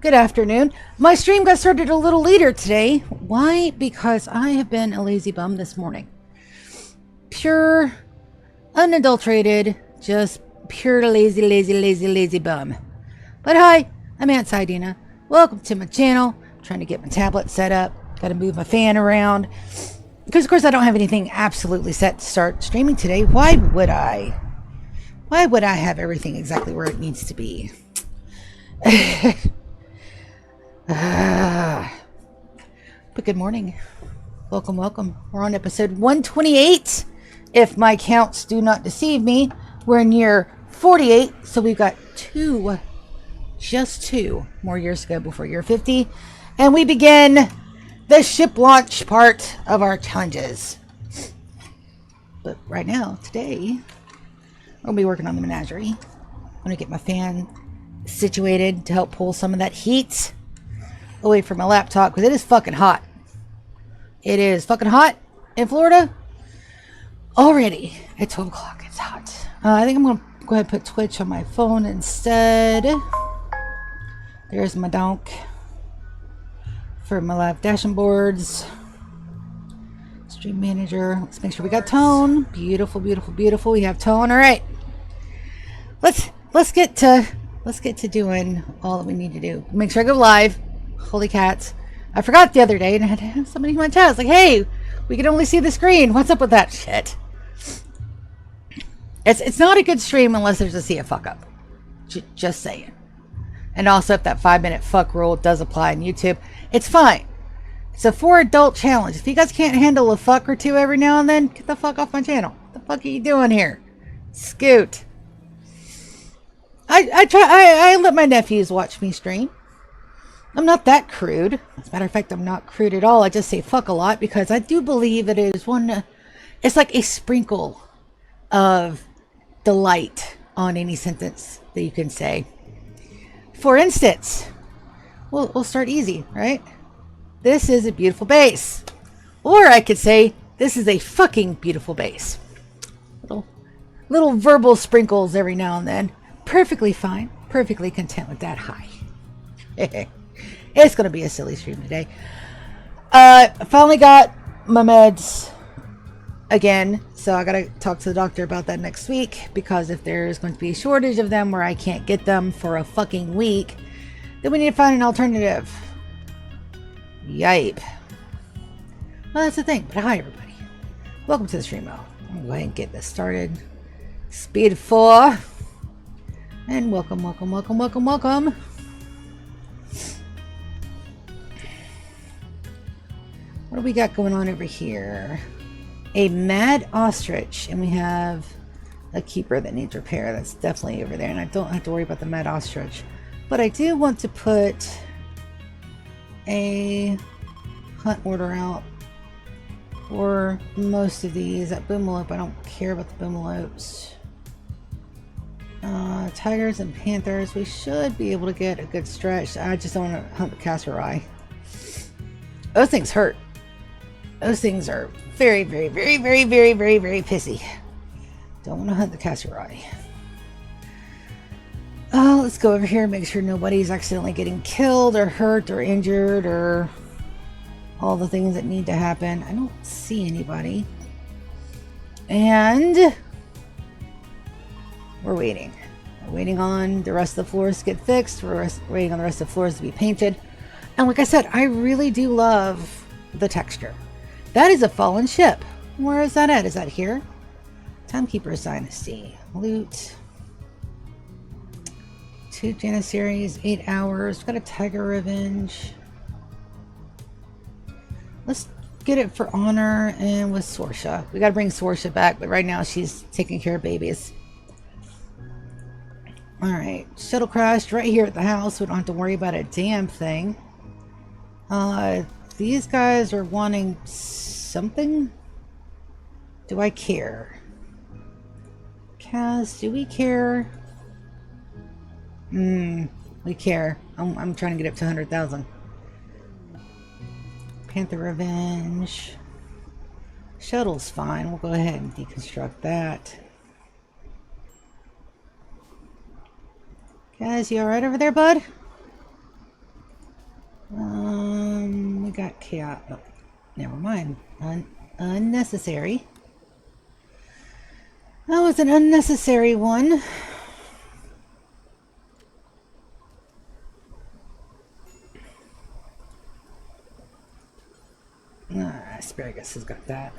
Good afternoon. My stream got started a little later today. Why? Because I have been a lazy bum this morning. Pure, unadulterated, just pure lazy bum. But hi, I'm Aunt Sidina. Welcome to my channel. I'm trying to get my tablet set up. Got to move my fan around. Because, of course, I don't have anything absolutely set to start streaming today. Why would I? Why would I have everything exactly where it needs to be? But good morning. Welcome. We're on episode 128. If my counts do not deceive me, we're in year 48. So we've got just two more years to go before year 50. And we begin the ship launch part of our challenges. But right now, today, I'll be working on the menagerie. I'm going to get my fan situated to help pull some of that heat away from my laptop because it is fucking hot. It is fucking hot in Florida already at 12 o'clock. It's hot. I think I'm going to go ahead and put Twitch on my phone instead. There's my donk for my live dashboards. Stream manager. Let's make sure we got tone. Beautiful. We have tone. All right. Let's get to doing all that we need to do. Make sure I go live. Holy cats. I forgot the other day and I had to have somebody in my chat. It's like, hey, we can only see the screen. What's up with that shit? It's not a good stream unless there's a sea of fuck up. Just saying. And also if that 5-minute fuck rule does apply on YouTube, it's fine. It's a 4-adult challenge. If you guys can't handle a fuck or two every now and then, get the fuck off my channel. What the fuck are you doing here? Scoot. I let my nephews watch me stream. I'm not that crude. As a matter of fact, I'm not crude at all. I just say fuck a lot because I do believe it is it's like a sprinkle of delight on any sentence that you can say. For instance, we'll start easy, right? This is a beautiful base. Or I could say, this is a fucking beautiful base. Little verbal sprinkles every now and then. Perfectly fine. Perfectly content with that. Hi. It's going to be a silly stream today. I finally got my meds again. So I got to talk to the doctor about that next week. Because if there's going to be a shortage of them where I can't get them for a fucking week, then we need to find an alternative. Yipe. Well, that's the thing. But hi, everybody. Welcome to the stream, though. I'm going to go ahead and get this started. Speed 4. And welcome. What do we got going on over here? A mad ostrich, and we have a keeper that needs repair. That's definitely over there, and I don't have to worry about the mad ostrich. But I do want to put a hunt order out for most of these. That boomalope, I don't care about the boomalopes. Tigers and panthers, we should be able to get a good stretch. I just don't want to hunt the casserai. Those things hurt. Those things are very pissy. Don't want to hunt the casserai. Oh, let's go over here and make sure nobody's accidentally getting killed or hurt or injured or all the things that need to happen. I don't see anybody. And we're waiting. We're waiting on the rest of the floors to get fixed. We're waiting on the rest of the floors to be painted. And like I said, I really do love the texture. That is a fallen ship. Where is that at? Is that here? Timekeeper's Dynasty. Loot. 2 Janissaries, 8 hours. Got a Tiger Revenge. Let's get it for honor and with Sorsha. We gotta bring Sorsha back, but right now she's taking care of babies. Alright, shuttle crashed right here at the house. We don't have to worry about a damn thing. These guys are wanting something? Do I care? Kaz, do we care? We care. I'm trying to get up to 100,000. Panther Revenge. Shuttle's fine. We'll go ahead and deconstruct that. Guys, you alright over there, bud? We got chaos. Oh, never mind. Unnecessary. That was an unnecessary one. Asparagus has got that.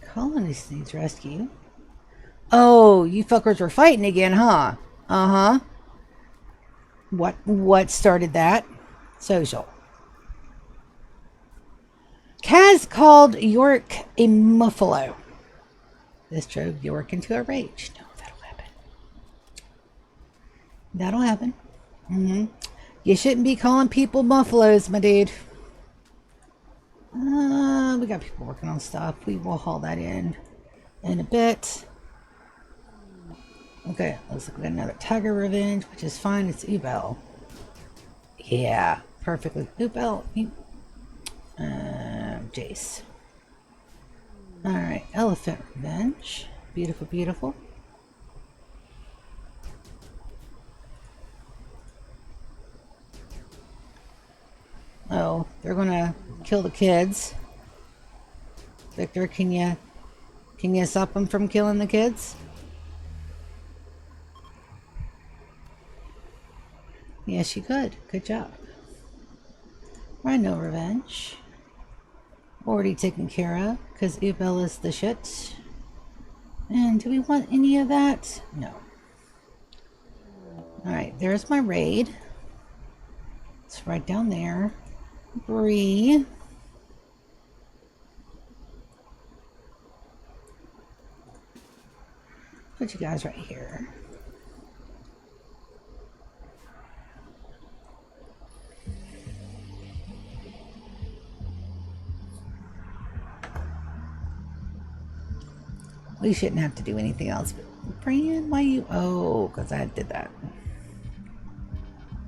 Colonist needs rescue. Oh, you fuckers were fighting again, huh? Uh-huh. What started that? Social. Kaz called York a muffalo. This drove York into a rage. No, that'll happen. That'll happen. You shouldn't be calling people buffaloes, my dude. We got people working on stuff. We will haul that in a bit. Okay, looks like we got another Tiger Revenge, which is fine. It's Ubel. Yeah, perfectly. Ubel. Jace. Alright, Elephant Revenge. Beautiful, beautiful. Oh, they're gonna kill the kids. Victor, can you stop them from killing the kids? Yes, you could. Good job. Rhino Revenge. Already taken care of, because Ubel is the shit. And do we want any of that? No. Alright, there's my raid. It's right down there. Bree. Put you guys right here. We shouldn't have to do anything else. But Brian, why you? Oh, because I did that.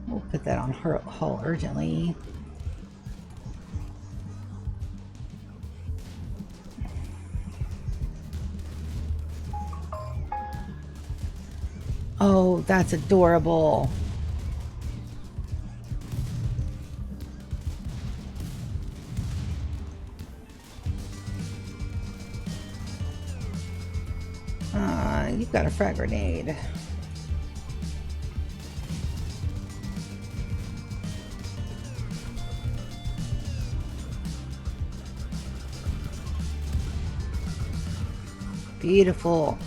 We'll put that on her haul urgently. Oh, that's adorable. You've got a frag grenade. Beautiful.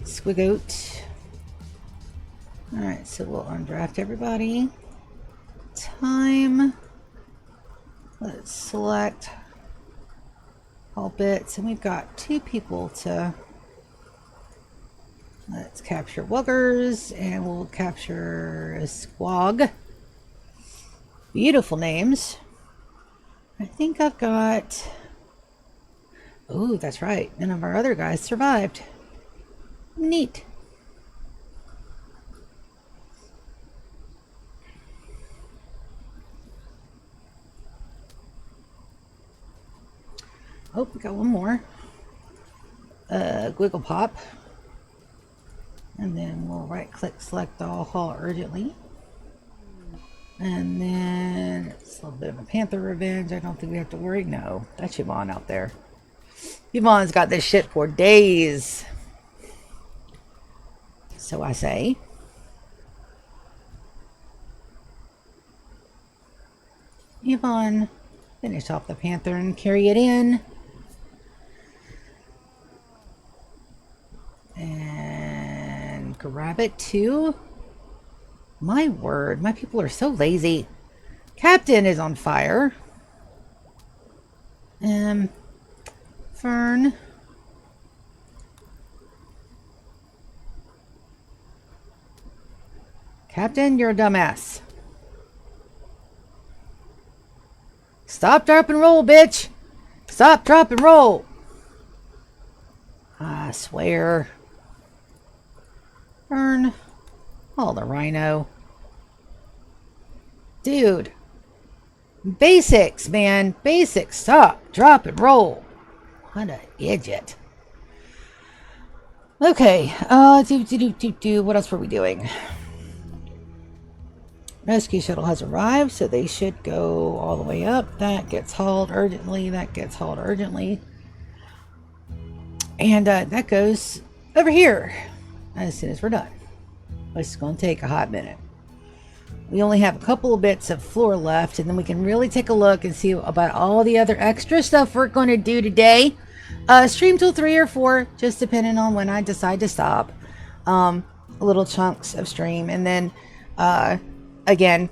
Squigoat. Alright, so we'll undraft everybody. Time. Let's select all bits, and we've got 2 people to. Let's capture Wuggers, and we'll capture a Squog. Beautiful names. I think I've got. Oh, that's right. None of our other guys survived. Neat. Oh, we got one more. Gwiggle Pop. And then we'll right click select all haul urgently. And then it's a little bit of a Panther Revenge. I don't think we have to worry. No, that's Yvonne out there. Yvonne's got this shit for days. So I say. Yvonne, finish off the Panther and carry it in. And grab it too. My word, my people are so lazy. Captain is on fire. Fern. Captain, you're a dumbass. Stop, drop, and roll, bitch. Stop, drop, and roll. I swear. Fern. Oh, the rhino. Dude. Basics, man. Basics. Stop, drop, and roll. What an idiot. Okay. What else were we doing? Rescue shuttle has arrived, so they should go all the way up. That gets hauled urgently. That gets hauled urgently. And that goes over here as soon as we're done. It's going to take a hot minute. We only have a couple of bits of floor left, and then we can really take a look and see about all the other extra stuff we're going to do today. Stream till 3 or 4, just depending on when I decide to stop. Little chunks of stream, and then again,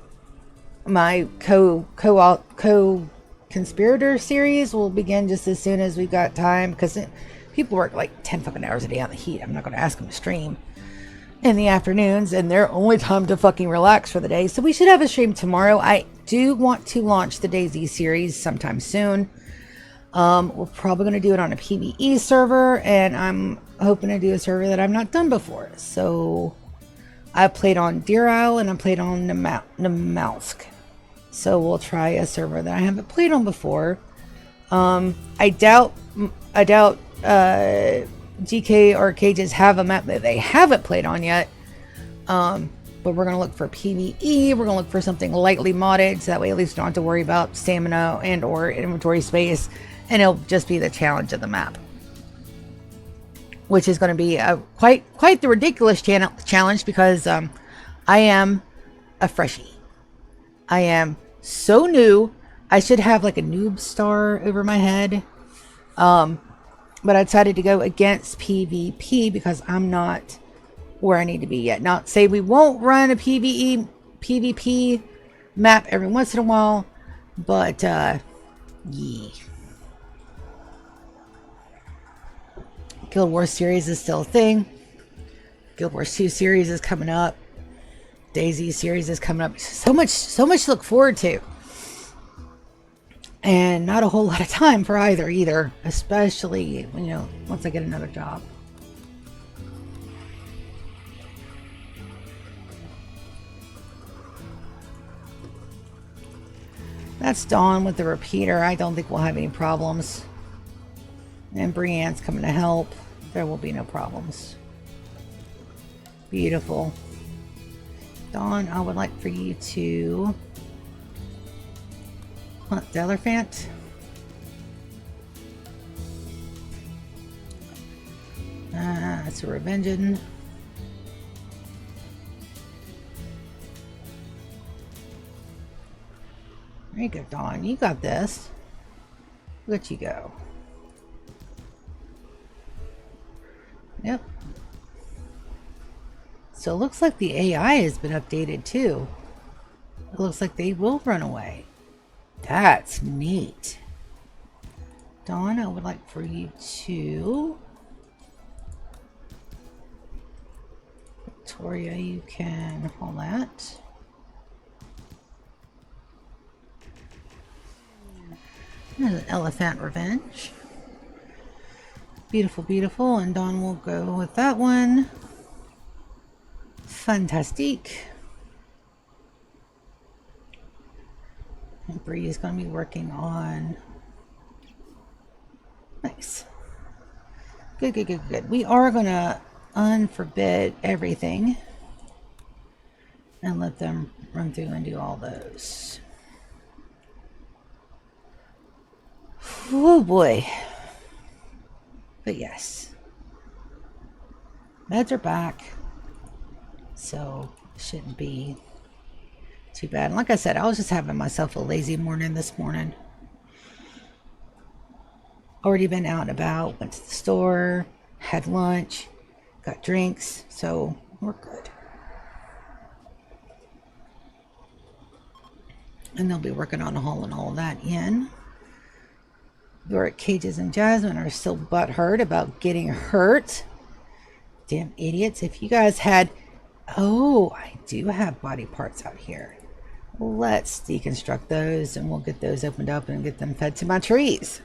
my co-conspirator series will begin just as soon as we've got time, because people work like 10 fucking hours a day on the heat. I'm not going to ask them to stream in the afternoons, and their only time to fucking relax for the day. So we should have a stream tomorrow. I do want to launch the DayZ series sometime soon. We're probably going to do it on a PvE server, and I'm hoping to do a server that I've not done before. So I played on Deer Isle and I played on Namalsk. So we'll try a server that I haven't played on before. I doubt GK or Cages have a map that they haven't played on yet. But we're going to look for PvE. We're going to look for something lightly modded, so that way at least we don't have to worry about stamina and or inventory space. And it'll just be the challenge of the map, which is going to be quite the ridiculous challenge, because I am a freshie. I am so new. I should have like a noob star over my head. But I decided to go against PvP because I'm not where I need to be yet. Not say we won't run a PvP map every once in a while, but yeah. Guild Wars series is still a thing. Guild Wars 2 series is coming up. DayZ series is coming up. So much to look forward to. And not a whole lot of time for either. Especially, once I get another job. That's Dawn with the repeater. I don't think we'll have any problems. And Brienne's coming to help. There will be no problems. Beautiful. Dawn, I would like for you to hunt the elephant. It's a revenging. There you go, Dawn. You got this. Let you go. Yep. So it looks like the AI has been updated too. It looks like they will run away. That's neat. Dawn, I would like for you to... Victoria, you can hold that. There's an elephant revenge. Beautiful, beautiful. And Dawn will go with that one. Fantastic. And Bree is going to be working on... Nice. Good, good, good, good. We are going to unforbid everything and let them run through and do all those. Oh boy. But yes, meds are back, so shouldn't be too bad. And like I said, I was just having myself a lazy morning this morning. Already been out and about, went to the store, had lunch, got drinks, so we're good. And they'll be working on hauling all of that in. Your Cages and Jasmine are still butthurt about getting hurt. Damn idiots. If you guys had... Oh, I do have body parts out here. Let's deconstruct those and we'll get those opened up and get them fed to my trees,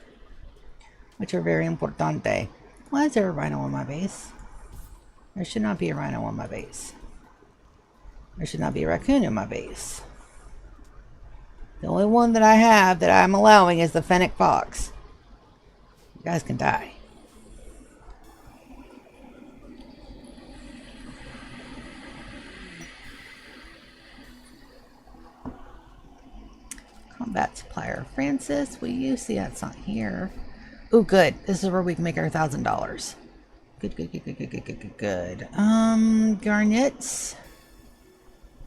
which are very importante. Why is there a rhino on my base? There should not be a rhino on my base. There should not be a raccoon in my base. The only one that I have that I'm allowing is the fennec fox. You guys can die. Combat supplier. Francis, will you see that's not here? Oh, good. This is where we can make our $1,000. Good, good, good, good, good, good, good, good, good. Garnets.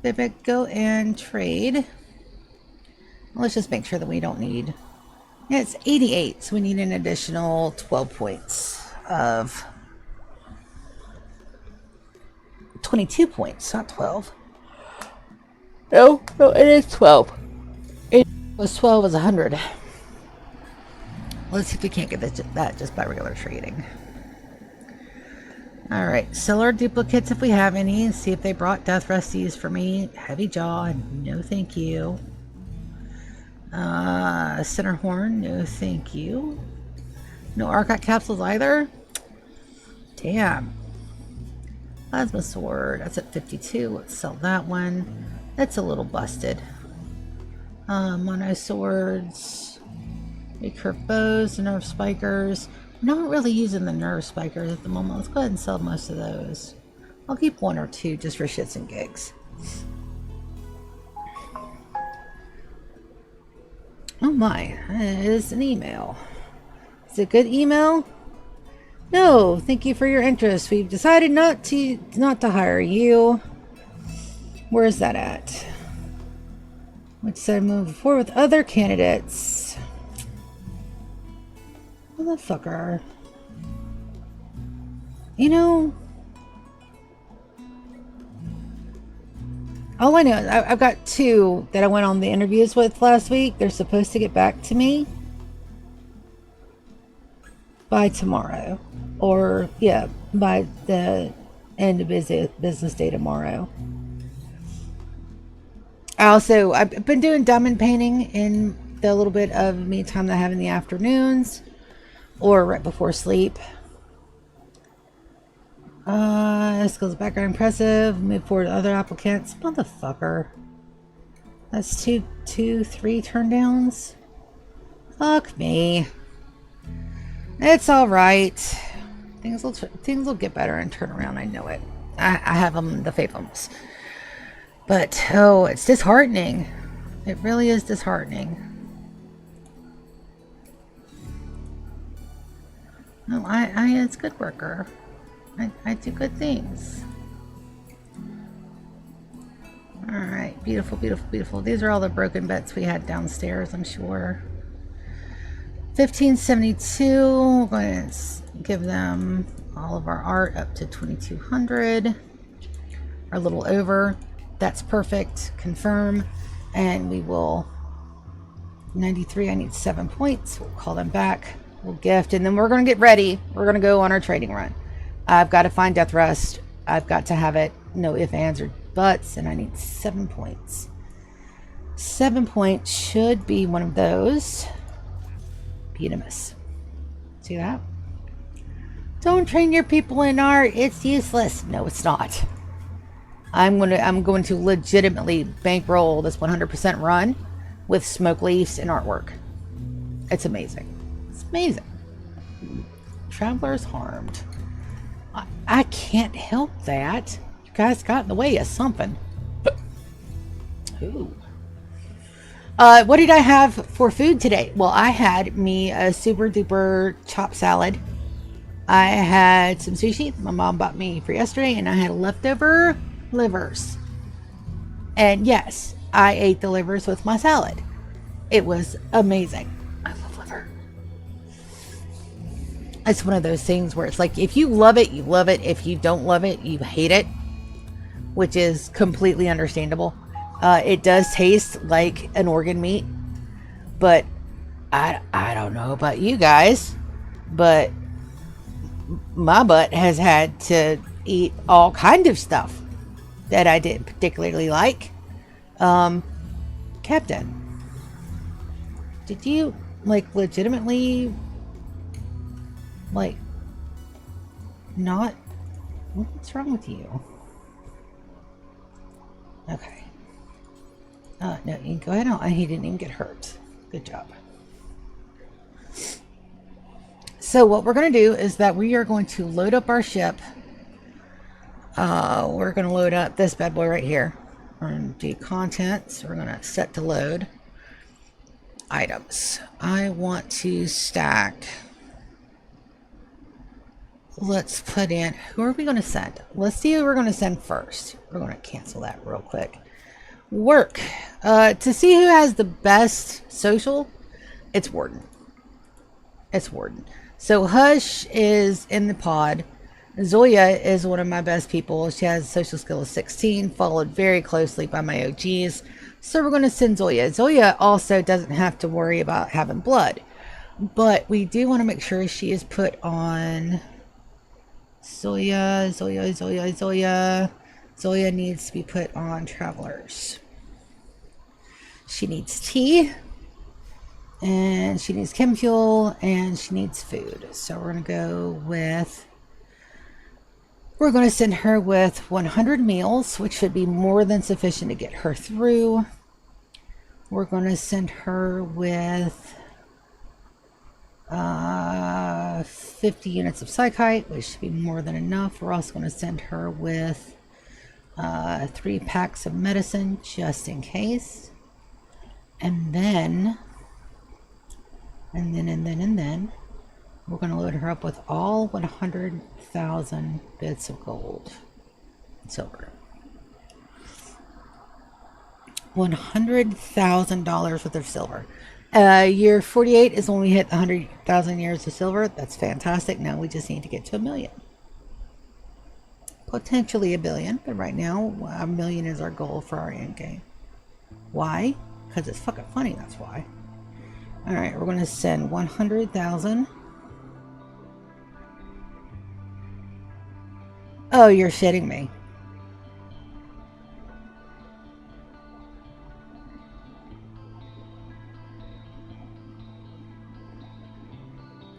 Vivek, go and trade. Let's just make sure that we don't need... Yeah, it's 88, so we need an additional 12 points of... 22 points, not 12. No, it is 12. It was 12 as 100. Let's see if we can't get that just by regular trading. Alright, sell our duplicates if we have any. See if they brought death resties for me. Heavy jaw, no thank you. Center horn, no thank you. No Arcot capsules either. Damn. Plasma sword, that's at 52. Let's sell that one. That's a little busted. Mono swords. Recurve bows, nerve spikers. We're not really using the nerve spikers at the moment. Let's go ahead and sell most of those. I'll keep one or two just for shits and gigs. Oh my, it is an email. Is it a good email? No, thank you for your interest. We've decided not to hire you. Where is that at? Which said move forward with other candidates. Motherfucker. You know, all I know is I've got two that I went on the interviews with last week. They're supposed to get back to me by tomorrow. Or, yeah, by the end of business day tomorrow. I've been doing diamond painting in the little bit of me time that I have in the afternoons. Or right before sleep. Skills background impressive. Move forward to other applicants. Motherfucker. That's three turn downs. Fuck me. It's alright. Things will get better and turn around. I know it. I have them, the faithfuls. But, oh, it's disheartening. It really is disheartening. No, it's good worker. I do good things. Alright, beautiful, beautiful, beautiful. These are all the broken bets we had downstairs, I'm sure. 1572. We're going to give them all of our art up to 2200. Or a little over. That's perfect. Confirm. And we will... 93, I need 7 points. We'll call them back. We'll gift. And then we're going to get ready. We're going to go on our trading run. I've got to find Death Rust. I've got to have it. No ifs, ands, or buts. And I need 7 points. 7 points should be one of those. Beatimus. See that? Don't train your people in art. It's useless. No, it's not. I'm going to legitimately bankroll this 100% run with smoke leaves and artwork. It's amazing. It's amazing. Travelers harmed. I can't help that. You guys got in the way of something. Ooh. What did I have for food today? Well, I had me a super duper chopped salad. I had some sushi my mom bought me for yesterday, and I had leftover livers. And yes, I ate the livers with my salad. It was amazing. I love liver. It's one of those things where it's like, if you love it, you love it. If you don't love it, you hate it, which is completely understandable. It does taste like an organ meat, but I don't know about you guys, but my butt has had to eat all kind of stuff that I didn't particularly like. Captain, did you legitimately not? What's wrong with you? Okay. No, you can go ahead on. He didn't even get hurt. Good job. So what we're going to do is that we are going to load up our ship. We're going to load up this bad boy right here. We're going to do contents. We're going to set to load. items. I want to stack. Let's put in, who are we going to send? Let's see who we're going to send first. We're going to cancel that real quick. Work. To see who has the best social, it's Warden. It's Warden. So Hush is in the pod. Zoya is one of my best people. She has a social skill of 16, followed very closely by my OGs. So we're going to send Zoya. Zoya also doesn't have to worry about having blood. But we do want to make sure she is put on Zoya. Zoya needs to be put on Travelers. She needs tea. And she needs chem fuel. And she needs food. So we're going to go with... We're going to send her with 100 meals, which should be more than sufficient to get her through. We're going to send her with 50 units of psychite, which should be more than enough. We're also going to send her with 3 packs of medicine, just in case. And then we're going to load her up with all 100,000 bits of gold. Silver. $100,000 worth of silver. Year 48 is when we hit 100,000 years of silver. That's fantastic. Now we just need to get to 1 million. Potentially 1 billion, but right now 1 million is our goal for our end game. Why? Because it's fucking funny, that's why. Alright, we're going to send 100,000. Oh, you're shitting me.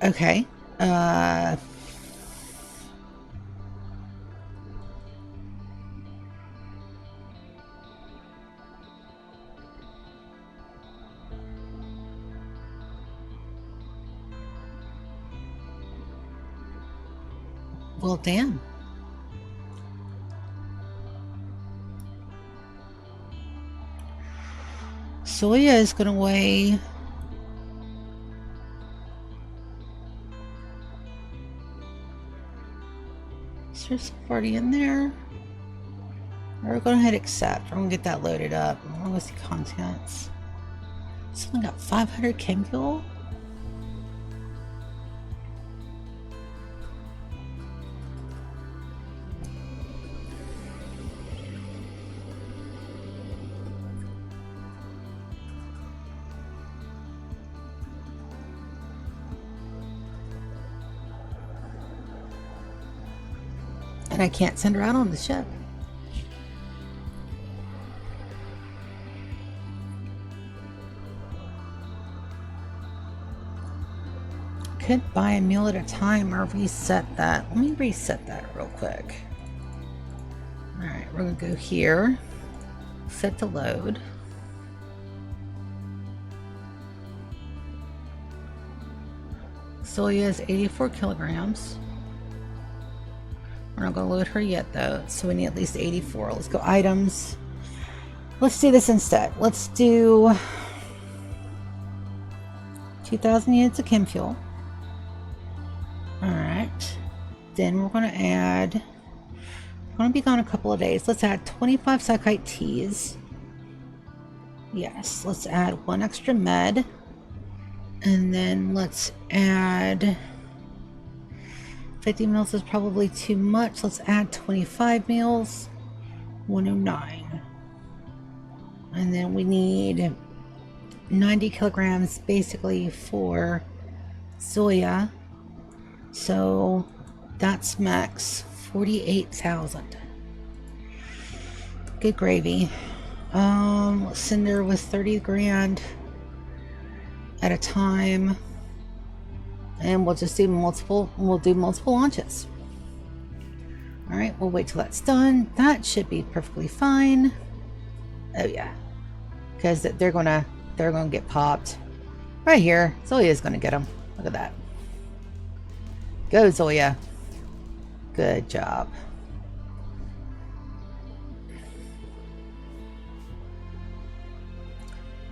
Okay. Well, damn. Zoya is going to weigh... Is there stuff already in there? We're going to hit accept. We're going to get that loaded up. We're going to see contents. Someone got 500 chem fuel? And I can't send her out on the ship. Could buy a meal at a time or reset that. Let me reset that real quick. Alright, we're going to go here. Set to load. Zoya is 84 kilograms. We're not going to load her yet though, so we need at least 84. Let's go items. Let's do this instead. Let's do 2,000 units of chem fuel. Alright. Then we're going to add... We're going to be gone a couple of days. Let's add 25 psychite teas. Yes, let's add 1 extra med. And then let's add... 50 meals is probably too much. Let's add 25 meals. 109. And then we need 90 kilograms basically for Zoya. So that's max 48,000. Good gravy. Let's send her with 30 grand at a time. And we'll just do multiple launches. Alright, we'll wait till that's done. That should be perfectly fine. Oh yeah. Because they're gonna get popped. Right here. Zoya's gonna get them. Look at that. Go Zoya. Good job.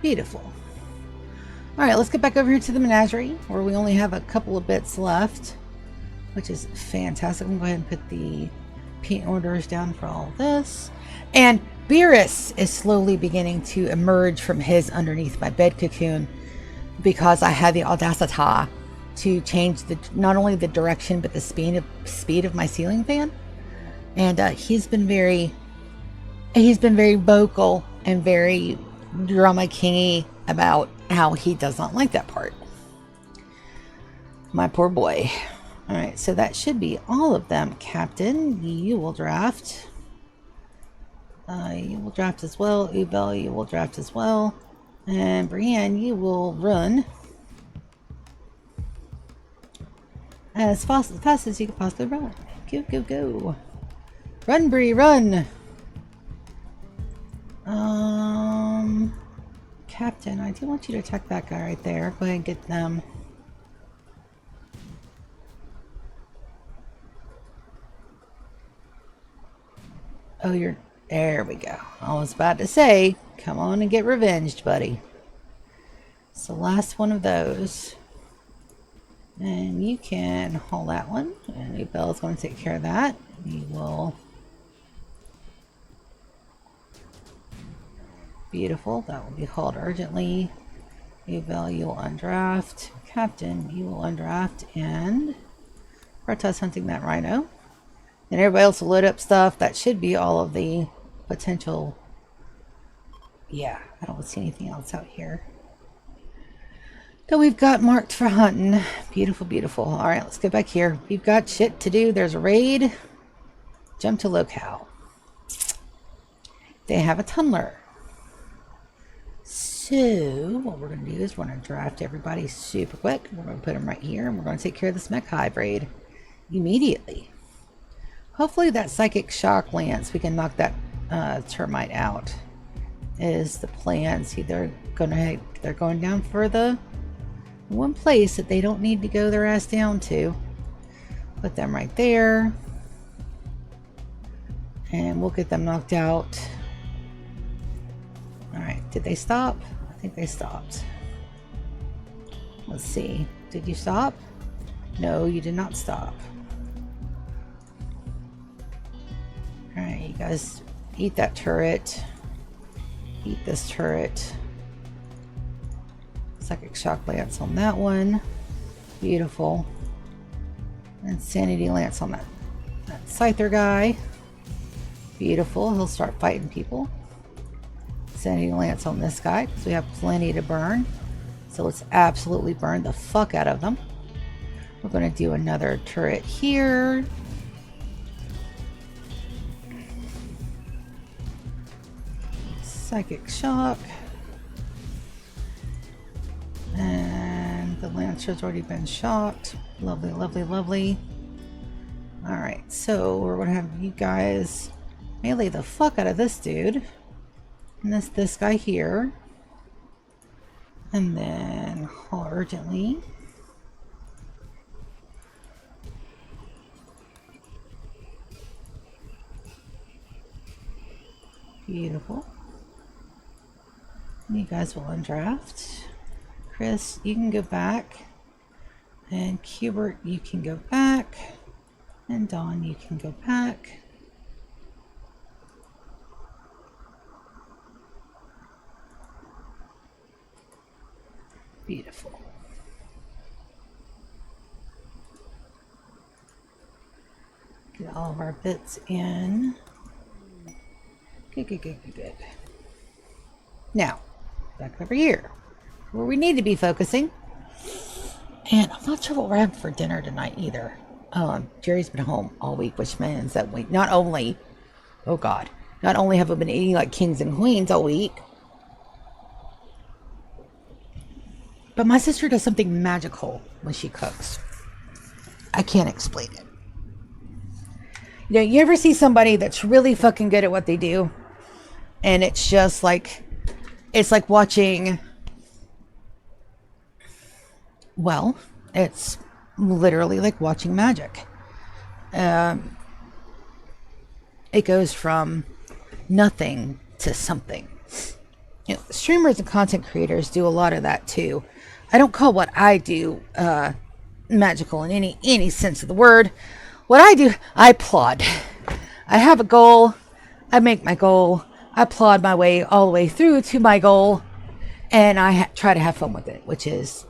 Beautiful. All right, let's get back over here to the menagerie where we only have a couple of bits left, which is fantastic. I'm going to go ahead and put the paint orders down for all this. And Beerus is slowly beginning to emerge from his underneath my bed cocoon because I had the audacity to change not only the direction but the speed of my ceiling fan. And he's been very vocal and very drama kingy about how he does not like that part. My poor boy. All right, so that should be all of them. Captain, you will draft. You will draft as well. Ubel, you will draft as well. And Brienne, you will run as fast as you can possibly run. Go, go, go. Run, Bree, run. Captain, I do want you to attack that guy right there. Go ahead and get them. Oh, there we go. I was about to say, come on and get revenged, buddy. So last one of those. And you can haul that one. And Ubel's going to take care of that. You will. Beautiful. That will be hauled urgently. Ubel, you will undraft. Captain, you will undraft. And Rata's hunting that rhino. And everybody else will load up stuff. That should be all of the potential. Yeah, I don't see anything else out here that we've got marked for hunting. Beautiful, beautiful. All right, let's get back here. We've got shit to do. There's a raid. Jump to locale. They have a tunneler. So what we're going to do is we're going to draft everybody super quick. We're going to put them right here, and we're going to take care of this mech hybrid immediately. Hopefully that psychic shock lance, we can knock that termite out. Is the plan. See, they're going down for the one place that they don't need to go their ass down to. Put them right there. And we'll get them knocked out. Alright, did they stop? I think they stopped. Let's see. Did you stop? No, you did not stop. Alright, you guys eat that turret. Eat this turret. Psychic shock lance on that one. Beautiful. Insanity lance on that scyther guy. Beautiful. He'll start fighting people. Insanity lance on this guy because we have plenty to burn. So let's absolutely burn the fuck out of them. We're going to do another turret here. Psychic shock. And the Lancer's already been shocked. Lovely, lovely, lovely. Alright, so we're going to have you guys melee the fuck out of this dude. And this guy here. And then haul urgently. Beautiful. You guys will undraft. Chris, you can go back. And Hubert, you can go back. And Dawn, you can go back. Beautiful. Get all of our bits in. Good, good, good, good, good. Now, back over here, where we need to be focusing. And I'm not sure what we're having for dinner tonight either. Jerry's been home all week, which means that we not only, oh God, not only have we been eating like kings and queens all week, but my sister does something magical when she cooks. I can't explain it. You know, you ever see somebody that's really fucking good at what they do? And it's just like, it's like watching, well, it's literally like watching magic. It goes from nothing to something. You know, streamers and content creators do a lot of that too. I don't call what I do magical in any sense of the word. What I do, I plod. I have a goal. I make my goal. I plod my way all the way through to my goal, and I try to have fun with it, which is,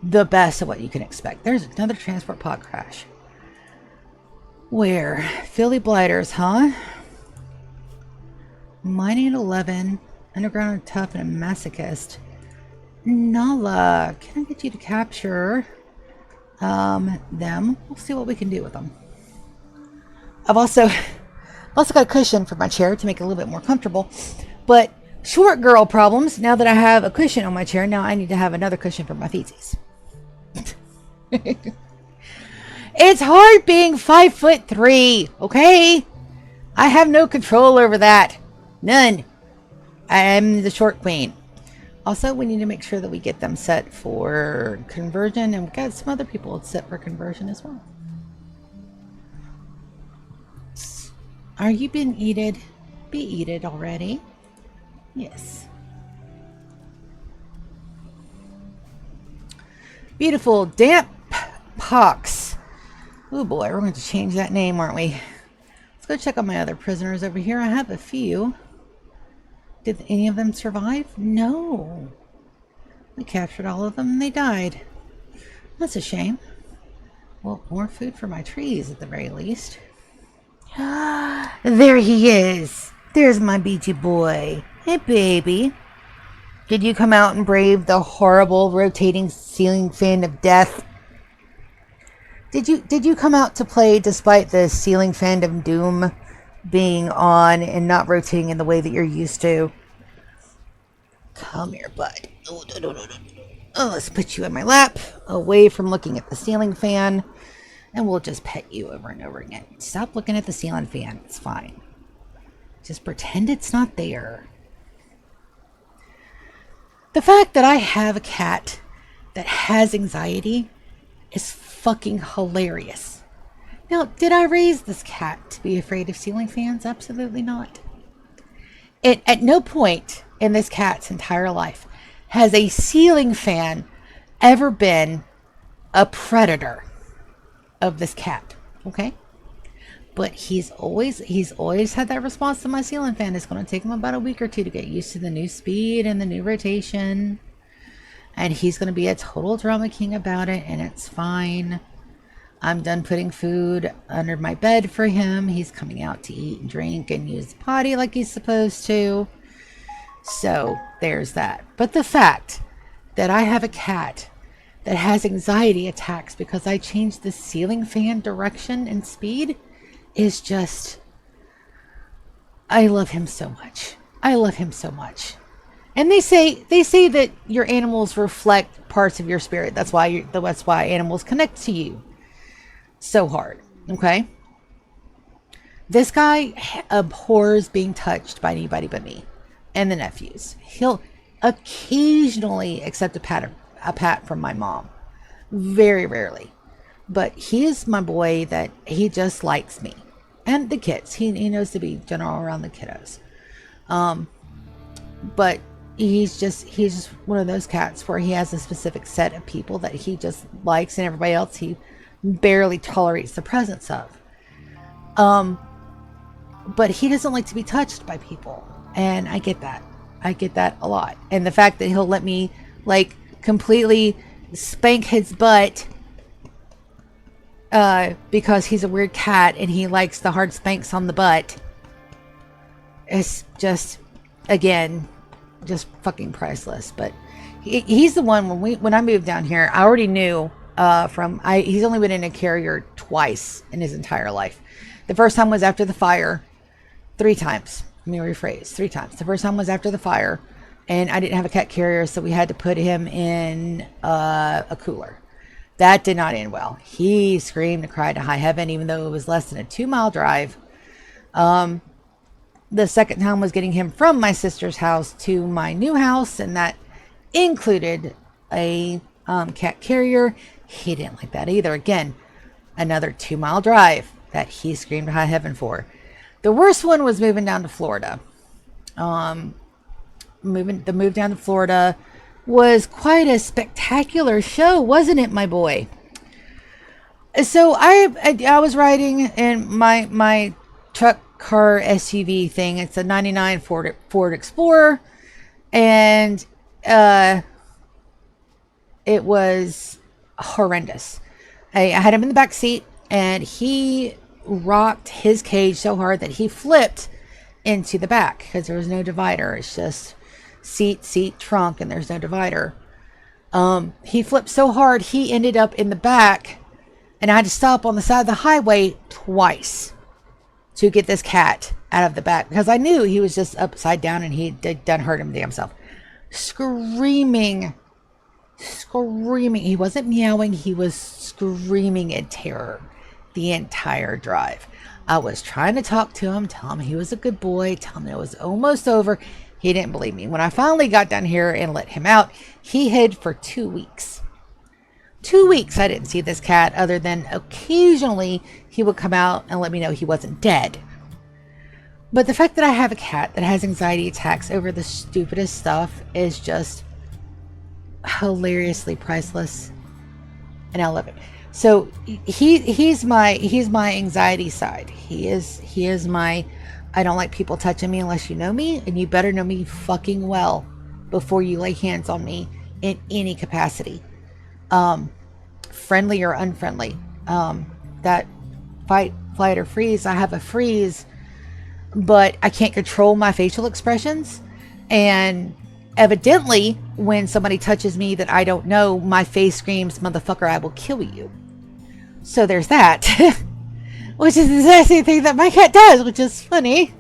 the best of what you can expect. There's another transport pod crash. Where? Philly Blighters, huh? Mining at 11. Underground and tough and a masochist. Nala, can I get you to capture them? We'll see what we can do with them. I've also got a cushion for my chair to make it a little bit more comfortable. But short girl problems. Now that I have a cushion on my chair, now I need to have another cushion for my feetsies. It's hard being 5'3", okay? I have no control over that. None. I am the short queen. Also, we need to make sure that we get them set for conversion, and we've got some other people set for conversion as well. Are you being eated? Be eated already. Yes. Beautiful damp pox. Oh boy, we're going to change that name, aren't we? Let's go check on my other prisoners over here. I have a few. Did any of them survive? No. We captured all of them and they died. That's a shame. Well, more food for my trees at the very least. There he is. There's my beachy boy. Hey, baby. Did you come out and brave the horrible rotating ceiling fan of death? Did you come out to play despite the ceiling fan of doom being on and not rotating in the way that you're used to? Come here, bud. Oh, no. Let's put you in my lap, away from looking at the ceiling fan, and we'll just pet you over and over again. Stop looking at the ceiling fan. It's fine. Just pretend it's not there. The fact that I have a cat that has anxiety is fucking hilarious. Now, did I raise this cat to be afraid of ceiling fans? Absolutely not. At no point in this cat's entire life has a ceiling fan ever been a predator of this cat. Okay? But he's always had that response to my ceiling fan. It's going to take him about a week or two to get used to the new speed and the new rotation. And he's going to be a total drama king about it, and it's fine. I'm done putting food under my bed for him. He's coming out to eat and drink and use the potty like he's supposed to. So there's that. But the fact that I have a cat that has anxiety attacks because I changed the ceiling fan direction and speed is just... I love him so much. I love him so much. And they say that your animals reflect parts of your spirit. That's why animals connect to you so hard. Okay? This guy abhors being touched by anybody but me and the nephews. He'll occasionally accept a pat from my mom. Very rarely. But he is my boy that he just likes me. And the kids. He knows to be general around the kiddos. But he's just one of those cats where he has a specific set of people that he just likes, and everybody else he barely tolerates the presence of. But he doesn't like to be touched by people, and I get that a lot. And the fact that he'll let me like completely spank his butt because he's a weird cat and he likes the hard spanks on the butt, it's just, again, just fucking priceless. But he's the one when I moved down here, I already knew he's only been in a carrier twice in his entire life. The first time was after the fire. 3 times. Let me rephrase. 3 times. The first time was after the fire, and I didn't have a cat carrier, so we had to put him in a cooler. That did not end well. He screamed and cried to high heaven, even though it was less than a 2-mile drive. The second time was getting him from my sister's house to my new house, and that included a cat carrier. He didn't like that either. Again, another 2-mile drive that he screamed to high heaven for. The worst one was moving down to Florida. The move down to Florida, was quite a spectacular show, wasn't it, my boy? So I was riding in my truck car SUV thing. It's a '99 Ford Explorer, and it was horrendous. I had him in the back seat, and he rocked his cage so hard that he flipped into the back because there was no divider. It's just seat, trunk, and there's no divider. He flipped so hard he ended up in the back, and I had to stop on the side of the highway twice to get this cat out of the back because I knew he was just upside down and he'd done hurt him damn self. Screaming. He wasn't meowing, he was screaming in terror the entire drive. I was trying to talk to him, tell him he was a good boy, tell him it was almost over. He didn't believe me. When I finally got down here and let him out, he hid for 2 weeks. 2 weeks I didn't see this cat, other than occasionally he would come out and let me know he wasn't dead. But the fact that I have a cat that has anxiety attacks over the stupidest stuff is just hilariously priceless, and I love it. So he's my anxiety side. He is my, I don't like people touching me unless you know me, and you better know me fucking well before you lay hands on me in any capacity, friendly or unfriendly. That fight, flight, or freeze. I have a freeze, but I can't control my facial expressions, and evidently, when somebody touches me that I don't know, my face screams, "Motherfucker, I will kill you." So there's that. Which is the exact same thing that my cat does, which is funny.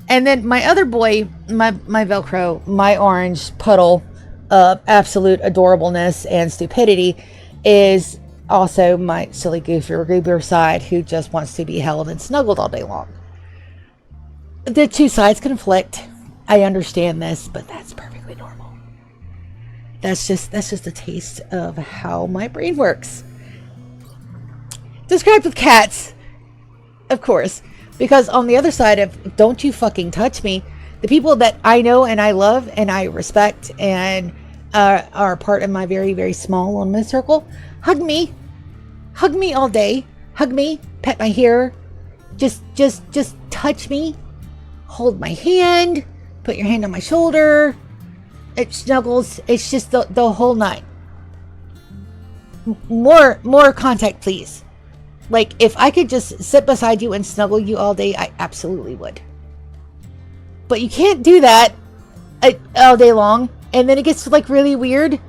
And then my other boy, my Velcro, my orange puddle of absolute adorableness and stupidity, is also my silly goober side, who just wants to be held and snuggled all day long. The two sides conflict. I understand this, but that's perfectly normal. That's just a taste of how my brain works. Described with cats, of course, because on the other side of "don't you fucking touch me," the people that I know and I love and I respect and are part of my very, very small limited circle hug me all day, hug me, pet my hair, just touch me, hold my hand. Put your hand on my shoulder. It snuggles. It's just the whole nine. More contact, please. Like, if I could just sit beside you and snuggle you all day, I absolutely would. But you can't do that all day long. And then it gets, like, really weird.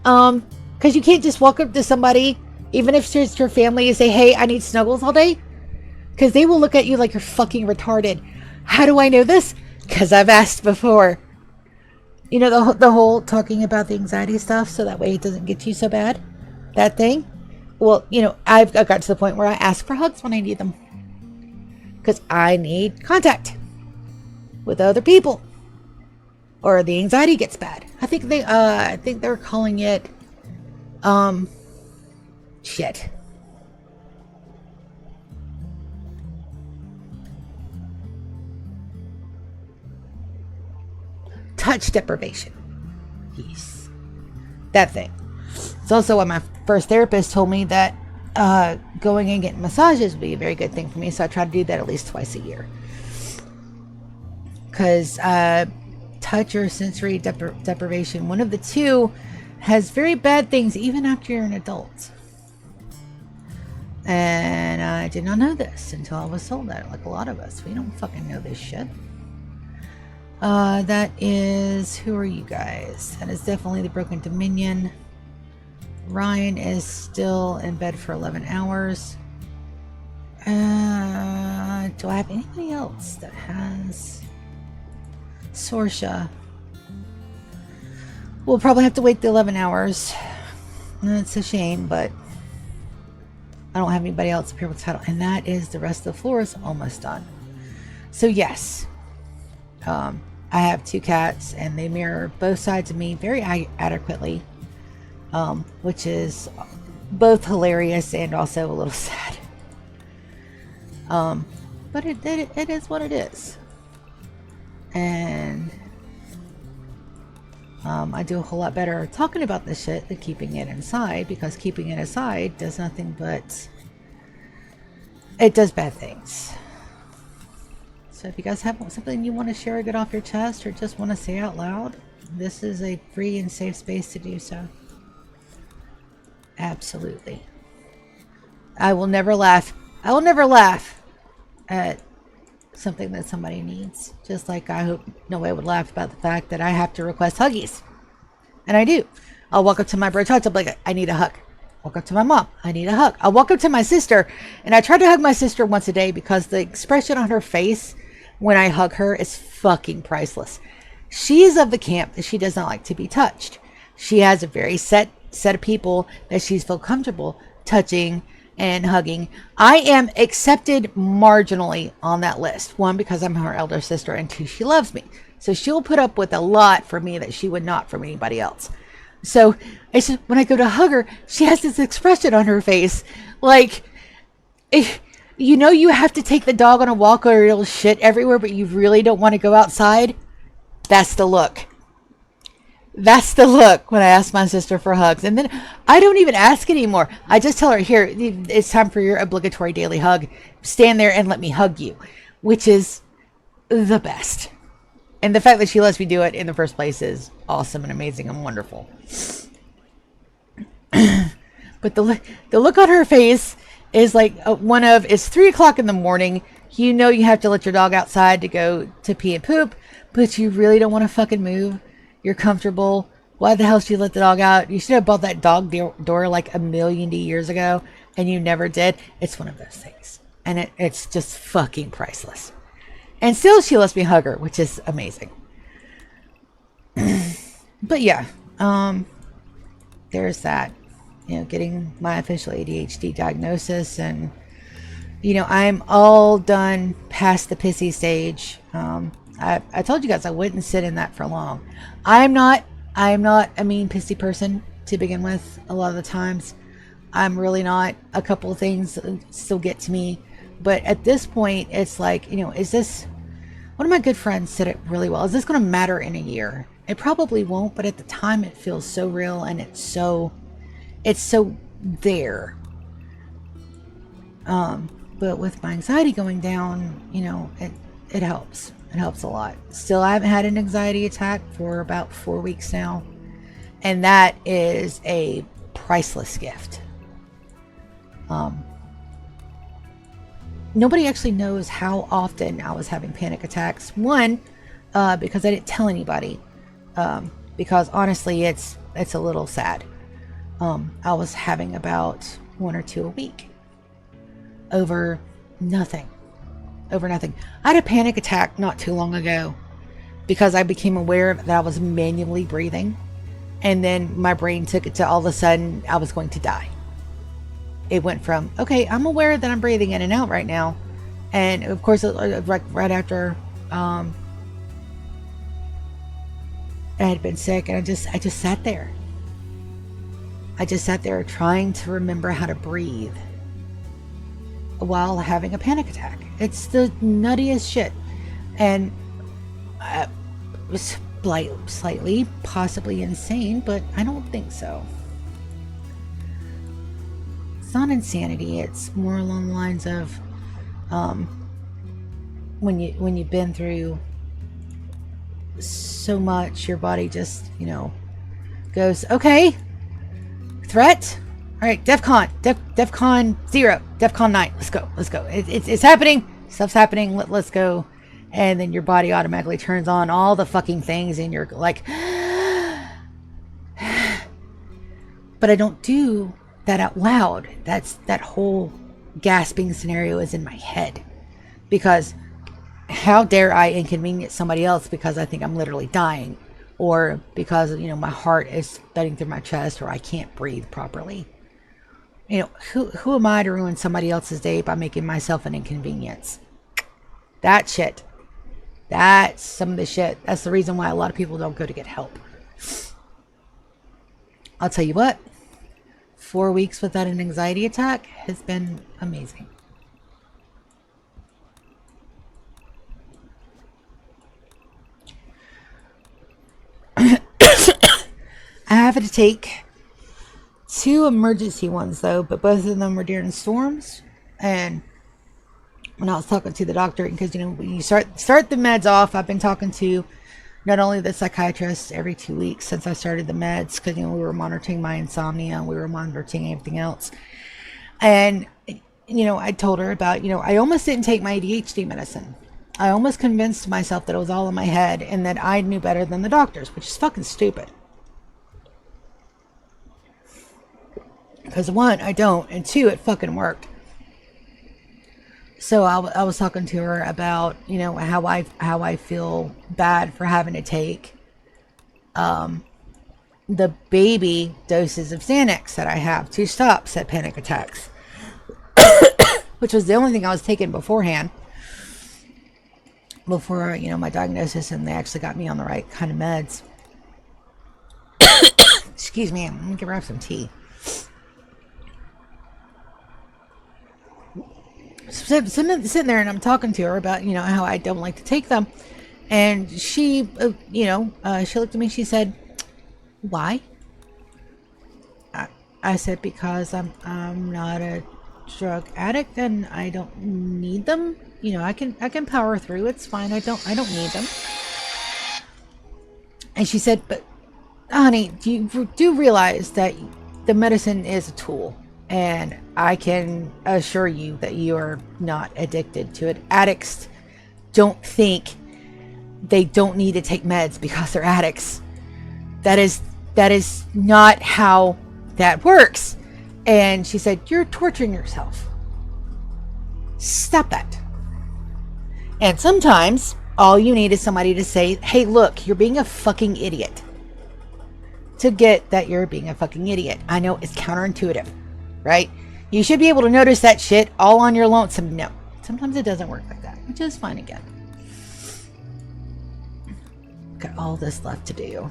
Because you can't just walk up to somebody, even if it's your family, and say, "Hey, I need snuggles all day." Because they will look at you like you're fucking retarded. How do I know this? Because I've asked before. You know, the whole talking about the anxiety stuff so that way it doesn't get you so bad. That thing. Well, you know, I've got to the point where I ask for hugs when I need them. Because I need contact with other people. Or the anxiety gets bad. I think they're calling it shit. Touch deprivation. Yes. That thing. It's also what my first therapist told me, that going and getting massages would be a very good thing for me. So I try to do that at least twice a year. Because touch or sensory deprivation, one of the two, has very bad things even after you're an adult. And I did not know this until I was told that. Like a lot of us, we don't fucking know this shit. That is, who are you guys? That is definitely the Broken Dominion. Ryan is still in bed for 11 hours. Do I have anybody else that has Sorsha? We'll probably have to wait the 11 hours. It's a shame, but I don't have anybody else up here with the title. And that is, the rest of the floor is almost done. So yes, I have two cats, and they mirror both sides of me very adequately, which is both hilarious and also a little sad. But it is what it is. And I do a whole lot better talking about this shit than keeping it inside, because keeping it inside does nothing but, it does bad things. So if you guys have something you want to share or get off your chest, or just want to say out loud, this is a free and safe space to do so. Absolutely. I will never laugh. I will never laugh at something that somebody needs. Just like I hope nobody would laugh about the fact that I have to request huggies. And I do. I'll walk up to my bro child, I'll be like, I need a hug. Walk up to my mom, I need a hug. I'll walk up to my sister, and I try to hug my sister once a day because the expression on her face when I hug her is fucking priceless. She is of the camp that she does not like to be touched. She has a very set of people that she's feel comfortable touching and hugging. I am accepted marginally on that list. One, because I'm her elder sister, and two, she loves me. So she'll put up with a lot for me that she would not from anybody else. So it's just, when I go to hug her, she has this expression on her face. Like, you know, you have to take the dog on a walk or it'll shit everywhere, but you really don't want to go outside. That's the look. That's the look when I ask my sister for hugs. And then I don't even ask anymore. I just tell her, here, it's time for your obligatory daily hug. Stand there and let me hug you, which is the best. And the fact that she lets me do it in the first place is awesome and amazing and wonderful. But the look on her face is like it's 3 o'clock in the morning. You know you have to let your dog outside to go to pee and poop, but you really don't want to fucking move. You're comfortable. Why the hell should you let the dog out? You should have bought that dog door like a million years ago, and you never did. It's one of those things. And it's just fucking priceless. And still she lets me hug her, which is amazing. But yeah, there's that. You know, getting my official ADHD diagnosis, and you know, I'm all done past the pissy stage. I told you guys I wouldn't sit in that for long. I'm not a mean pissy person to begin with. A lot of the times I'm really not. A couple of things still get to me, but at this point it's like, you know, is this, one of my good friends said it really well, is this going to matter in a year? It probably won't, but at the time it feels so real, and it's so there. But with my anxiety going down, you know, it helps. It helps a lot. Still, I haven't had an anxiety attack for about 4 weeks now, and that is a priceless gift. Nobody actually knows how often I was having panic attacks. One, because I didn't tell anybody, because honestly, it's a little sad. I was having about 1 or 2 a week over nothing. I had a panic attack not too long ago because I became aware that I was manually breathing, and then my brain took it to all of a sudden I was going to die. It went from, okay, I'm aware that I'm breathing in and out right now, and of course right after I had been sick, and I just sat there. I just sat there trying to remember how to breathe while having a panic attack. It's the nuttiest shit. And I was slightly, possibly insane, but I don't think so. It's not insanity. It's more along the lines of when you've been through so much, your body just, you know, goes, okay, threat. All right, DEFCON 0, DEFCON 9. Let's go. It's happening. Stuff's happening. Let's go. And then your body automatically turns on all the fucking things, and you're like, but I don't do that out loud. That whole gasping scenario is in my head, because how dare I inconvenience somebody else because I think I'm literally dying, or because, you know, my heart is thudding through my chest, or I can't breathe properly. You know, who am I to ruin somebody else's day by making myself an inconvenience? That shit. That's some of the shit. That's the reason why a lot of people don't go to get help. I'll tell you what, 4 weeks without an anxiety attack has been amazing. having to take 2 emergency ones though, but both of them were during storms. And when I was talking to the doctor, because when you start the meds off, I've been talking to not only the psychiatrist every 2 weeks since I started the meds, because we were monitoring my insomnia and we were monitoring everything else. And I told her about, I almost didn't take my ADHD medicine. I almost convinced myself that it was all in my head and that I knew better than the doctors, which is fucking stupid. Because 1, I don't, and 2, it fucking worked. So I was talking to her about, how I feel bad for having to take the baby doses of Xanax that I have to stop said panic attacks, which was the only thing I was taking beforehand, before my diagnosis, and they actually got me on the right kind of meds. Excuse me, I'm gonna grab some tea. So sitting there and I'm talking to her about, how I don't like to take them. And she, she looked at me, she said, why? I said, because I'm not a drug addict and I don't need them. I can power through. It's fine. I don't need them. And she said, but honey, you do realize that the medicine is a tool. And I can assure you that you are not addicted to it. Addicts don't think they don't need to take meds because they're addicts. That is not how that works. And she said, you're torturing yourself. Stop that. And sometimes all you need is somebody to say, hey, look, you're being a fucking idiot. To get that you're being a fucking idiot. I know it's counterintuitive. Right? You should be able to notice that shit all on your lonesome. No. Sometimes it doesn't work like that. Which is fine again. Got all this left to do.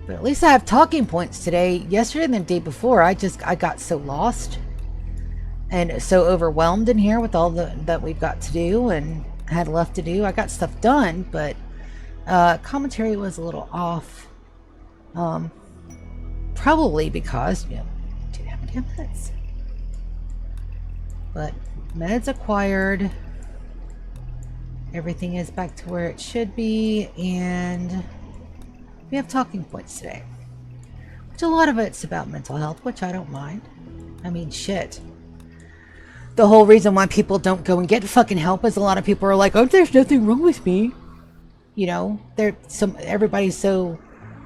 But at least I have talking points today. Yesterday and the day before, I got so lost. And so overwhelmed in here with all that we've got to do and had left to do. I got stuff done, but commentary was a little off. Probably because, meds. But meds acquired, everything is back to where it should be, and we have talking points today, which a lot of it's about mental health, which I don't mind. I mean, shit, the whole reason why people don't go and get fucking help is a lot of people are like, oh, there's nothing wrong with me, everybody's so,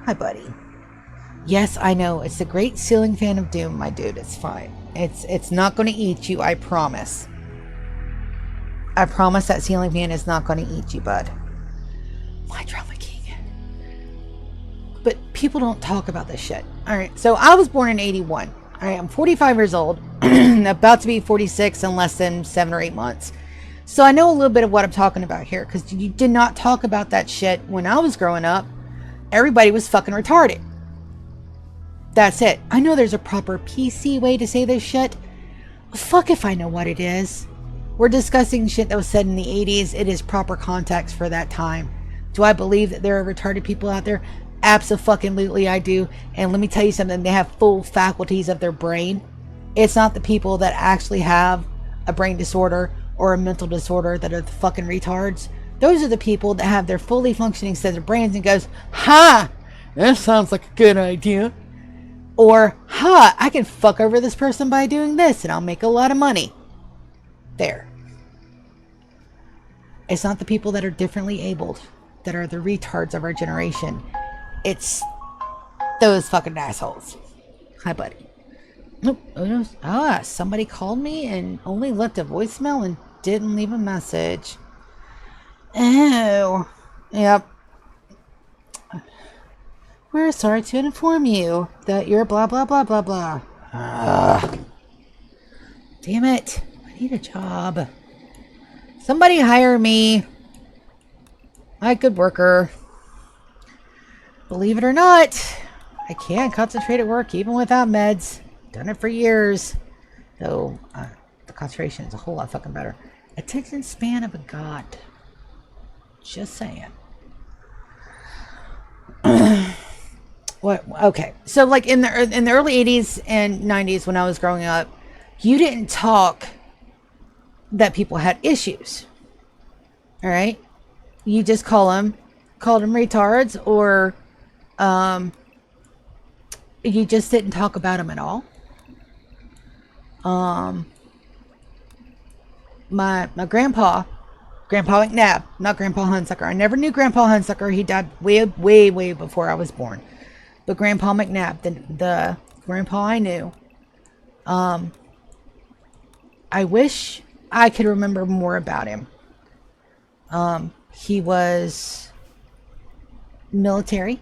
hi buddy. Yes, I know. It's the great ceiling fan of doom, my dude. It's fine. It's not going to eat you, I promise. I promise that ceiling fan is not going to eat you, bud. My drama king. But people don't talk about this shit. Alright, so I was born in 81. Alright, I'm 45 years old. About to be 46 in less than 7 or 8 months. So I know a little bit of what I'm talking about here, because you did not talk about that shit when I was growing up. Everybody was fucking retarded. That's it. I know there's a proper PC way to say this shit. Fuck if I know what it is. We're discussing shit that was said in the 80s. It is proper context for that time. Do I believe that there are retarded people out there? Abso-fucking-lutely I do. And let me tell you something. They have full faculties of their brain. It's not the people that actually have a brain disorder or a mental disorder that are the fucking retards. Those are the people that have their fully functioning set of brains and goes, ha! That sounds like a good idea. Or, ha, I can fuck over this person by doing this and I'll make a lot of money. There. It's not the people that are differently abled that are the retards of our generation. It's those fucking assholes. Hi, buddy. Nope. Ah, somebody called me and only left a voicemail and didn't leave a message. Oh. Yep. We're sorry to inform you that you're blah, blah, blah, blah, blah. Damn it. I need a job. Somebody hire me. I'm a good worker. Believe it or not, I can concentrate at work even without meds. Done it for years. Though, the concentration is a whole lot fucking better. Attention span of a god. Just saying. What? Okay. So like in the early 80s and 90s when I was growing up, you didn't talk that people had issues. All right? You just called them retards, or you just didn't talk about them at all. Um my Grandpa McNabb, not Grandpa Hunsucker. I never knew Grandpa Hunsucker. He died way before I was born. But Grandpa McNabb, the grandpa I knew, I wish I could remember more about him. He was military.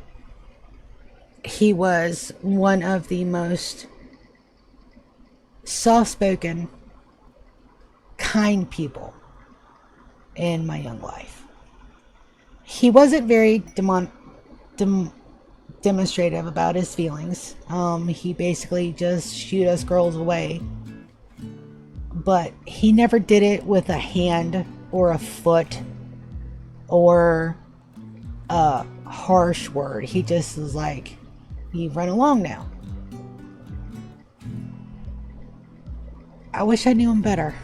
He was one of the most soft-spoken, kind people in my young life. He wasn't very demonstrative about his feelings. He basically just shoot us girls away. But he never did it with a hand or a foot or a harsh word. He just was like, you run along now. I wish I knew him better.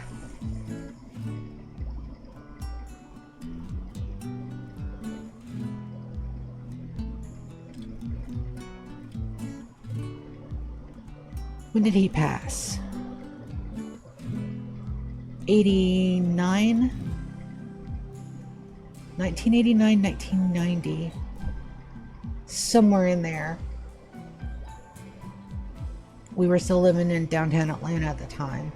When did he pass? 89? 1989, 1990. Somewhere in there. We were still living in downtown Atlanta at the time.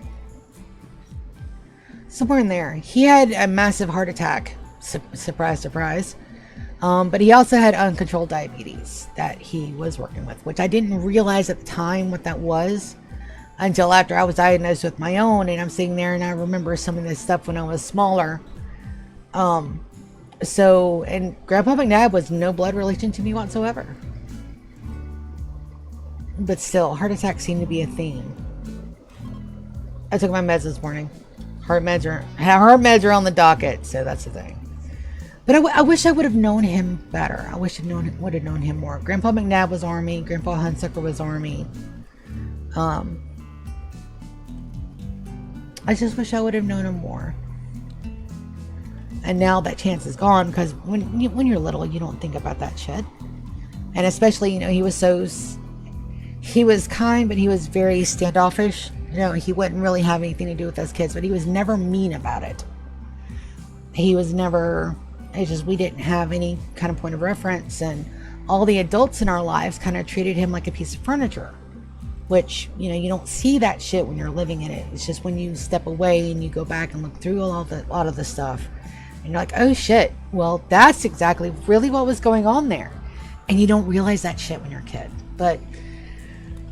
Somewhere in there. He had a massive heart attack. Surprise, surprise. But he also had uncontrolled diabetes that he was working with, which I didn't realize at the time what that was until after I was diagnosed with my own. And I'm sitting there and I remember some of this stuff when I was smaller. And Grandpa McNabb was no blood relation to me whatsoever. But still, heart attacks seem to be a theme. I took my meds this morning. Heart meds are on the docket, so that's the thing. But I wish I would have known him better. I wish I would have known him more. Grandpa McNabb was Army. Grandpa Hunsucker was Army. I just wish I would have known him more. And now that chance is gone, because when you're little, you don't think about that shit. And especially, he was kind, but he was very standoffish. He wouldn't really have anything to do with us kids, but he was never mean about it. He was never... It's just we didn't have any kind of point of reference, and all the adults in our lives kind of treated him like a piece of furniture, which, you don't see that shit when you're living in it. It's just when you step away and you go back and look through a lot of the stuff, and you're like, oh shit, well, that's exactly really what was going on there. And you don't realize that shit when you're a kid, but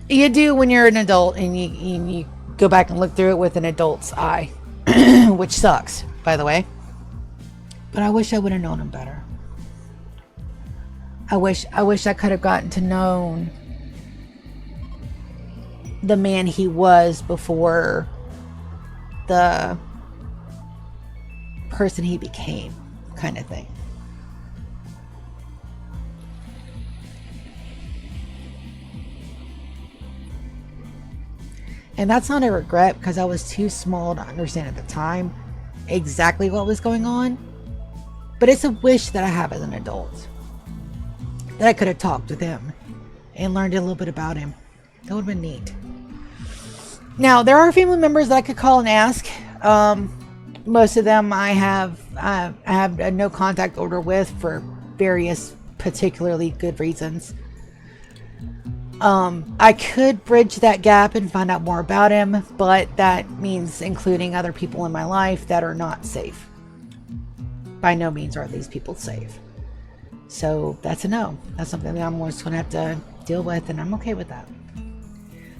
you do when you're an adult, and you go back and look through it with an adult's eye, which sucks, by the way. But I wish I would have known him better. I wish I could have gotten to know the man he was before the person he became, kind of thing. And that's not a regret, because I was too small to understand at the time exactly what was going on. But it's a wish that I have as an adult, that I could have talked with him and learned a little bit about him. That would have been neat. Now, there are family members that I could call and ask. Most of them I have a no contact order with for various particularly good reasons. I could bridge that gap and find out more about him, but that means including other people in my life that are not safe. By no means are these people safe. So that's a no. That's something that I'm always going to have to deal with, and I'm okay with that.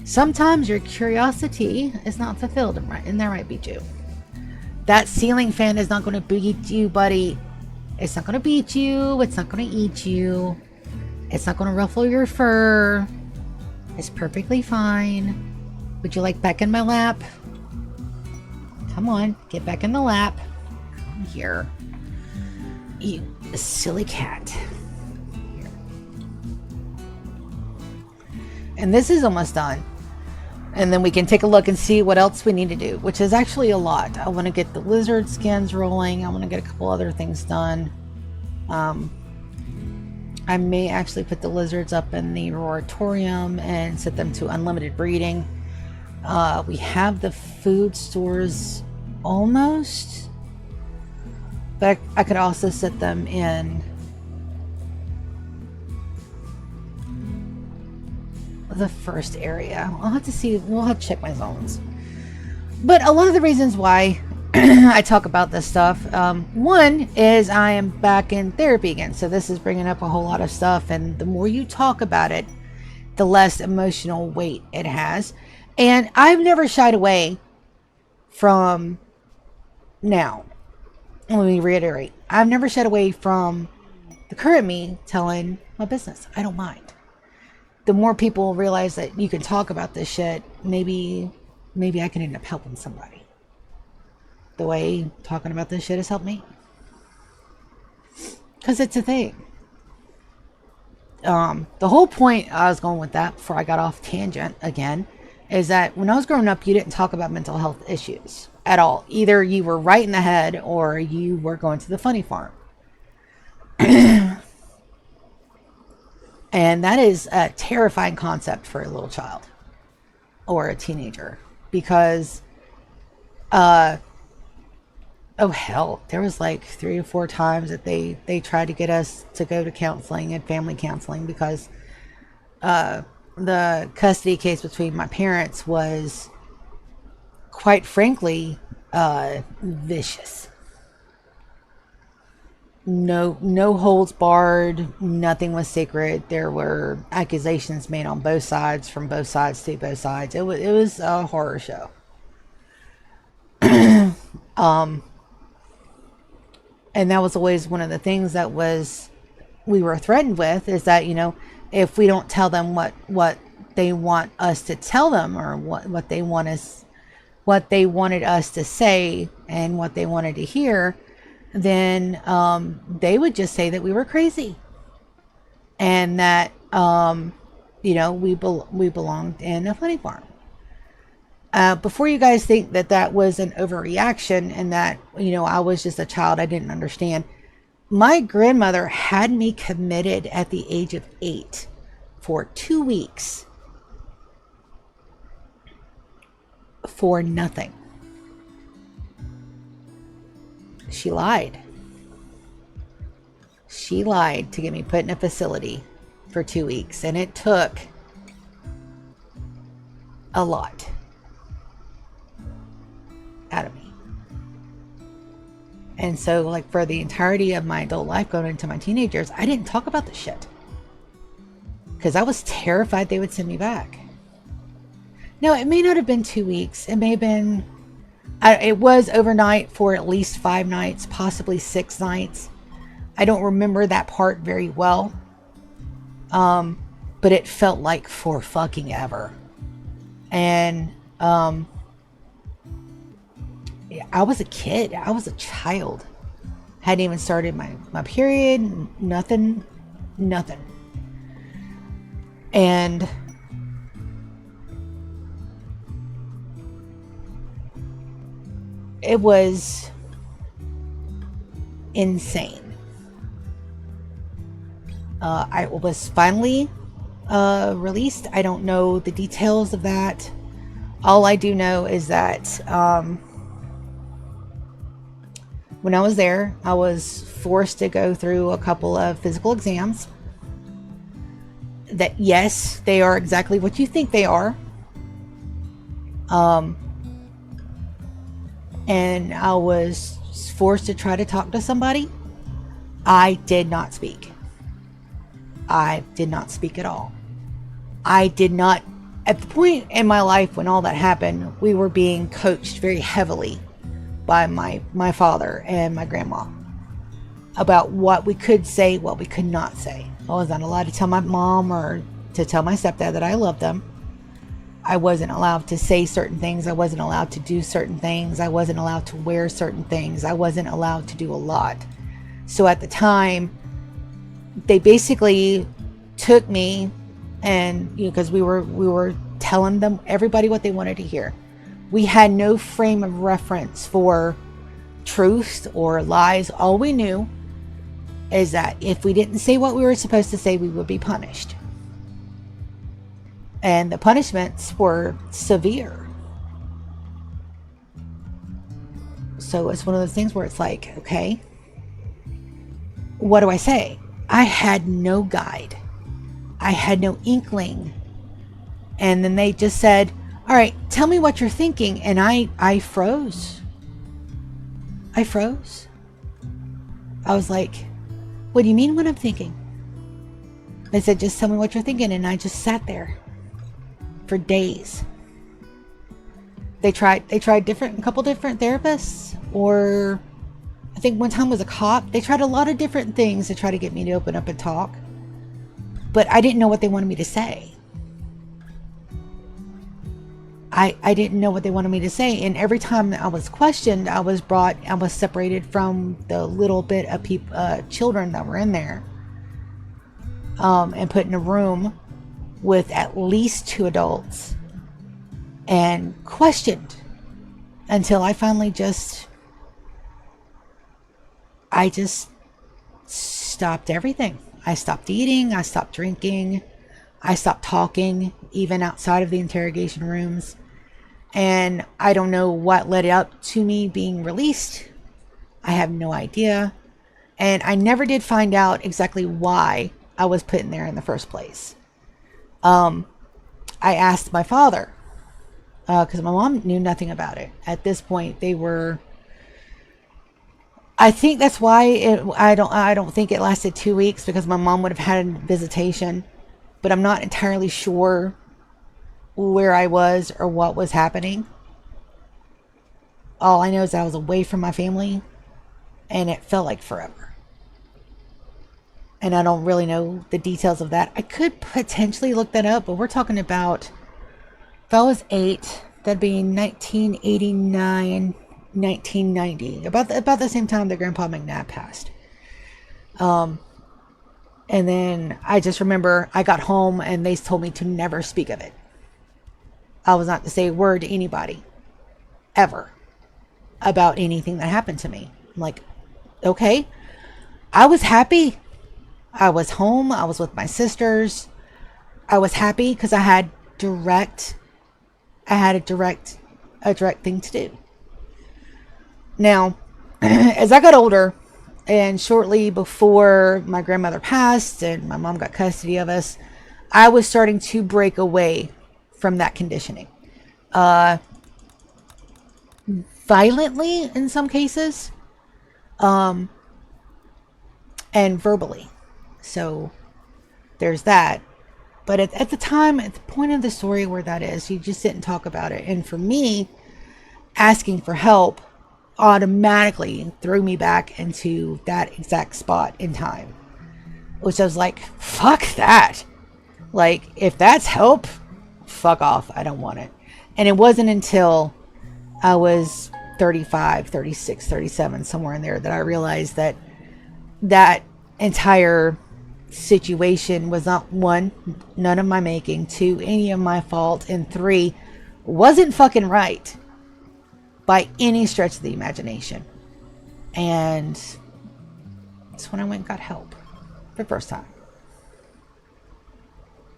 Sometimes your curiosity is not fulfilled, and there might be you. That ceiling fan is not going to beat you, buddy. It's not going to beat you. It's not going to eat you. It's not going to ruffle your fur. It's perfectly fine. Would you like back in my lap? Come on, get back in the lap. Come here. You silly cat. Here. And this is almost done. And then we can take a look and see what else we need to do, which is actually a lot. I want to get the lizard skins rolling. I want to get a couple other things done. I may actually put the lizards up in the moratorium and set them to unlimited breeding. We have the food stores almost, but I could also set them in the first area. I'll have to see. We'll have to check my zones. But a lot of the reasons why I talk about this stuff, one is I am back in therapy again, so this is bringing up a whole lot of stuff, and the more you talk about it, the less emotional weight it has. And I've never shied away from, now let me reiterate, I've never shied away from the current me telling my business. I don't mind. The more people realize that you can talk about this shit, maybe I can end up helping somebody. The way talking about this shit has helped me. Because it's a thing. The whole point I was going with that before I got off tangent again is that when I was growing up, you didn't talk about mental health issues at all. Either you were right in the head or you were going to the funny farm. And that is a terrifying concept for a little child or a teenager, because oh hell, there was like 3 or 4 times that they tried to get us to go to counseling and family counseling because the custody case between my parents was, quite frankly, vicious. No holds barred. Nothing was sacred. There were accusations made on both sides, from both sides to both sides. It was a horror show. And that was always one of the things that we were threatened with, is that, if we don't tell them what they want us to tell them, or what they wanted us to say and what they wanted to hear, then they would just say that we were crazy, and that we belonged in a funny farm. Before you guys think that was an overreaction and that I was just a child, I didn't understand. My grandmother had me committed at the age of 8 for 2 weeks for nothing. She lied. She lied to get me put in a facility for 2 weeks, and it took a lot out of me. And so, like, for the entirety of my adult life going into my teenagers, I didn't talk about this shit because I was terrified they would send me back. Now, it may not have been 2 weeks. It may have been, it was overnight for at least 5 nights, possibly 6 nights. I don't remember that part very well. But it felt like for fucking ever. And I was a kid. I was a child. Hadn't even started my period. Nothing. And it was insane. I was finally released. I don't know the details of that. All I do know is that when I was there, I was forced to go through a couple of physical exams. That, yes, they are exactly what you think they are. And I was forced to try to talk to somebody. I did not speak. I did not speak at all. I did not, at the point in my life when all that happened, we were being coached very heavily by my father and my grandma about what we could say, what we could not say. I was not allowed to tell my mom or to tell my stepdad that I loved them. I wasn't allowed to say certain things. I wasn't allowed to do certain things. I wasn't allowed to wear certain things. I wasn't allowed to do a lot. So at the time, they basically took me And because we were telling them, everybody, what they wanted to hear. We had no frame of reference for truth or lies. All we knew is that if we didn't say what we were supposed to say, we would be punished. And the punishments were severe. So it's one of those things where it's like, okay, what do I say? I had no guide. I had no inkling. And then they just said, all right, tell me what you're thinking. And I froze. I froze. I was like, what do you mean what I'm thinking? They said, just tell me what you're thinking. And I just sat there for days. They tried a couple different therapists, or I think one time was a cop. They tried a lot of different things to try to get me to open up and talk. But I didn't know what they wanted me to say. I didn't know what they wanted me to say. And every time I was questioned, I was separated from the little bit of children that were in there, and put in a room with at least 2 adults and questioned until I finally I just stopped everything. I stopped eating. I stopped drinking. I stopped talking, even outside of the interrogation rooms. And I don't know what led up to me being released. I have no idea. And I never did find out exactly why I was put in there in the first place. I asked my father, because my mom knew nothing about it. At this point, I think that's why I don't think it lasted 2 weeks, because my mom would have had visitation, but I'm not entirely sure where I was or what was happening. All I know is I was away from my family, and it felt like forever. And I don't really know the details of that. I could potentially look that up, but we're talking about, if I was 8, that'd be 1989, 1990, about the same time that Grandpa McNabb passed. And then I just remember I got home and they told me to never speak of it. I was not to say a word to anybody ever about anything that happened to me. I'm like, okay. I was happy. I was home. I was with my sisters. I was happy because I had a direct thing to do. Now, as I got older, and shortly before my grandmother passed and my mom got custody of us, I was starting to break away from that conditioning. Violently in some cases, and verbally. So there's that. But at the time, at the point of the story where that is, you just sit and talk about it. And for me, asking for help automatically threw me back into that exact spot in time, which I was like, fuck that. Like, if that's help, fuck off. I don't want it. And it wasn't until I was 35, 36, 37, somewhere in there, that I realized that that entire situation was not, 1, none of my making, 2, any of my fault, and 3, wasn't fucking right by any stretch of the imagination. And that's when I went and got help for the first time.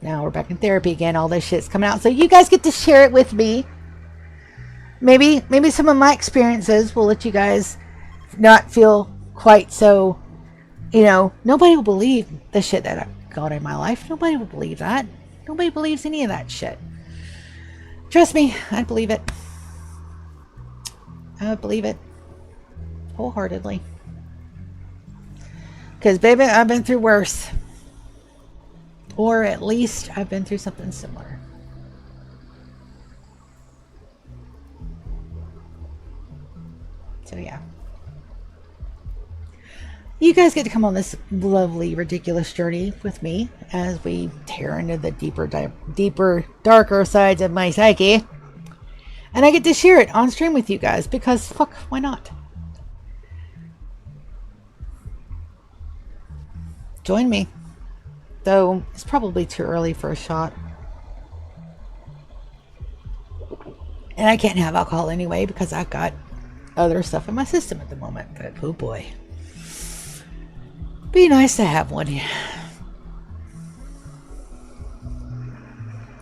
Now we're back in therapy again. All this shit's coming out, so you guys get to share it with me. Maybe some of my experiences will let you guys not feel quite so, nobody will believe the shit that I've got in my life. Nobody will believe that. Nobody believes any of that shit. Trust me, I believe it. I would believe it wholeheartedly. Because, baby, I've been through worse. Or at least I've been through something similar. So, yeah. You guys get to come on this lovely, ridiculous journey with me as we tear into the deeper, darker sides of my psyche. And I get to share it on stream with you guys because, fuck, why not? Join me though it's probably too early for a shot. And I can't have alcohol anyway because I've got other stuff in my system at the moment. But oh boy. Be nice to have one.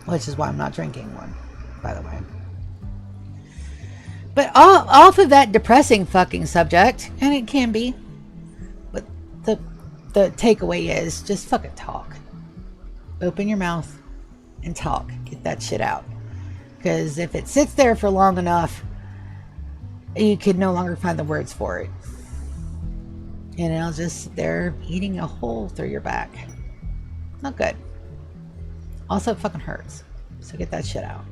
Which is why I'm not drinking one, by the way. But off of that depressing fucking subject, and it can be, but the takeaway is just fucking talk. Open your mouth and talk. Get that shit out. Because if it sits there for long enough, you can no longer find the words for it. And it'll just sit there eating a hole through your back. Not good. Also, it fucking hurts. So get that shit out.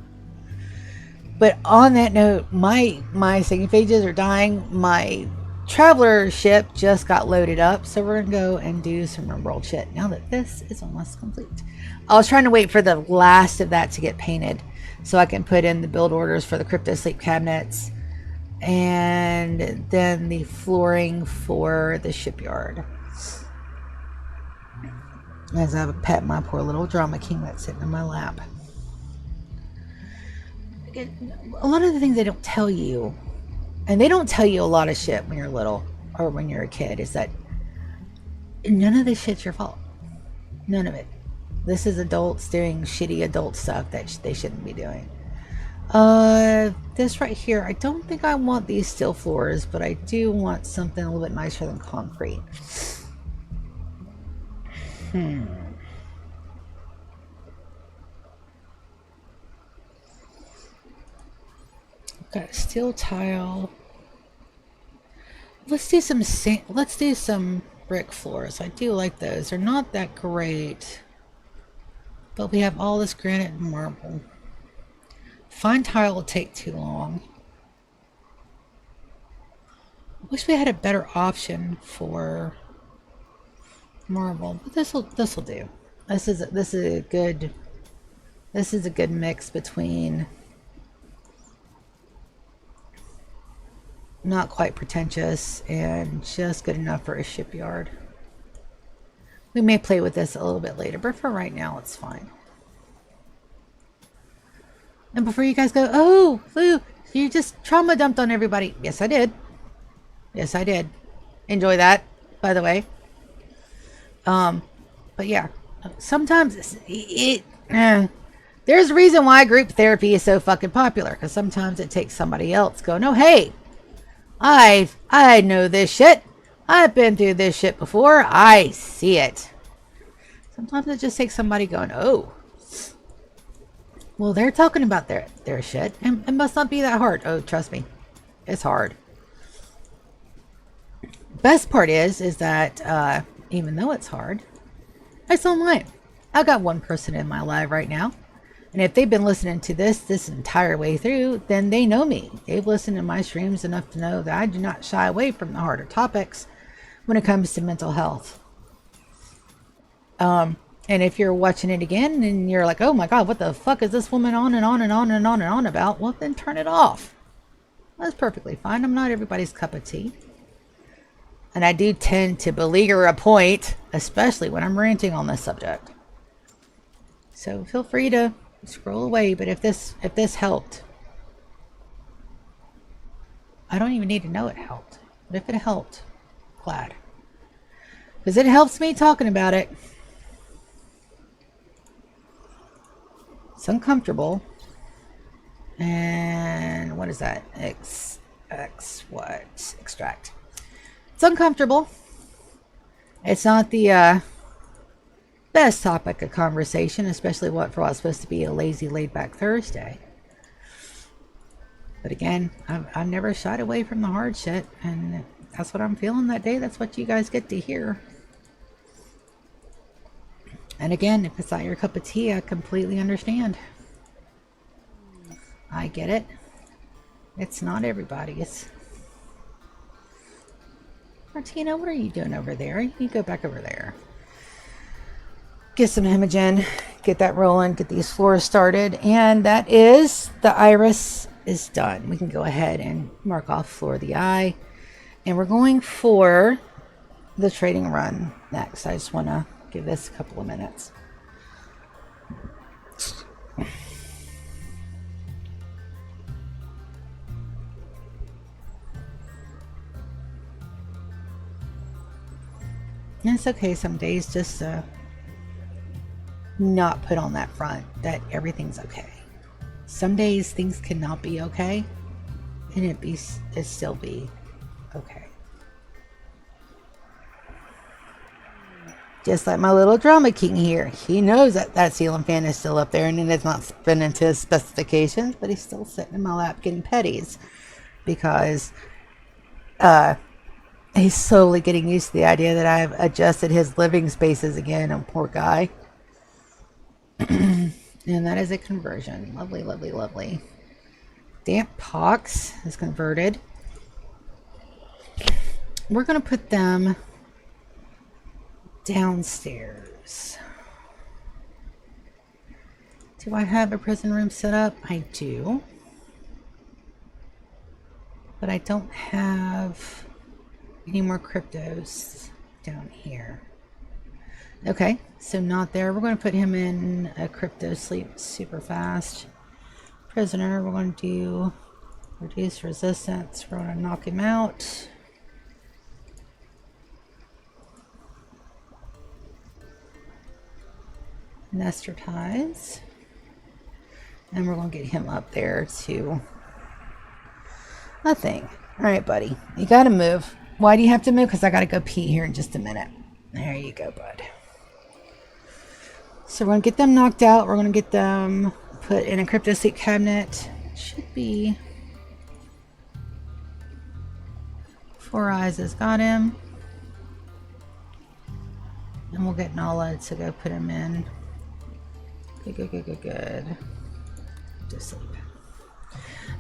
But on that note, my singing phages are dying. My traveler ship just got loaded up. So we're going to go and do some Rimworld shit now that this is almost complete. I was trying to wait for the last of that to get painted so I can put in the build orders for the crypto sleep cabinets and then the flooring for the shipyard. As I pet my poor little drama king that's sitting in my lap. A lot of the things they don't tell you, and they don't tell you a lot of shit when you're little or when you're a kid, is that none of this shit's your fault. None of it. This is adults doing shitty adult stuff that they shouldn't be doing. This right here, I don't think I want these steel floors, but I do want something a little bit nicer than concrete. Got a steel tile. Let's do some brick floors. I do like those. They're not that great, but we have all this granite and marble. Fine tile will take too long. I wish we had a better option for marble, but this will do. This is a good mix between not quite pretentious and just good enough for a shipyard. We may play with this a little bit later, but for right now it's fine. And before you guys go, oh, Lou, you just trauma dumped on everybody. Yes, I did. Yes, I did. Enjoy that, by the way. But yeah, sometimes there's a reason why group therapy is so fucking popular, because sometimes it takes somebody else going, oh, hey, I know this shit. I've been through this shit before. I see it. Sometimes it just takes somebody going, oh, well, they're talking about their shit, and it must not be that hard. Oh, trust me, it's hard. Best part is that even though it's hard, I still mind. I've got one person in my live right now, and if they've been listening to this entire way through, then they know me. They've listened to my streams enough to know that I do not shy away from the harder topics when it comes to mental health. And if you're watching it again and you're like, oh my God, what the fuck is this woman on and on and on and on and on about? Well, then turn it off. That's perfectly fine. I'm not everybody's cup of tea. And I do tend to beleaguer a point, especially when I'm ranting on this subject. So feel free to scroll away. But if this helped, I don't even need to know it helped. But if it helped, glad. Because it helps me talking about it. It's uncomfortable. And what is that? Extract. It's uncomfortable. It's not the best topic of conversation, especially for what's supposed to be a lazy, laid-back Thursday. But again, I've never shied away from the hard shit, and that's what I'm feeling that day. That's what you guys get to hear. And again, if it's not your cup of tea, I completely understand. I get it. It's not everybody's. Martina, what are you doing over there? You go back over there. Get some Imogen, get that rolling, get these floors started, and that is, the iris is done. We can go ahead and mark off floor of the eye, and we're going for the trading run next. I just want to give this a couple of minutes. And it's okay some days just to not put on that front that everything's okay. Some days things cannot be okay, and it still be okay. Just like my little drama king here. He knows that that ceiling fan is still up there and it's not spinning to his specifications, but he's still sitting in my lap getting petties because he's slowly getting used to the idea that I've adjusted his living spaces again. Oh, poor guy. And that is a conversion. Lovely, lovely, lovely. Damp pox is converted. We're going to put them downstairs. Do I have a prison room set up? I do. But I don't have any more cryptos down here. Okay, so not there. We're going to put him in a crypto sleep super fast. Prisoner, we're going to do reduce resistance. We're going to knock him out. Nestor ties. And we're going to get him up there to a thing. All right, buddy. You got to move. Why do you have to move? Because I got to go pee here in just a minute. There you go, bud. So we're going to get them knocked out. We're going to get them put in a crypto sleep cabinet. Should be Four Eyes has got him. And we'll get Nala to go put him in. Good. To sleep.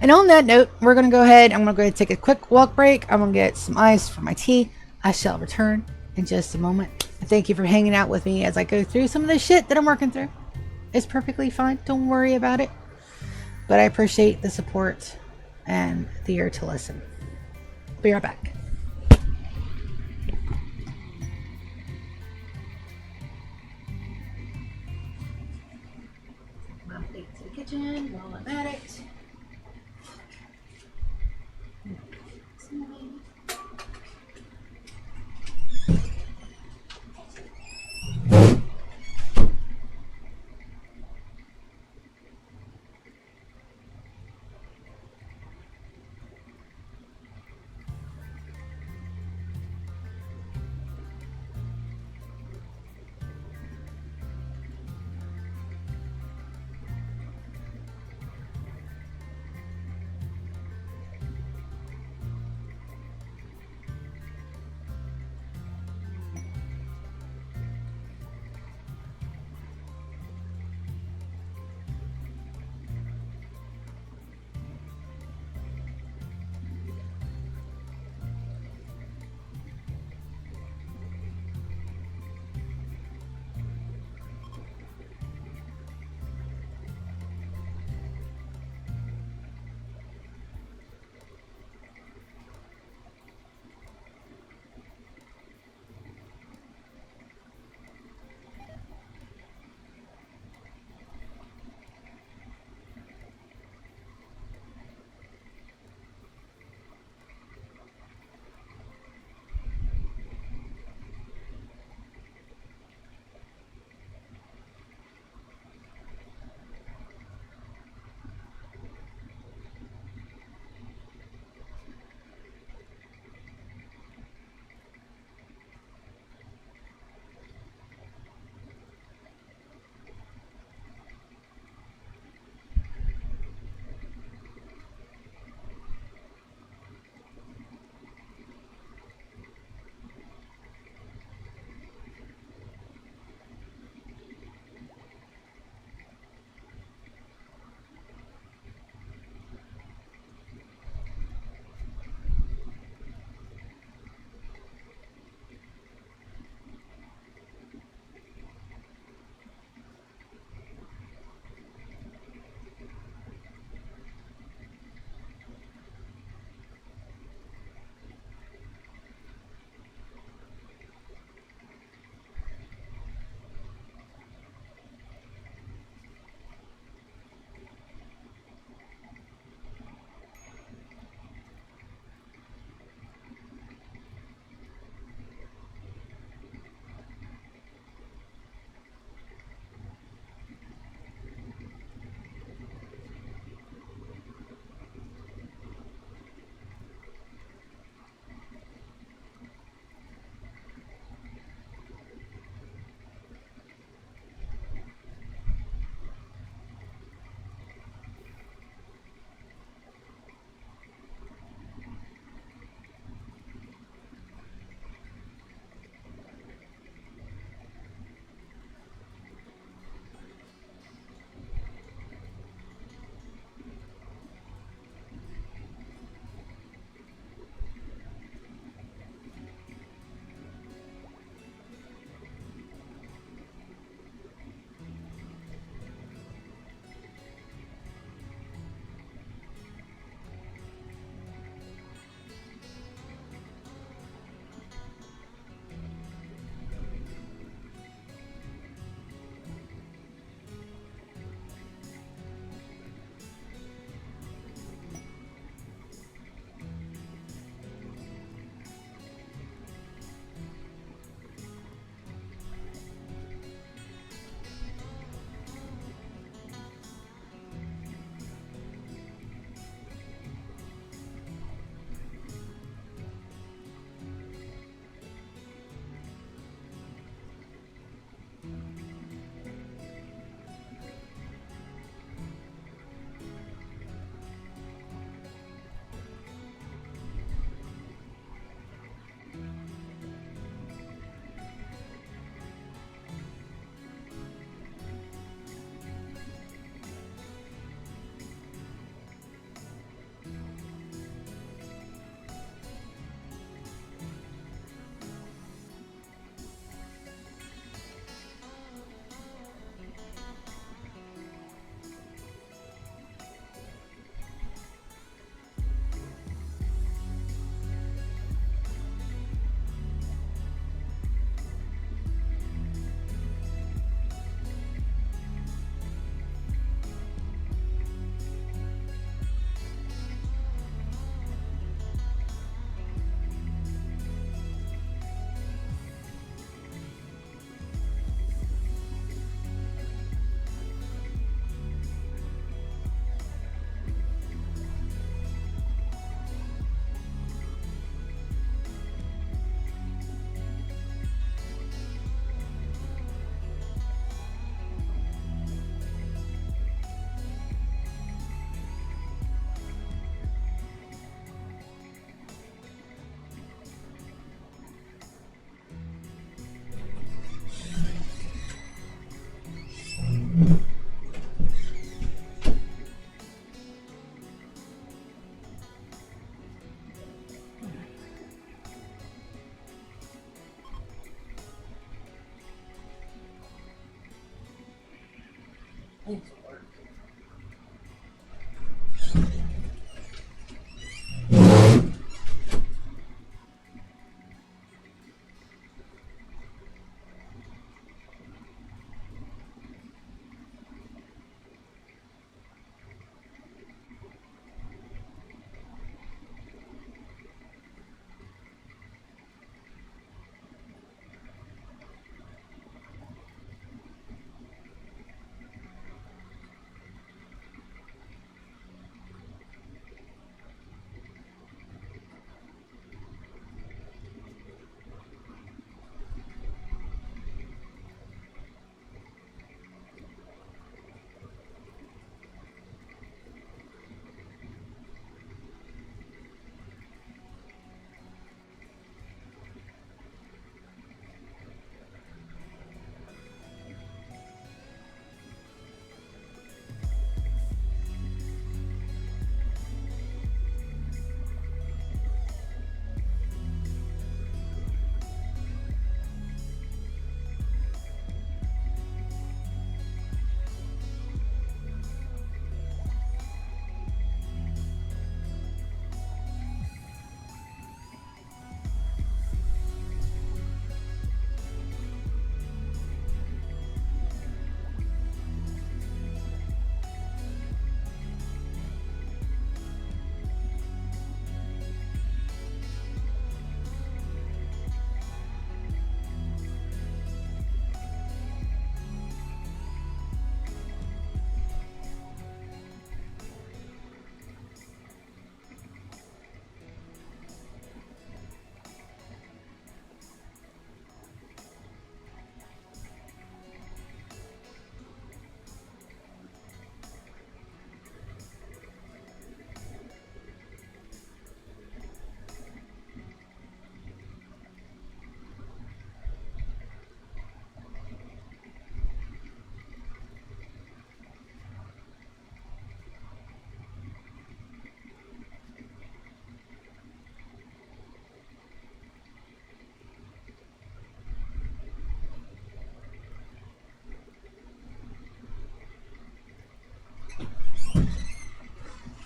And on that note, we're going to go ahead. I'm going to go ahead and take a quick walk break. I'm going to get some ice for my tea. I shall return in just a moment. Thank you for hanging out with me as I go through some of the shit that I'm working through. It's perfectly fine. Don't worry about it. But I appreciate the support and the ear to listen. Be right back. My plate to the kitchen while I'm at it.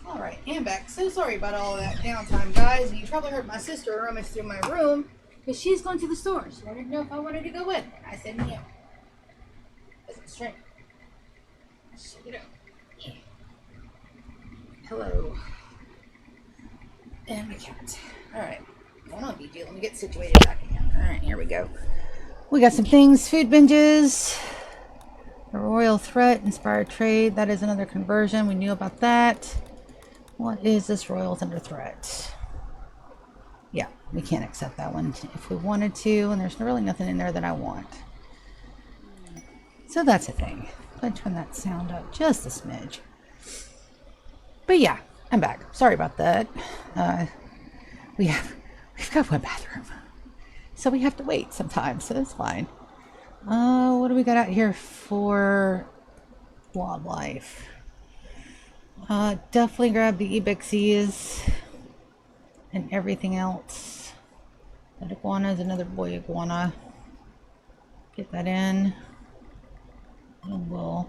Alright, and back. So sorry about all that downtime, guys. You probably heard my sister rummage through my room because she's going to the store. She wanted to know if I wanted to go with her. I said no. That's a strength. Shake it up. Yeah. Hello. And my cat. Alright. Hold on, BG. Let me get situated back again. Alright, here we go. We got some things. Food binges. The Royal Threat. Inspired Trade. That is another conversion. We knew about that. What is this Royals under threat? Yeah, we can't accept that one if we wanted to, and there's really nothing in there that I want. So that's a thing. I'll turn that sound up just a smidge. But yeah, I'm back. Sorry about that. We've got one bathroom, so we have to wait sometimes, so that's fine. What do we got out here for wildlife? Definitely grab the Ebixies and everything else. That iguana is another boy iguana. Get that in. And we'll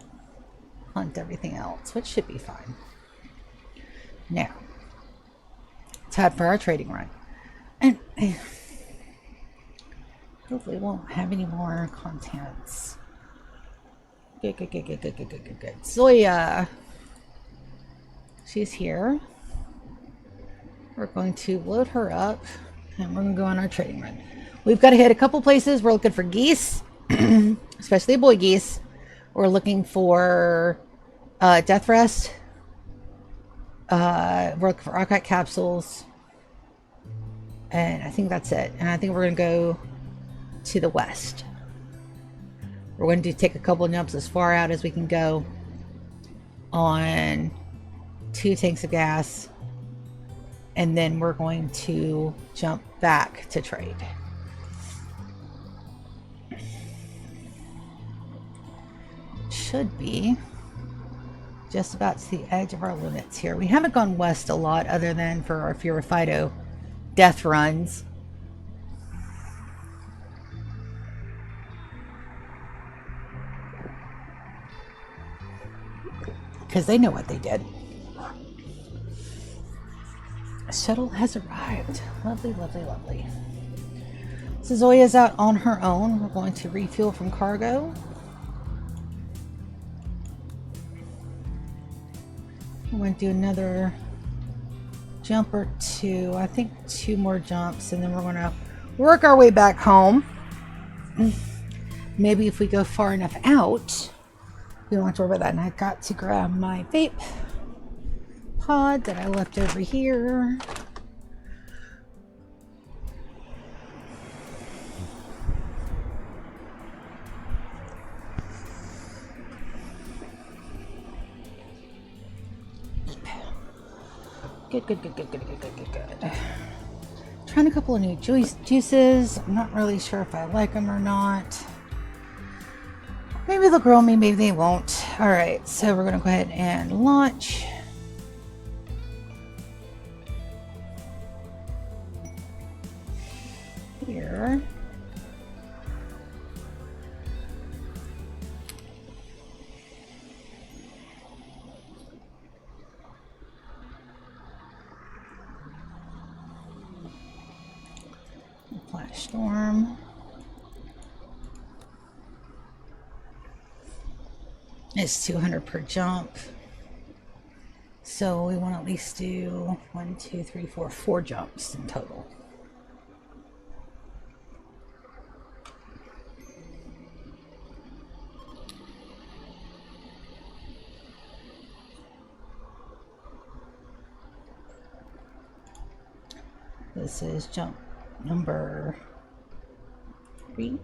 hunt everything else, which should be fine. Now, time for our trading run. And hopefully we won't have any more contents. Good. Zoya. She's here. We're going to load her up and we're going to go on our trading run. We've got to hit a couple places. We're looking for geese, especially boy geese. We're looking for death rest. We're looking for archive capsules. And I think that's it. And I think we're going to go to the west. We're going to take a couple of jumps as far out as we can go on 2 tanks of gas, and then we're going to jump back to trade. Should be just about to the edge of our limits here. We haven't gone west a lot other than for our Fido death runs. because they know what they did. A shuttle has arrived. Lovely, lovely, lovely. So Zoya's out on her own. We're going to refuel from cargo. I'm going to do another jump or two. I think 2 more jumps, and then we're going to work our way back home. Maybe if we go far enough out, we don't have to worry about that. And I got to grab my vape pod that I left over here. Good, good, good, good, good, good, good, good, good. Trying a couple of new juices. I'm not really sure if I like them or not. Maybe they'll grow me, maybe they won't. Alright, so we're going to go ahead and launch. Here. Flash storm. It's 200 per jump. So we want to at least do 1, 2, 3, 4, 4 jumps in total. This is jump number 3.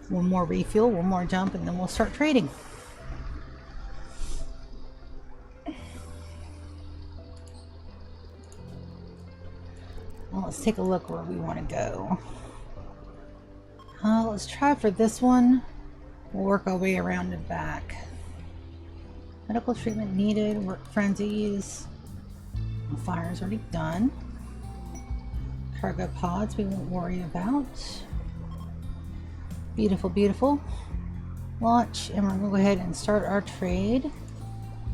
1 more refuel, 1 more jump, and then we'll start trading. Well, let's take a look where we want to go. Let's try for this one. We'll work our way around and back. Medical treatment needed. Work frenzies. Fire's already done. Cargo pods we won't worry about. Beautiful, beautiful. Launch, and we're going to go ahead and start our trade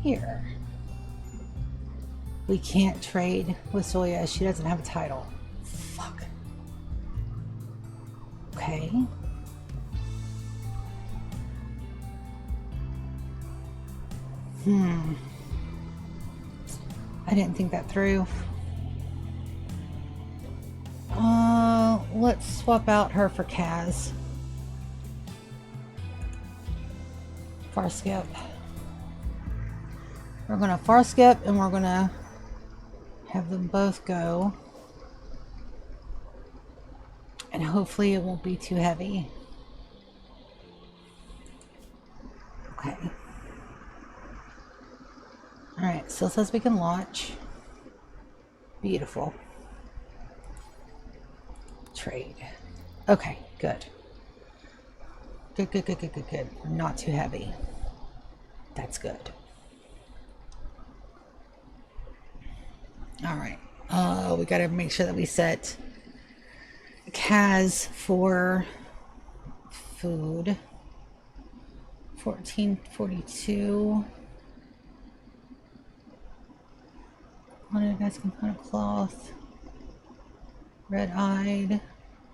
here. We can't trade with Zoya. She doesn't have a title. Fuck. Okay. I didn't think that through. Let's swap out her for Kaz. Far skip. We're gonna far skip, and we're gonna have them both go. And hopefully it won't be too heavy. Okay. Alright, still says we can launch. Beautiful. Trade. Okay, good. Good, good, good, good, good, good. Not too heavy. That's good. Alright. We gotta make sure that we set Kaz for food. 1442. Guys, component cloth. Red-eyed.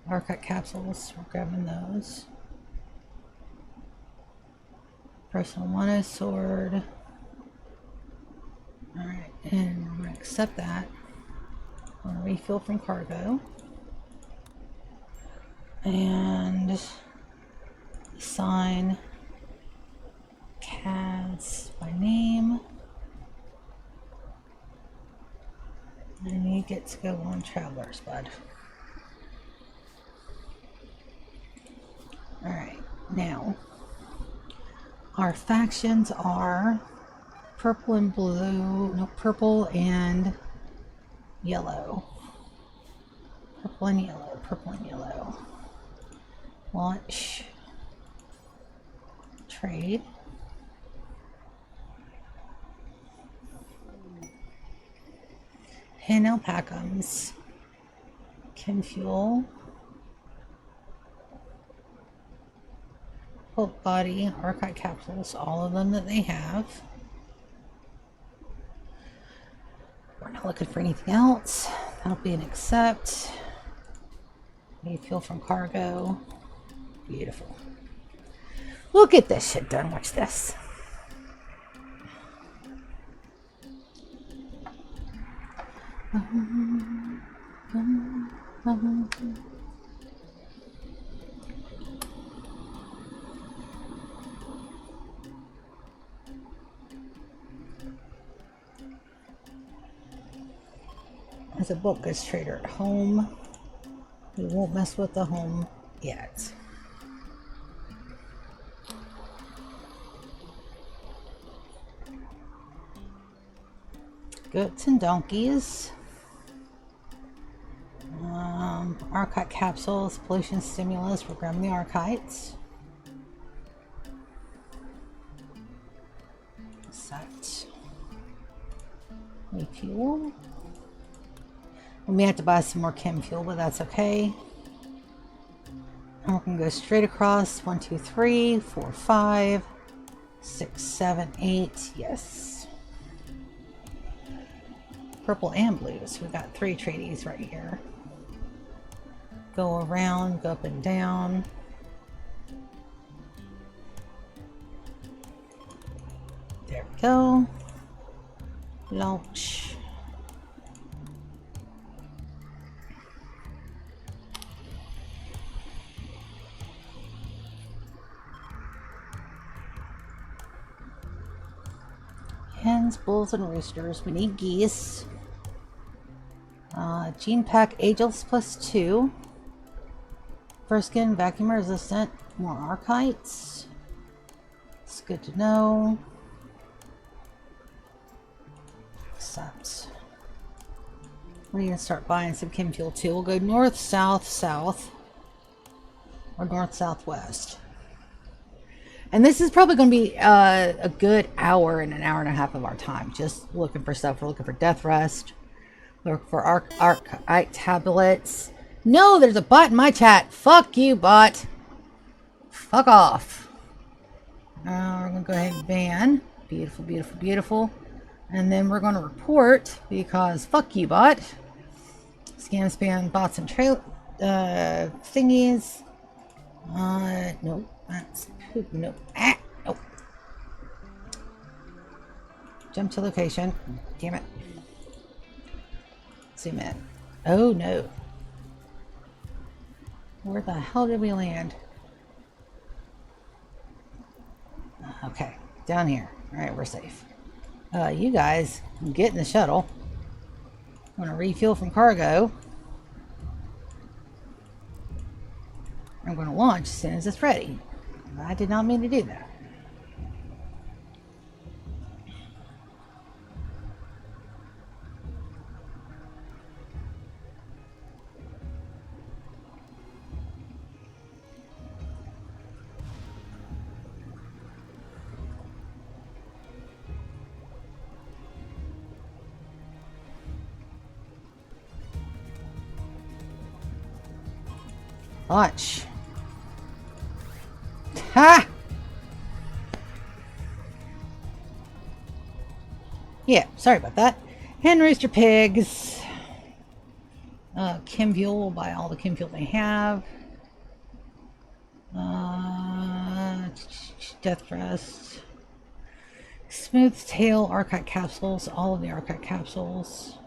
Arcut capsules. We're grabbing those. Personal mono sword. Alright, and we're going to accept that. I'm going to refill from cargo. And assign Kaz by name. And you get to go on Traveler's Bud. Alright, now our factions are purple and blue, no, purple and yellow. Purple and yellow, purple and yellow. Launch. Trade. Hen alpacums can fuel. Hulk body, archive capsules, all of them that they have. We're not looking for anything else. That'll be an accept. Refuel from cargo. Beautiful. We'll get this shit done. Watch this. There's a bulk goods trader at home. We won't mess with the home yet. Goats and donkeys. Archite capsules, pollution stimulus, we're grabbing the archites. Set. Refuel. We may have to buy some more chem fuel, but that's okay. And we're going to go straight across. 1, 2, 3, 4, 5, 6, 7, 8. Yes. Purple and blue. So we got 3 tradies right here. Go around, go up and down. There we go. Launch. Hens, bulls, and roosters. We need geese. Gene pack ageless +2. First skin vacuum resistant. More archites. It's good to know. Accept. We're going to start buying some chem fuel too. We'll go north, south, south. Or north, southwest. And this is probably going to be a good hour and an hour and a half of our time. Just looking for stuff. We're looking for death rest. Look for archite tablets. No, there's a bot in my chat. Fuck you, bot. Fuck off. We're going to go ahead and ban. Beautiful, beautiful, beautiful. And then we're going to report because fuck you, bot. Scam, spam, bots, and trail thingies. No, that's poop. No. Ah, no. Jump to location. Damn it. Zoom in. Oh no. Where the hell did we land? Okay, down here. Alright, we're safe. You guys get in the shuttle. I'm gonna refuel from cargo. I'm gonna launch as soon as it's ready. I did not mean to do that. Launch. Ha! Yeah, sorry about that. Hen rooster pigs. Chem fuel, we'll buy all the chem fuel they have. Death rest. Smooth tail archite capsules, all of the archite capsules.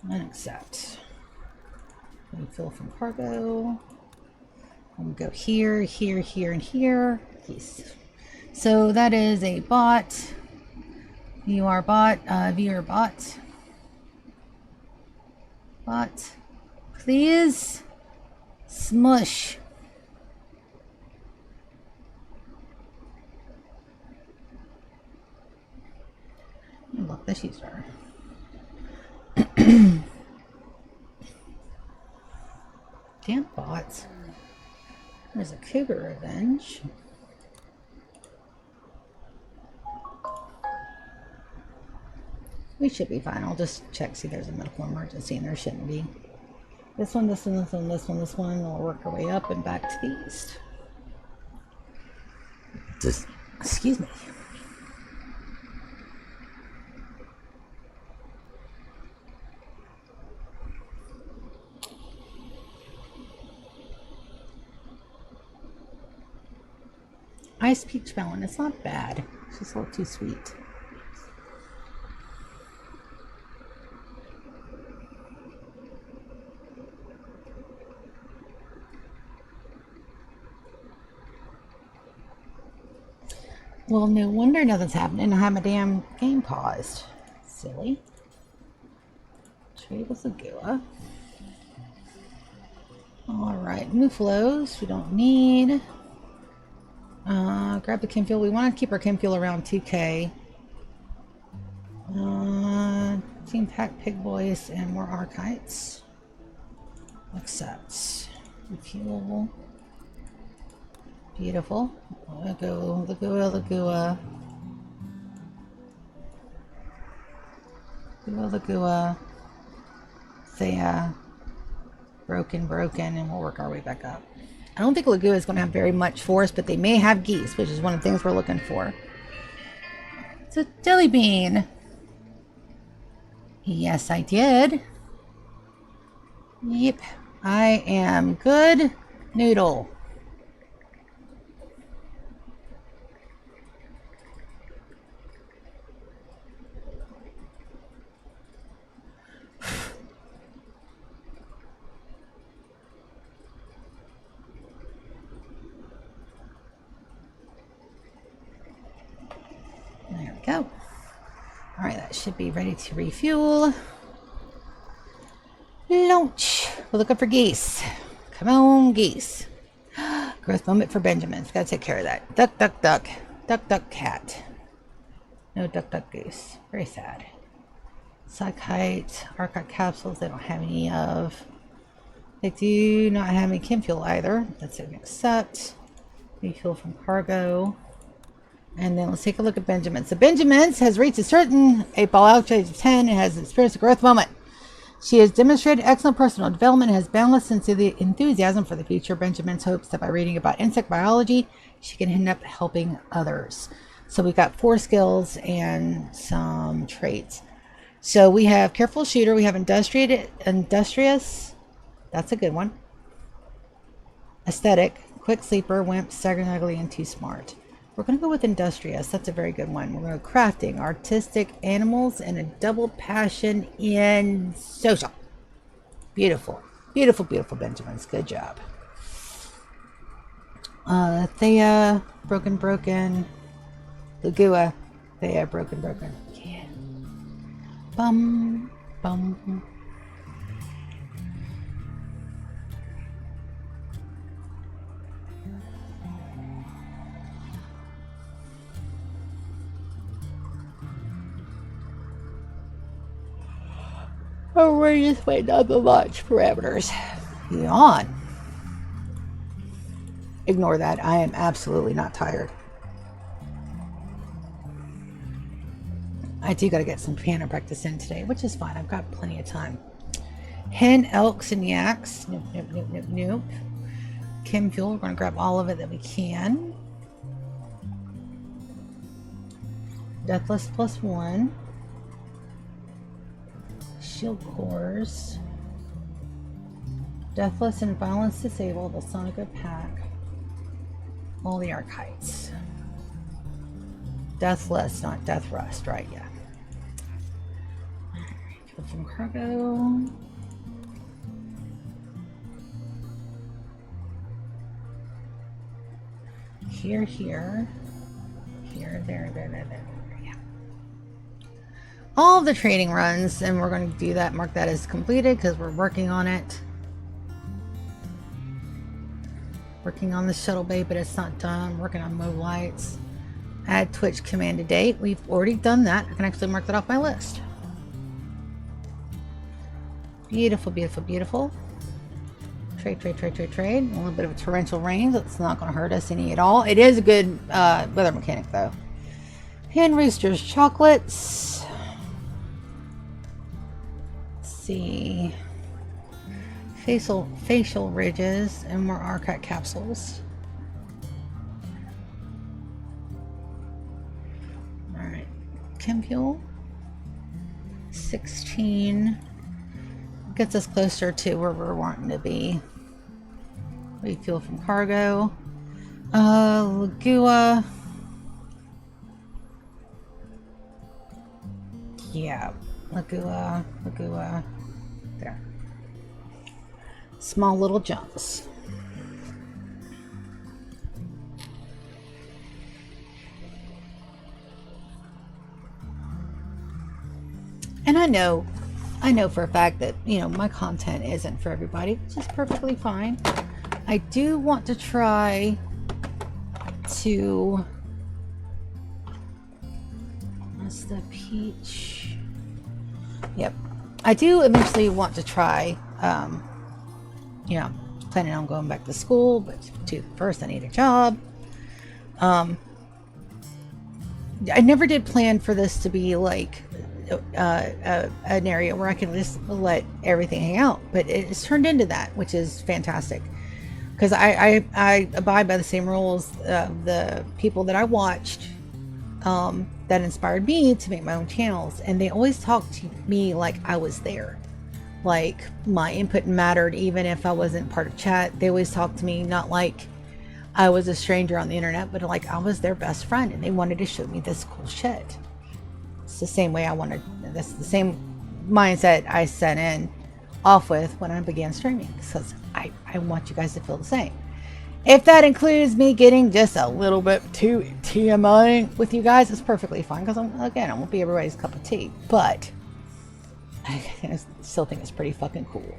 And accept. Refill from cargo. We'll go here, here, here, and here. Yes. So that is a bot. VR bot. VR bot. Bot. Please. Smush. Look, this user. Damn bots. There's a cougar revenge. We should be fine. I'll just check, see if there's a medical emergency, and there shouldn't be. This one, this one, this one, this one, this one. We'll work our way up and back to the east. Excuse me. Ice peach melon. It's not bad. It's just a little too sweet. Well, no wonder nothing's happening. I have my damn game paused. Silly. Trade with Agua. Alright, Muflos we don't need. Grab the chem fuel. We want to keep our chem fuel around 2K. Team pack pig boys and more archites. Accept. Refuel. Beautiful. Lagua. Thea. Broken, and we'll work our way back up. I don't think Lagua is going to have very much for us, but they may have geese, which is one of the things we're looking for. It's a jelly bean. Yes, I did. Yep. I am good. Noodle. There we go. All right, that should be ready to refuel. Launch. We're looking for geese. Come on, geese. Growth moment for Benjamins. Gotta take care of that. Duck, duck, duck. Duck, duck, cat. No duck, duck, goose. Very sad. Psychite. Archive capsules. They don't have any of. They do not have any chem fuel either. That's an accept. Refuel from cargo. And then let's take a look at Benjamin's. So Benjamin's has reached a certain 8-ball out age of 10 and has experienced a growth moment. She has demonstrated excellent personal development and has boundless enthusiasm for the future. Benjamin's hopes that by reading about insect biology, she can end up helping others. So we've got 4 skills and some traits. So we have careful shooter. We have industrious. That's a good one. Aesthetic, quick sleeper, wimp, staggeringly ugly, and too smart. We're going to go with industrious. That's a very good one. We're going to go crafting, artistic, animals, and a double passion in social. Beautiful. Beautiful, beautiful Benjamins. Good job. Thea, broken. Lagua, Thea, broken. Yeah. Bum. Oh, we're just waiting on the launch parameters. Yawn. Ignore that. I am absolutely not tired. I do got to get some piano practice in today, which is fine. I've got plenty of time. Hen, elks, and yaks. Nope. Chem fuel. We're going to grab all of it that we can. Deathless +1. Shield cores. Deathless and violence disabled. The Sonica pack. All the archites. Deathless, not death rust, right? Yeah. Fuel from cargo. Here, there. Yeah. All of the trading runs, and we're going to do that. Mark that as completed because we're working on it. Working on the shuttle bay, but it's not done. Working on move lights. Add Twitch command to date. We've already done that. I can actually mark that off my list. Beautiful. Trade. A little bit of a torrential rain. That's not going to hurt us any at all. It is a good weather mechanic, though. Hen roosters, chocolates. Let's see. Facial ridges and more archive capsules. chem fuel. 16 gets us closer to where we're wanting to be. Refuel from cargo. Lagua. Yeah, Lagua. There. Small little jumps. And I know for a fact that, you know, my content isn't for everybody, which is perfectly fine. I do want to try to... That's the peach. Yep. I do eventually want to try, you know, planning on going back to school, but first I need a job. I never did plan for this to be like an area where I can just let everything hang out, but it's turned into that, which is fantastic, because I abide by the same rules of the people that I watched that inspired me to make my own channels, and they always talked to me like I was there, like my input mattered even if I wasn't part of chat. They always talked to me not like I was a stranger on the internet, but like I was their best friend, and they wanted to show me this cool shit. It's the same way that's the same mindset I set in off with when I began streaming, because I want you guys to feel the same. If that includes me getting just a little bit too TMI with you guys, it's perfectly fine, because I won't be everybody's cup of tea, but I still think it's pretty fucking cool.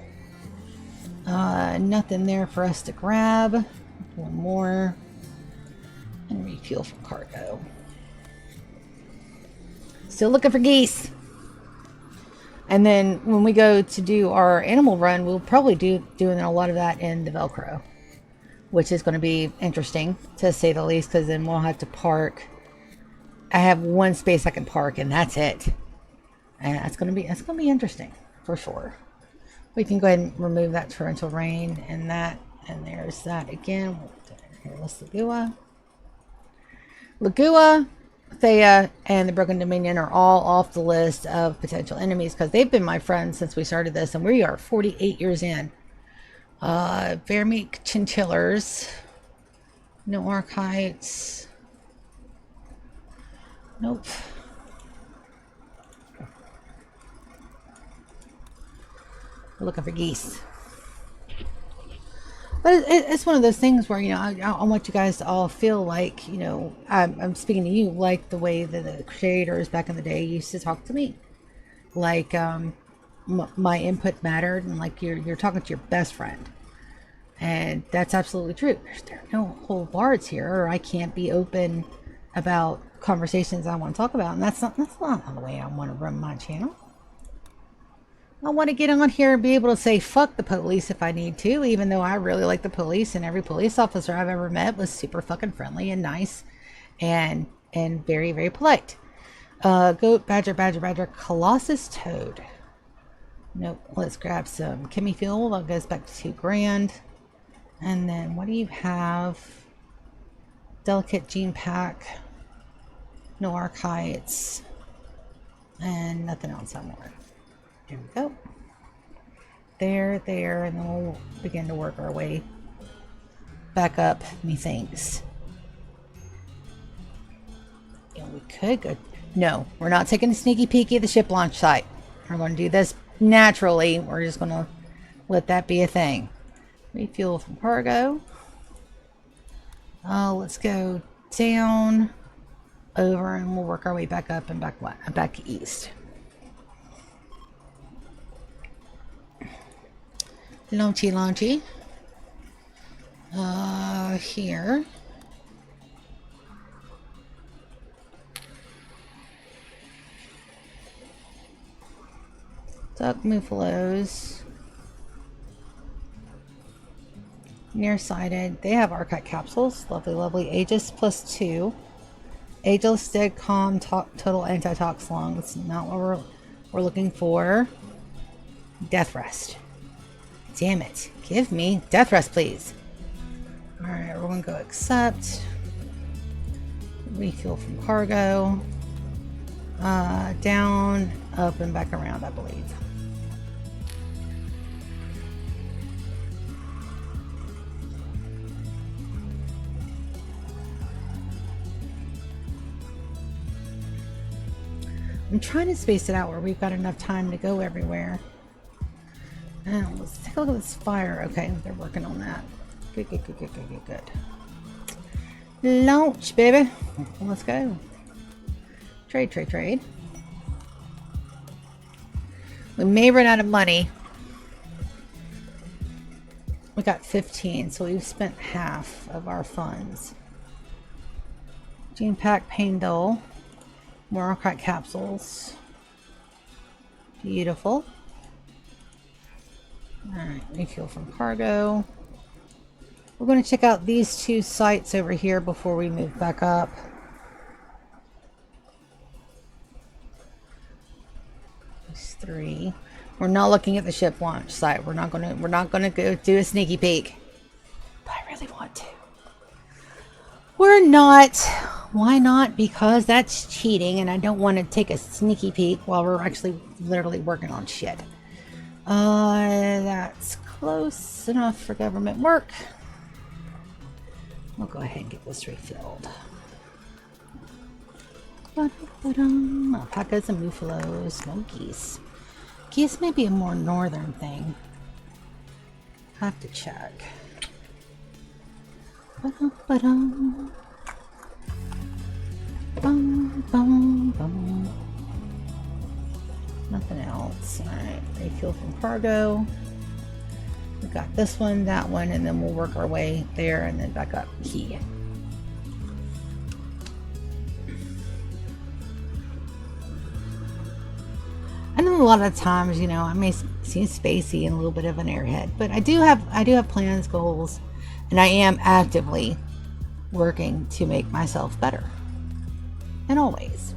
Nothing there for us to grab. One more and refuel from cargo. Still looking for geese. And then when we go to do our animal run, we'll probably doing a lot of that in the Velcro, which is going to be interesting to say the least, because then we'll have to park. I have one space I can park, and that's it. And that's going to be interesting for sure. We can go ahead and remove that torrential rain and that, and there's that again. Here, let's Lagua, Thea, and the Broken Dominion are all off the list of potential enemies, because they've been my friends since we started this, and we are 48 years in. Vermeek Chinchillers. No Archites. Nope. We're looking for geese. But it's one of those things where, you know, I want you guys to all feel like, you know, I'm speaking to you like the way that the creators back in the day used to talk to me. Like, my input mattered, and like you're talking to your best friend. And that's absolutely true. There are no whole bars here, or I can't be open about conversations I want to talk about. And that's not the way I want to run my channel. I want to get on here and be able to say fuck the police if I need to, even though I really like the police, and every police officer I've ever met was super fucking friendly and nice and very, very polite. Goat, badger, colossus, toad. Nope. Let's grab some chemi fuel. That goes back to 2 grand. And then what do you have? Delicate gene pack. No archites. And nothing else I want. Here we go. There, and then we'll begin to work our way back up, methinks. And we could go. No, we're not taking a sneaky peeky at the ship launch site. We're going to do this naturally. We're just going to let that be a thing. Refuel from cargo. Let's go down, over, and we'll work our way back up and back east. Launchy. Here. Duck Muffalos. Nearsighted. They have archite capsules. Lovely. Aegis +2. Ageless, dead, calm, total anti-tox lung. That's not what we're looking for. Death rest. Damn it. Give me death rest, please. Alright, we're going to go accept. Refuel from cargo. Down, up, and back around, I believe. I'm trying to space it out where we've got enough time to go everywhere. Now, let's take a look at this fire. Okay, they're working on that. Good, good, good, good, good, good, good. Launch, baby. Let's go. Trade, trade, trade. We may run out of money. We got 15, so we've spent half of our funds. Gene pack, pain dull. More archive capsules. Beautiful. Alright, refuel from cargo. We're going to check out these two sites over here before we move back up. These three. We're not looking at the ship launch site. We're not gonna go do a sneaky peek. But I really want to. We're not. Why not? Because that's cheating, and I don't want to take a sneaky peek while we're actually literally working on shit. That's close enough for government work. We'll go ahead and get this refilled. Alpacas and buffaloes, no geese. Geese may be a more northern thing. Have to check. Bum, bum, bum. Nothing else. Alright, refuel from cargo. We got this one, that one, and then we'll work our way there and then back up. Key. I know a lot of times, you know, I may seem spacey and a little bit of an airhead, but I do have plans, goals, and I am actively working to make myself better. And always.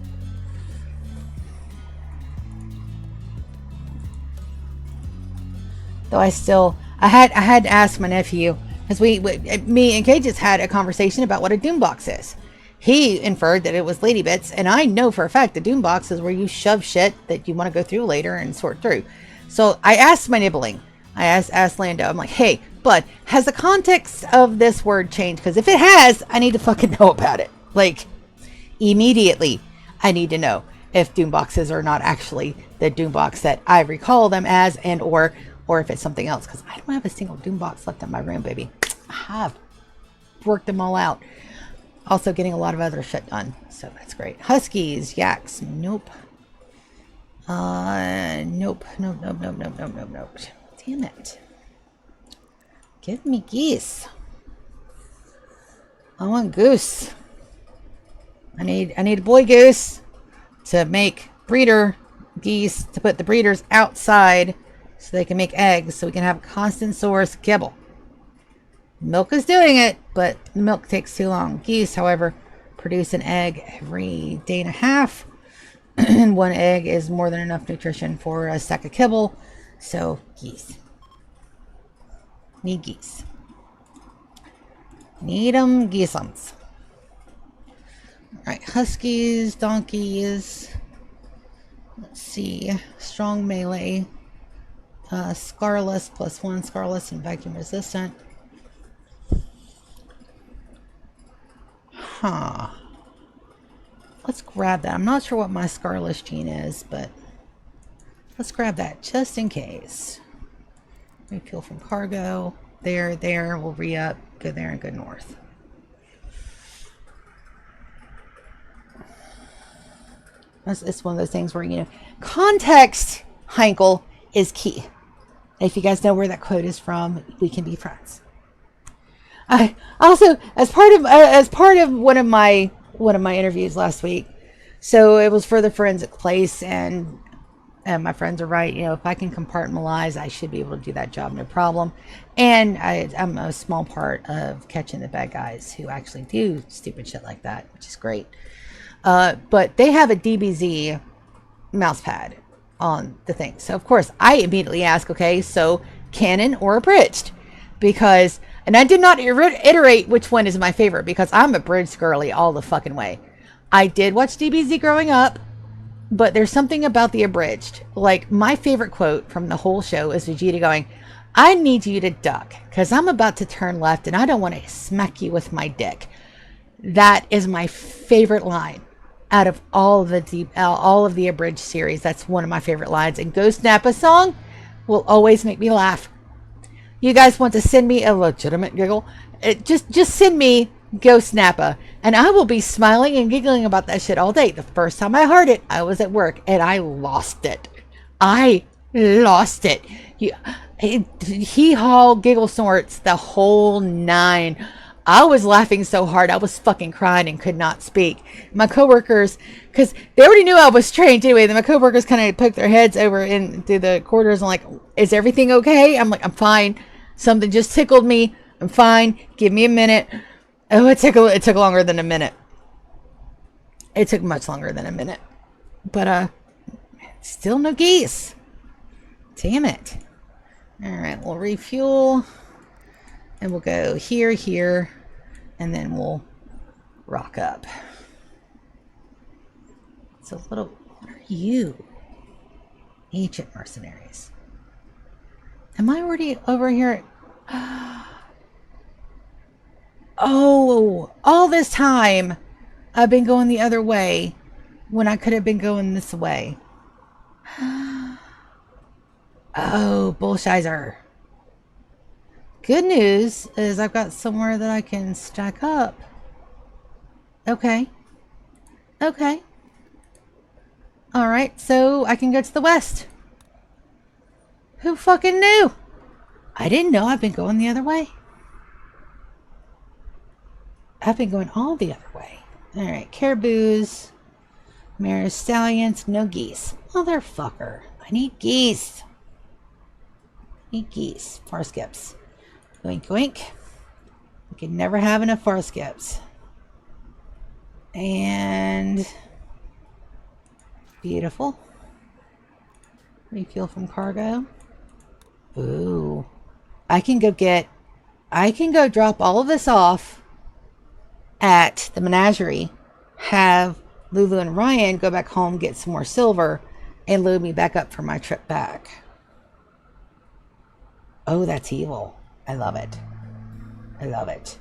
Though I had to ask my nephew, because me and Kay just had a conversation about what a doom box is. He inferred that it was lady bits, and I know for a fact the doom box is where you shove shit that you want to go through later and sort through. So I asked my nibbling. I asked Lando, I'm like, hey, bud, has the context of this word changed? Because if it has, I need to fucking know about it. Like, immediately, I need to know if doom boxes are not actually the doom box that I recall them as, and or if it's something else. Because I don't have a single doom box left in my room, baby. I have worked them all out. Also getting a lot of other shit done, so that's great. Huskies, yaks, nope. Nope. Damn it. Give me geese. I want goose. I need a boy goose to make breeder geese, to put the breeders outside so they can make eggs, so we can have a constant source of kibble. Milk is doing it, but the milk takes too long. Geese, however, produce an egg every day and a half. And one egg is more than enough nutrition for a sack of kibble. So, geese. Need geese. Need 'em geeseums. Alright, huskies, donkeys. Let's see. Strong melee. Scarless, +1 scarless and vacuum resistant. Huh. Let's grab that. I'm not sure what my scarless gene is, but let's grab that just in case. Refuel from cargo. There. We'll re-up. Go there and go north. It's one of those things where, you know, context, Heinkel, is key. If you guys know where that quote is from, we can be friends. I also, as part of one of my interviews last week, so it was for the forensic place, and my friends are right. You know, if I can compartmentalize, I should be able to do that job, no problem. And I'm a small part of catching the bad guys who actually do stupid shit like that, which is great. But they have a DBZ mouse pad on the thing, so of course I immediately ask, okay, so canon or abridged? Because, and I did not iterate which one is my favorite, because I'm a bridge girly all the fucking way. I did watch DBZ growing up. But there's something about the abridged. Like, my favorite quote from the whole show is Vegeta going, I need you to duck, because I'm about to turn left and I don't want to smack you with my dick. That is my favorite line out of all of the abridged series. That's one of my favorite lines. And Ghost Nappa song will always make me laugh. You guys want to send me a legitimate giggle? Just send me Ghost Nappa, and I will be smiling and giggling about that shit all day. The first time I heard it, I was at work, and I lost it. I lost it. Hee-haw, giggle snorts, the whole nine. I was laughing so hard, I was fucking crying and could not speak. My coworkers, because they already knew I was trained anyway, then my coworkers kind of poked their heads over into the quarters and like, is everything okay? I'm like, I'm fine. Something just tickled me. I'm fine. Give me a minute. Oh, it took longer than a minute. It took much longer than a minute. But, still no geese. Damn it. Alright, we'll refuel. And we'll go here, and then we'll rock up. It's a little... What are you? Ancient mercenaries. Am I already over here? Oh, all this time I've been going the other way when I could have been going this way. Oh, bullshizer. Good news is I've got somewhere that I can stack up. Okay. Okay. Alright, so I can go to the west. Who fucking knew? I didn't know. I've been going the other way. I've been going all the other way. Alright, caribous, mare stallions, no geese. Motherfucker. I need geese. I need geese. Far skips. Oink oink. We can never have enough far skips. And beautiful. Refuel from cargo. Ooh. I can go drop all of this off at the menagerie, have Lulu and Ryan go back home, get some more silver, and load me back up for my trip back. Oh, that's evil. I love it. I love it.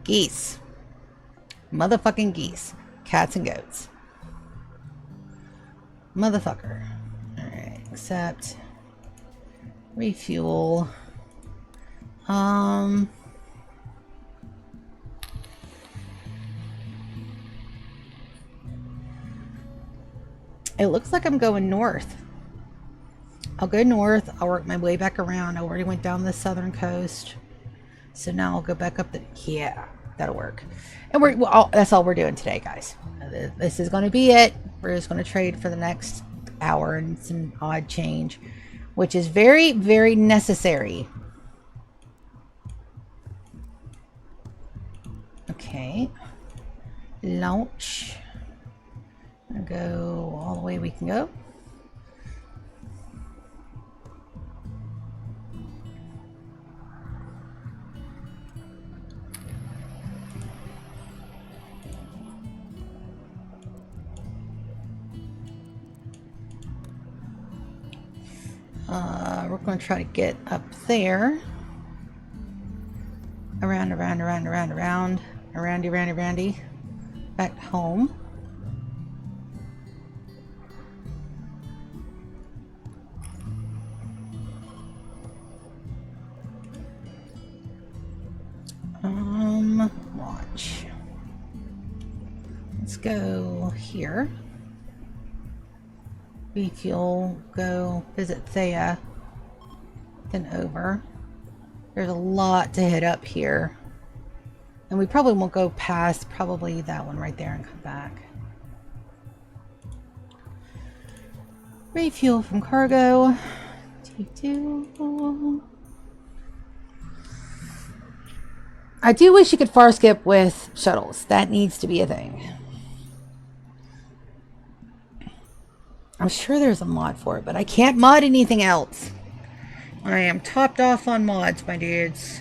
Geese. Motherfucking geese. Cats and goats. Motherfucker. Alright, accept. Refuel. It looks like I'm going north. I'll go north. I'll work my way back around. I already went down the southern coast. So now I'll go back up the... Yeah, that'll work. And that's all we're doing today, guys. This is going to be it. We're just going to trade for the next hour and some odd change, which is very, very necessary. Okay. Launch. I'll go all the way we can go. We're going to try to get up there. Around, aroundy, back home. Launch. Let's go here. Refuel, go visit Thea, then over. There's a lot to hit up here. And we probably won't go past probably that one right there and come back. Refuel from cargo. I do wish you could far skip with shuttles. That needs to be a thing. I'm sure there's a mod for it, but I can't mod anything else. I am topped off on mods, my dudes.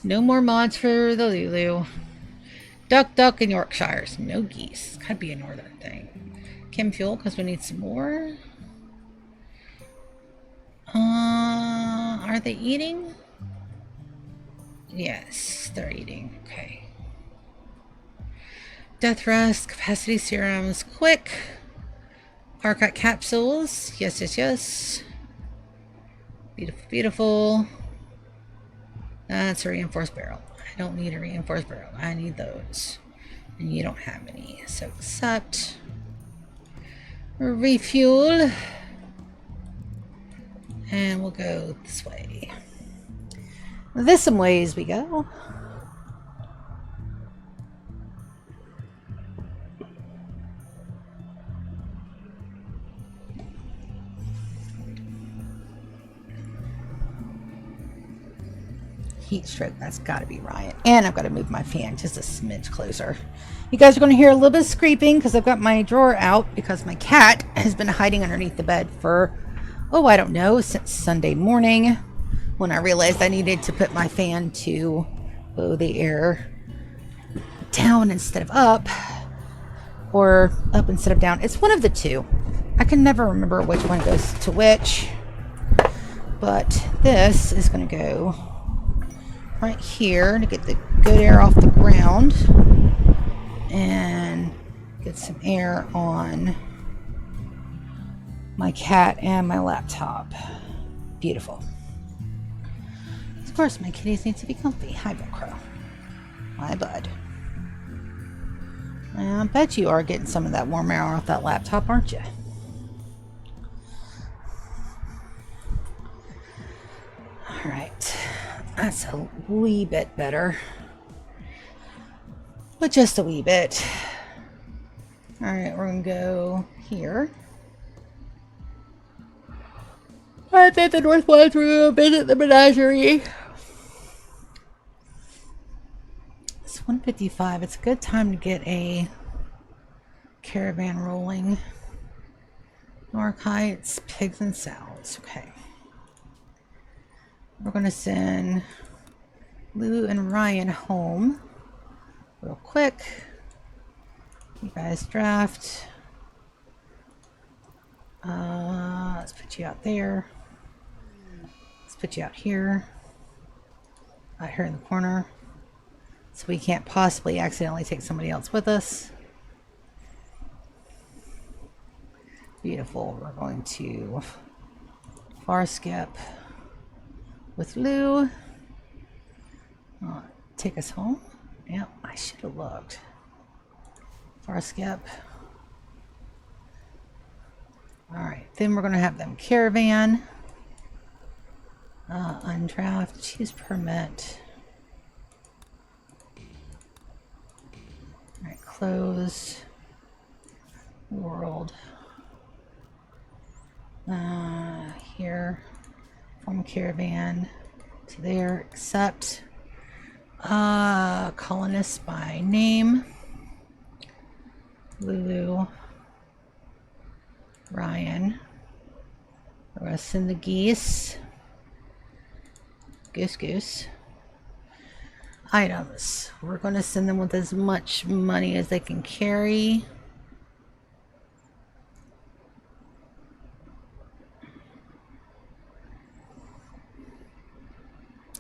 No more mods for the Lulu. Duck, duck, and Yorkshires. No geese. Gotta be a northern thing. Chem fuel, because we need some more. Are they eating? Yes, they're eating. Okay. Death rest, capacity serums, quick. Arcot capsules. Yes, yes, yes. Beautiful, beautiful. That's a reinforced barrel. I don't need a reinforced barrel. I need those. And you don't have any. So accept. Refuel. And we'll go this way. This some ways we go. Heat stroke, that's got to be Ryan. And I've got to move my fan just a smidge closer. You guys are going to hear a little bit of scraping because I've got my drawer out because my cat has been hiding underneath the bed for, oh, I don't know, since Sunday morning when I realized I needed to put my fan to blow the air down instead of up, or up instead of down. It's one of the two. I can never remember which one goes to which, but this is going to go right here to get the good air off the ground and get some air on my cat and my laptop. Beautiful. Of course, my kitties need to be comfy. Hi, Velcro. Hi, bud. I bet you are getting some of that warm air off that laptop, aren't you? All right. That's a wee bit better. But just a wee bit. Alright, we're going to go here. I think the Northwest room, visit the menagerie. It's 1:55. It's a good time to get a caravan rolling. Norkites, pigs, and sows. Okay. We're going to send Lou and Ryan home real quick. You guys draft. Let's put you out there. Let's put you out here. Out here in the corner. So we can't possibly accidentally take somebody else with us. Beautiful. We're going to far skip with Lou. Take us home. Yeah, I should have looked. Far skip. Alright, then we're going to have them caravan. Undraft. Choose permit. Alright, close. World. Here. From caravan to there. Accept. Colonists by name. Lulu. Ryan. We're going to send the geese. Goose. Items. We're going to send them with as much money as they can carry.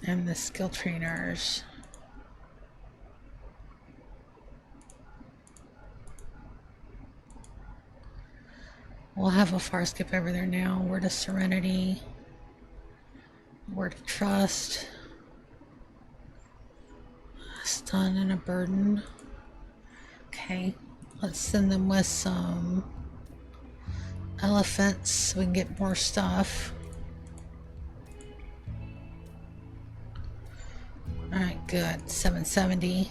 And the skill trainers. We'll have a far skip over there now. Word of serenity. Word of trust. A stun and a burden. Okay. Let's send them with some elephants so we can get more stuff. Alright, good. 770.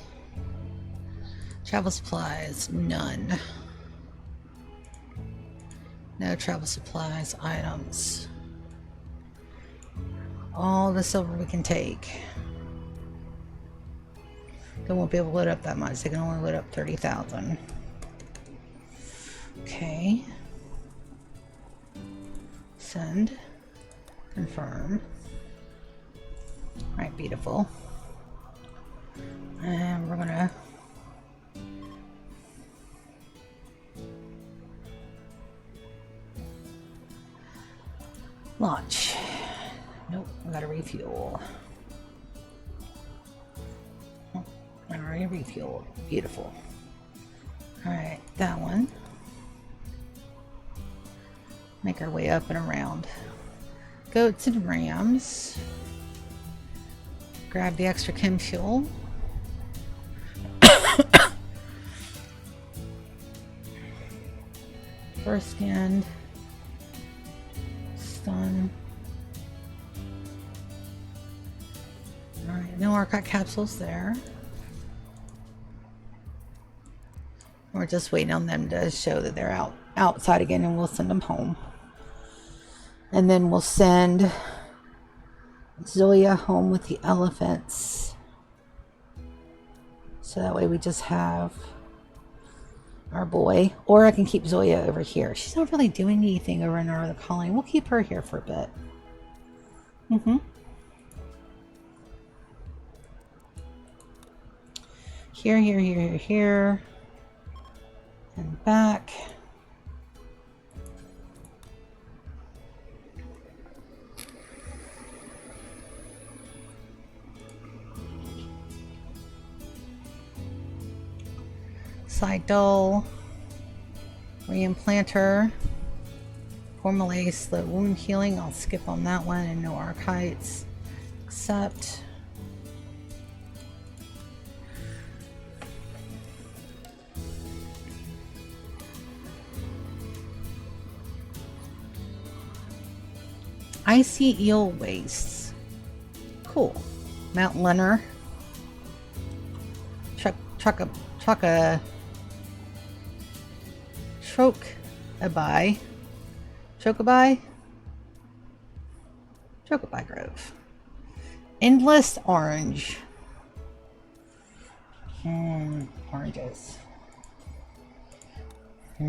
Travel supplies, none. No travel supplies, items. All the silver we can take. They won't be able to load up that much. They can only load up 30,000. Okay. Send. Confirm. Alright, beautiful. And we're gonna launch. Nope, I gotta refuel. Oh, I already refueled. Beautiful. Alright, that one. Make our way up and around. Goats and rams. Grab the extra chem fuel. First scanned. Stun. Alright, no archive capsules there. We're just waiting on them to show that they're outside again, and we'll send them home. And then we'll send Zoya home with the elephants. So that way we just have our boy. Or I can keep Zoya over here. She's not really doing anything over in our other colony. We'll keep her here for a bit. Here. And back. Side dull, reimplanter, formulase, slow wound healing. I'll skip on that one, and no archites. Accept. Icy eel wastes. Cool. Mount Leonard. Chokabai Grove. Endless orange. Oranges. I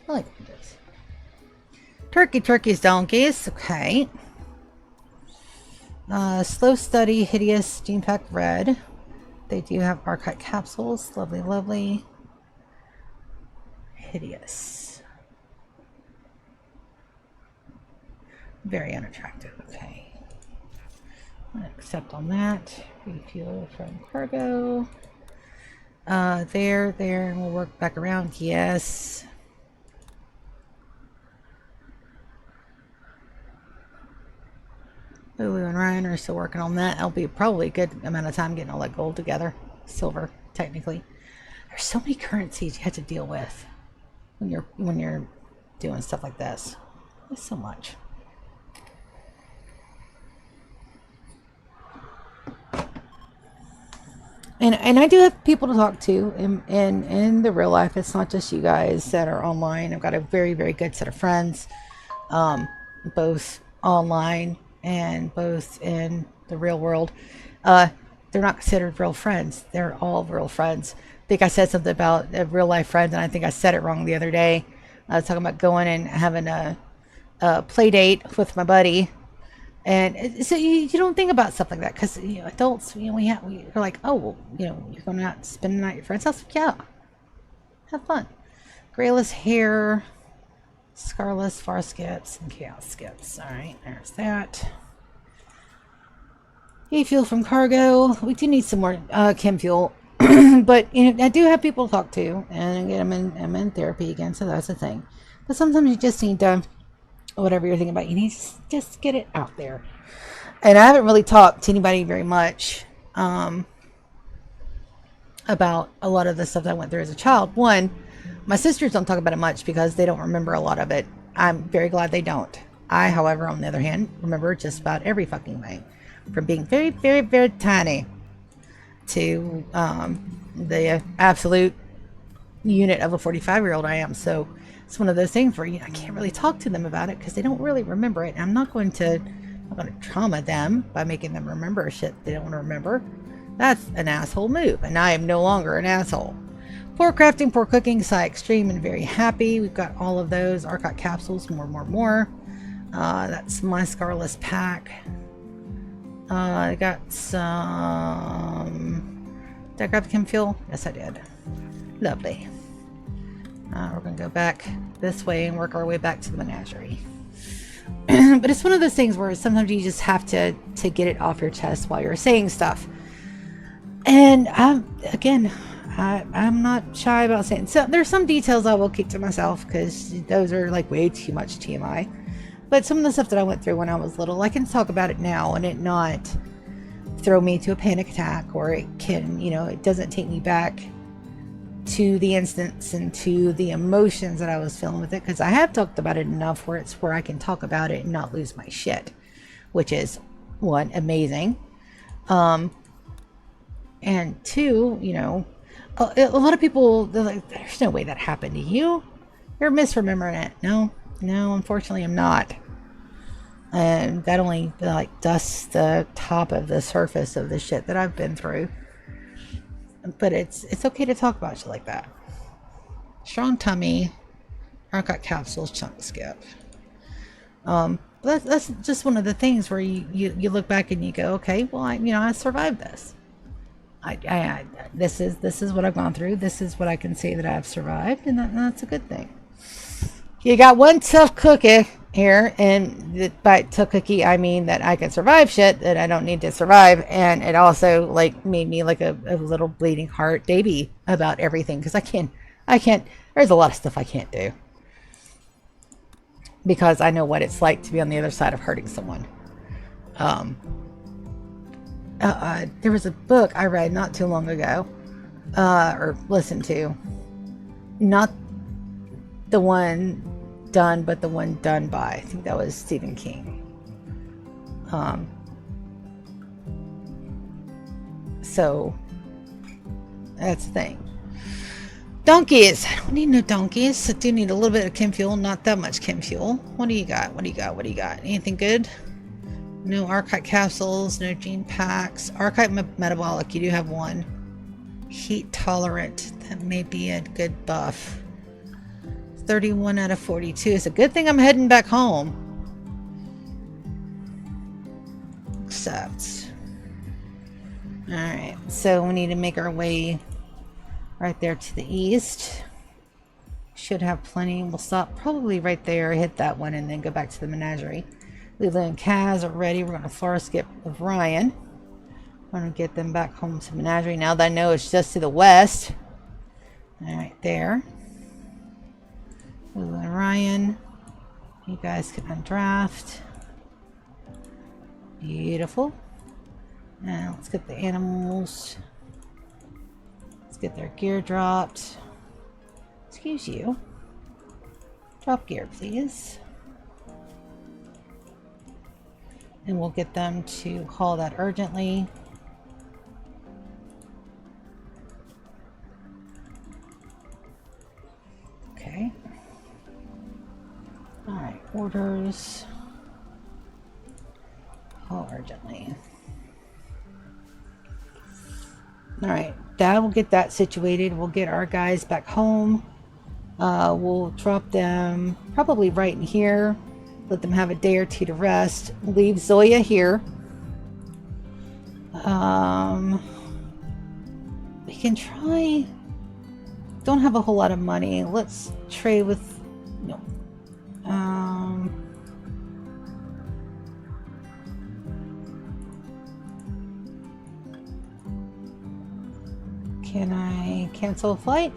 like oranges. Turkeys, donkeys. Okay. Slow study, hideous, gene pack red. They do have archive capsules. Lovely. Hideous. Very unattractive. Okay. I'm gonna accept on that. Refuel from cargo. There, and we'll work back around. Yes. Lulu and Ryan are still working on that. It'll be probably a good amount of time getting all that gold together. Silver, technically. There's so many currencies you have to deal with when you're doing stuff like this. There's so much. And I do have people to talk to in the real life. It's not just you guys that are online. I've got a very, very good set of friends, both online and both in the real world. They're not considered real friends. They're all real friends. I think I said something about a real life friend, and I think I said it wrong the other day. I was talking about going and having a play date with my buddy. And so you don't think about stuff like that, because adults, we're like, oh, well, you're going out spending the night at your friend's house. Yeah, have fun. Grayless hair, scarless far skips, and chaos skips. All right, there's that. E-fuel from cargo. We do need some more chem fuel, but I do have people to talk to, and again, I'm in therapy again, so that's the thing. But sometimes you just need to. Whatever you're thinking about, you need to just get it out there. And I haven't really talked to anybody very much about a lot of the stuff that I went through as a child. One, my sisters don't talk about it much because they don't remember a lot of it. I'm very glad they don't. I, however, on the other hand, remember just about every fucking thing, from being very, very, very tiny to the absolute unit of a 45-year-old I am. So it's one of those things where I can't really talk to them about it because they don't really remember it. And I'm not going to trauma them by making them remember shit they don't want to remember. That's an asshole move, and I am no longer an asshole. Poor crafting, poor cooking, Psi Extreme, and very happy. We've got all of those. Arcot capsules, more. That's my Scarless pack. I got some... Did I grab the chem fuel? Yes, I did. Lovely. We're going to go back this way and work our way back to the menagerie. But it's one of those things where sometimes you just have to get it off your chest while you're saying stuff. And again, I'm not shy about saying... So there's some details I will keep to myself because those are like way too much TMI. But some of the stuff that I went through when I was little, I can talk about it now and it not throw me to a panic attack, or it can, you know, it doesn't take me back to the instance and to the emotions that I was feeling with it, because I have talked about it enough where it's where I can talk about it and not lose my shit, which is one, amazing. And two, you know, a lot of people, they're like, there's no way that happened to you. You're misremembering it. No, unfortunately I'm not. And that only like dusts the top of the surface of the shit that I've been through. But it's okay to talk about shit like that. Strong tummy, archive capsules, chunk skip. That's just one of the things where you look back and you go, okay, well, I survived this. This is what I've gone through. This is what I can say that I've survived, and that's a good thing. You got one tough cookie here, and by tough cookie I mean that I can survive shit that I don't need to survive, and it also like made me like a little bleeding heart baby about everything, because I can't. There's a lot of stuff I can't do because I know what it's like to be on the other side of hurting someone. There was a book I read not too long ago, or listened to, not the one done, but the one done by, I think that was Stephen King. So that's the thing. Donkeys. I don't need no donkeys. I do need a little bit of chem fuel, not that much chem fuel. What do you got? What do you got? Anything good? No archive capsules, no gene packs. Archive metabolic, you do have one. Heat tolerant, that may be a good buff. 31 out of 42. It's a good thing I'm heading back home. Accept. Alright, so we need to make our way right there to the east. Should have plenty. We'll stop probably right there, hit that one, and then go back to the menagerie. Lila and Kaz are ready. We're going to floor skip with Ryan. We're going to get them back home to menagerie now that I know it's just to the west. Alright, there. Lila and Ryan, you guys can undraft. Beautiful. Now let's get the animals. Let's get their gear dropped. Excuse you. Drop gear, please. And we'll get them to haul that urgently. Okay. Alright, orders. Haul urgently. Alright, that will get that situated. We'll get our guys back home. We'll drop them probably right in here. Let them have a day or two to rest. Leave Zoya here. We can try. Don't have a whole lot of money. Let's trade with. No. Can I cancel a flight?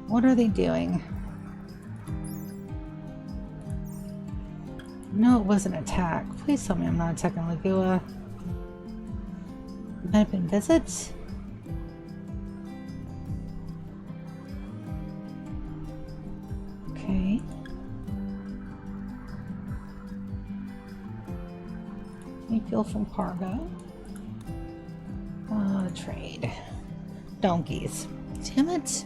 What are they doing? No, it wasn't an attack. Please tell me I'm not attacking Lagua. Might have been visits? Okay. Refuel from cargo. Trade. Donkeys. Damn it.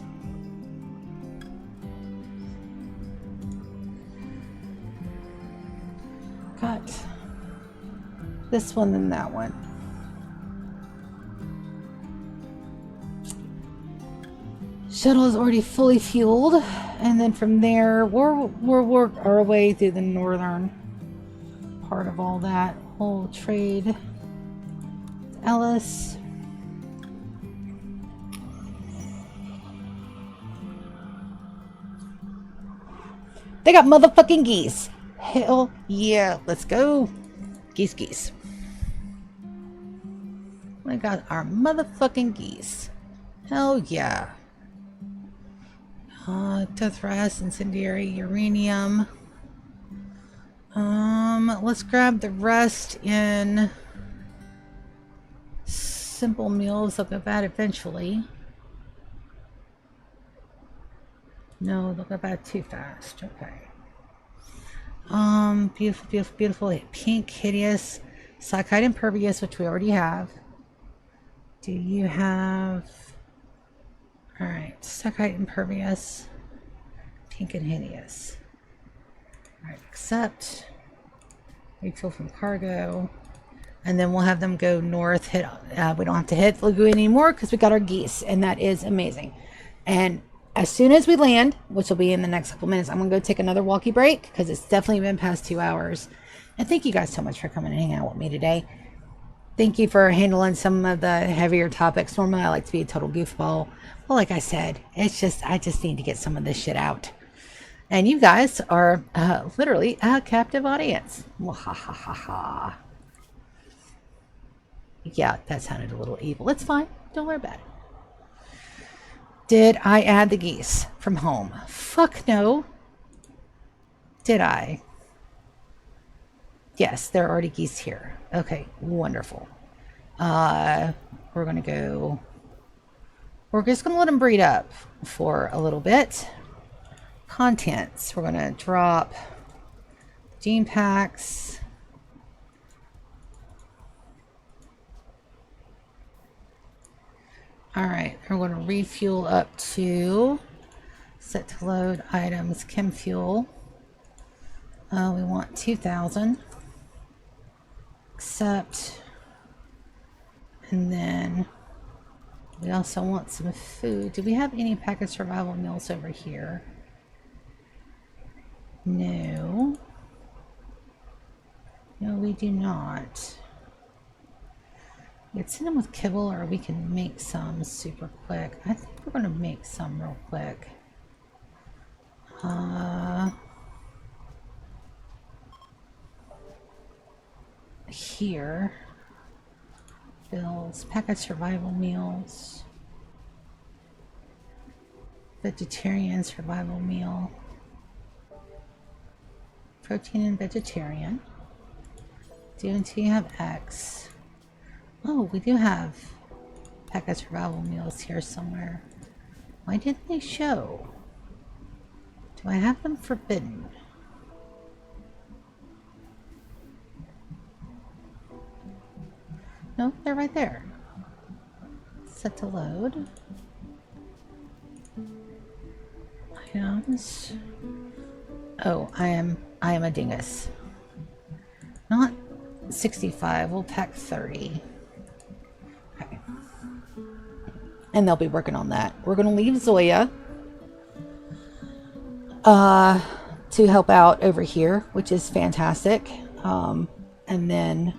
got this one and that one. Shuttle is already fully fueled, and then from there we'll work our way through the northern part of all that. We'll trade Ellis. They got motherfucking geese. Hell yeah, let's go. Geese, geese. We got our motherfucking geese. Hell yeah. Death rest, incendiary, uranium. Let's grab the rest in simple meals. They'll go bad eventually. No, they'll go bad too fast. Okay. Beautiful, beautiful, beautiful. Pink, hideous, Psychite impervious, which we already have. Do you have... Alright, Psychite impervious, pink and hideous. Alright, accept. Refuel from cargo. And then we'll have them go north. Hit. We don't have to hit Lagoon anymore because we got our geese, and that is amazing. And as soon as we land, which will be in the next couple minutes, I'm going to go take another walkie break because it's definitely been past 2 hours. And thank you guys so much for coming and hanging out with me today. Thank you for handling some of the heavier topics. Normally I like to be a total goofball. Well, like I said, it's just, I just need to get some of this shit out. And you guys are literally a captive audience. Well, ha ha ha ha. Yeah, that sounded a little evil. It's fine. Don't worry about it. Did I add the geese from home? Fuck no. Did I? Yes, there are already geese here. Okay, wonderful. We're going to go... We're just going to let them breed up for a little bit. Contents. We're going to drop gene packs. Alright, we're going to refuel up to set to load items, chem fuel. We want 2,000. Accept. And then we also want some food. Do we have any packaged survival meals over here? No. No, we do not. We could send them with kibble, or we can make some super quick. I think we're going to make some real quick. Here. Bills, packaged survival meals. Vegetarian survival meal. Protein and vegetarian. Do you have X? Oh, we do have packaged survival meals here somewhere. Why didn't they show? Do I have them forbidden? No, they're right there. Set to load. Items. Oh, I am a dingus. Not 65, we'll pack 30. Okay. And they'll be working on that. We're gonna leave Zoya to help out over here, which is fantastic. And then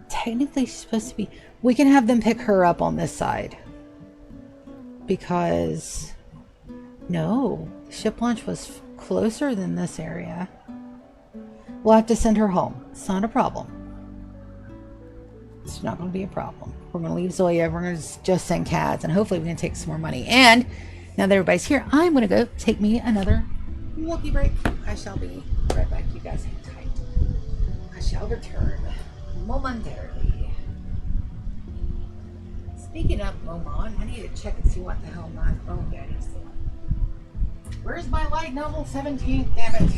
technically she's supposed to be, we can have them pick her up on this side, because no, ship launch was closer than this area. We'll have to send her home. It's not a problem. It's not going to be a problem. We're going to leave Zoya. We're going to just send Cads, and hopefully we can take some more money. And now that everybody's here, I'm going to go take me another walkie break. I shall be right back. You guys hang tight. I shall return momentarily. Speaking of Momon, I need to check and see what the hell my phone daddy's doing. Where's my light novel 17? Damn it.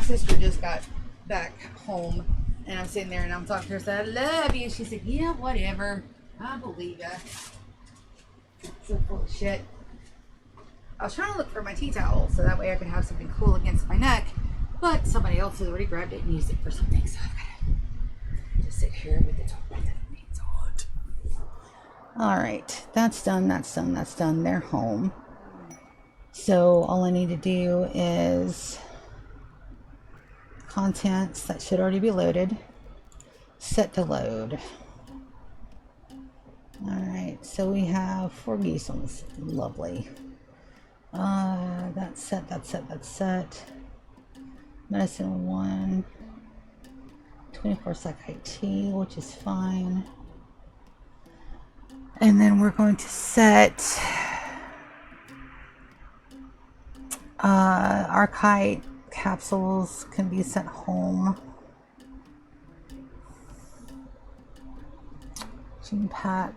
sister just got back home, and I'm sitting there and I'm talking to her, said, I love you. She said, yeah, whatever. I believe ya. So full of shit. I was trying to look for my tea towel so that way I could have something cool against my neck, but somebody else has already grabbed it and used it for something, so I've got to just sit here with the top that it needs hot. Alright, that's done, that's done, that's done. They're home. So all I need to do is contents that should already be loaded. Set to load. Alright, so we have 4 geese on this. Lovely. That's set, that's set, that's set. Medicine 1. 24 sec IT, which is fine. And then we're going to set archite capsules can be sent home. Gene pack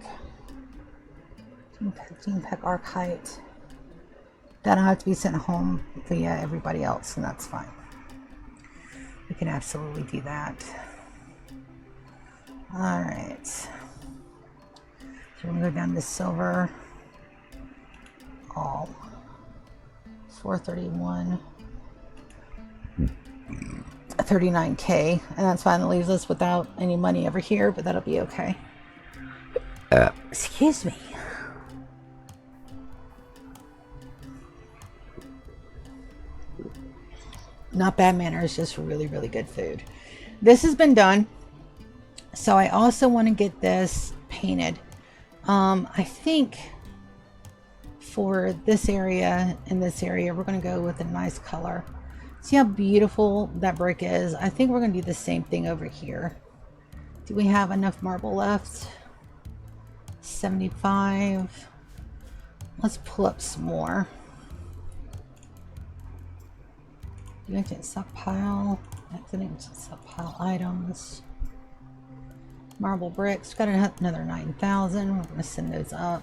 archite. That'll have to be sent home via everybody else, and that's fine. We can absolutely do that. Alright. So we're going to go down to silver. All. 431. 39K. And that's fine. It leaves us without any money over here, but that'll be okay. Excuse me. Not bad manners, just really, really good food. This has been done. So I also want to get this painted. I think for this area and this area, we're going to go with a nice color. See how beautiful that brick is? I think we're going to do the same thing over here. Do we have enough marble left? 75. Let's pull up some more. Accident stockpile. Accident stockpile items. Marble bricks. Got another 9,000. We're going to send those up.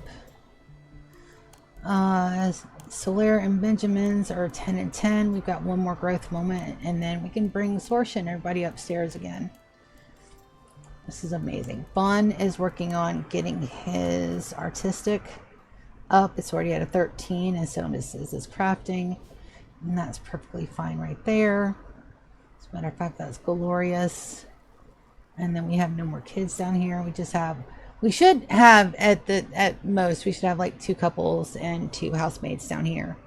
Solaire and Benjamins are 10 and 10. We've got one more growth moment, and then we can bring Sorsha and everybody upstairs again. This is amazing. Bun is working on getting his artistic up. It's already at a 13, and so is his crafting, and that's perfectly fine right there. As a matter of fact, that's glorious. And then we have no more kids down here. We should have at most we should have like 2 couples and 2 housemaids down here.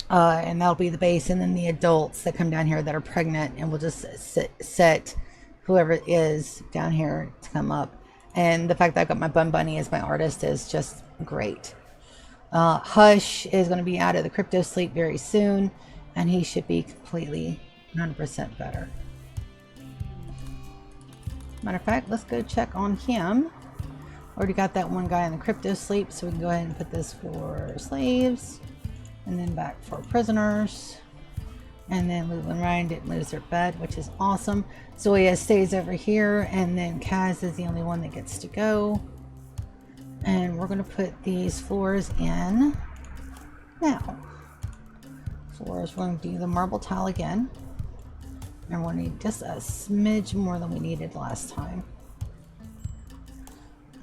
And that'll be the base, and then the adults that come down here that are pregnant, and we'll just set whoever it is down here to come up. And the fact that I've got my Bun Bunny as my artist is just great. Hush is going to be out of the crypto sleep very soon, and he should be completely 100% better. Matter of fact, let's go check on him. Already got that one guy in the crypto sleep, so we can go ahead and put this for slaves, and then back for prisoners. And then Lulu and Ryan didn't lose their bed, which is awesome. Zoya stays over here, and then Kaz is the only one that gets to go. And we're going to put these floors in now. Floors, we're going to do the marble tile again. And we'll need just a smidge more than we needed last time.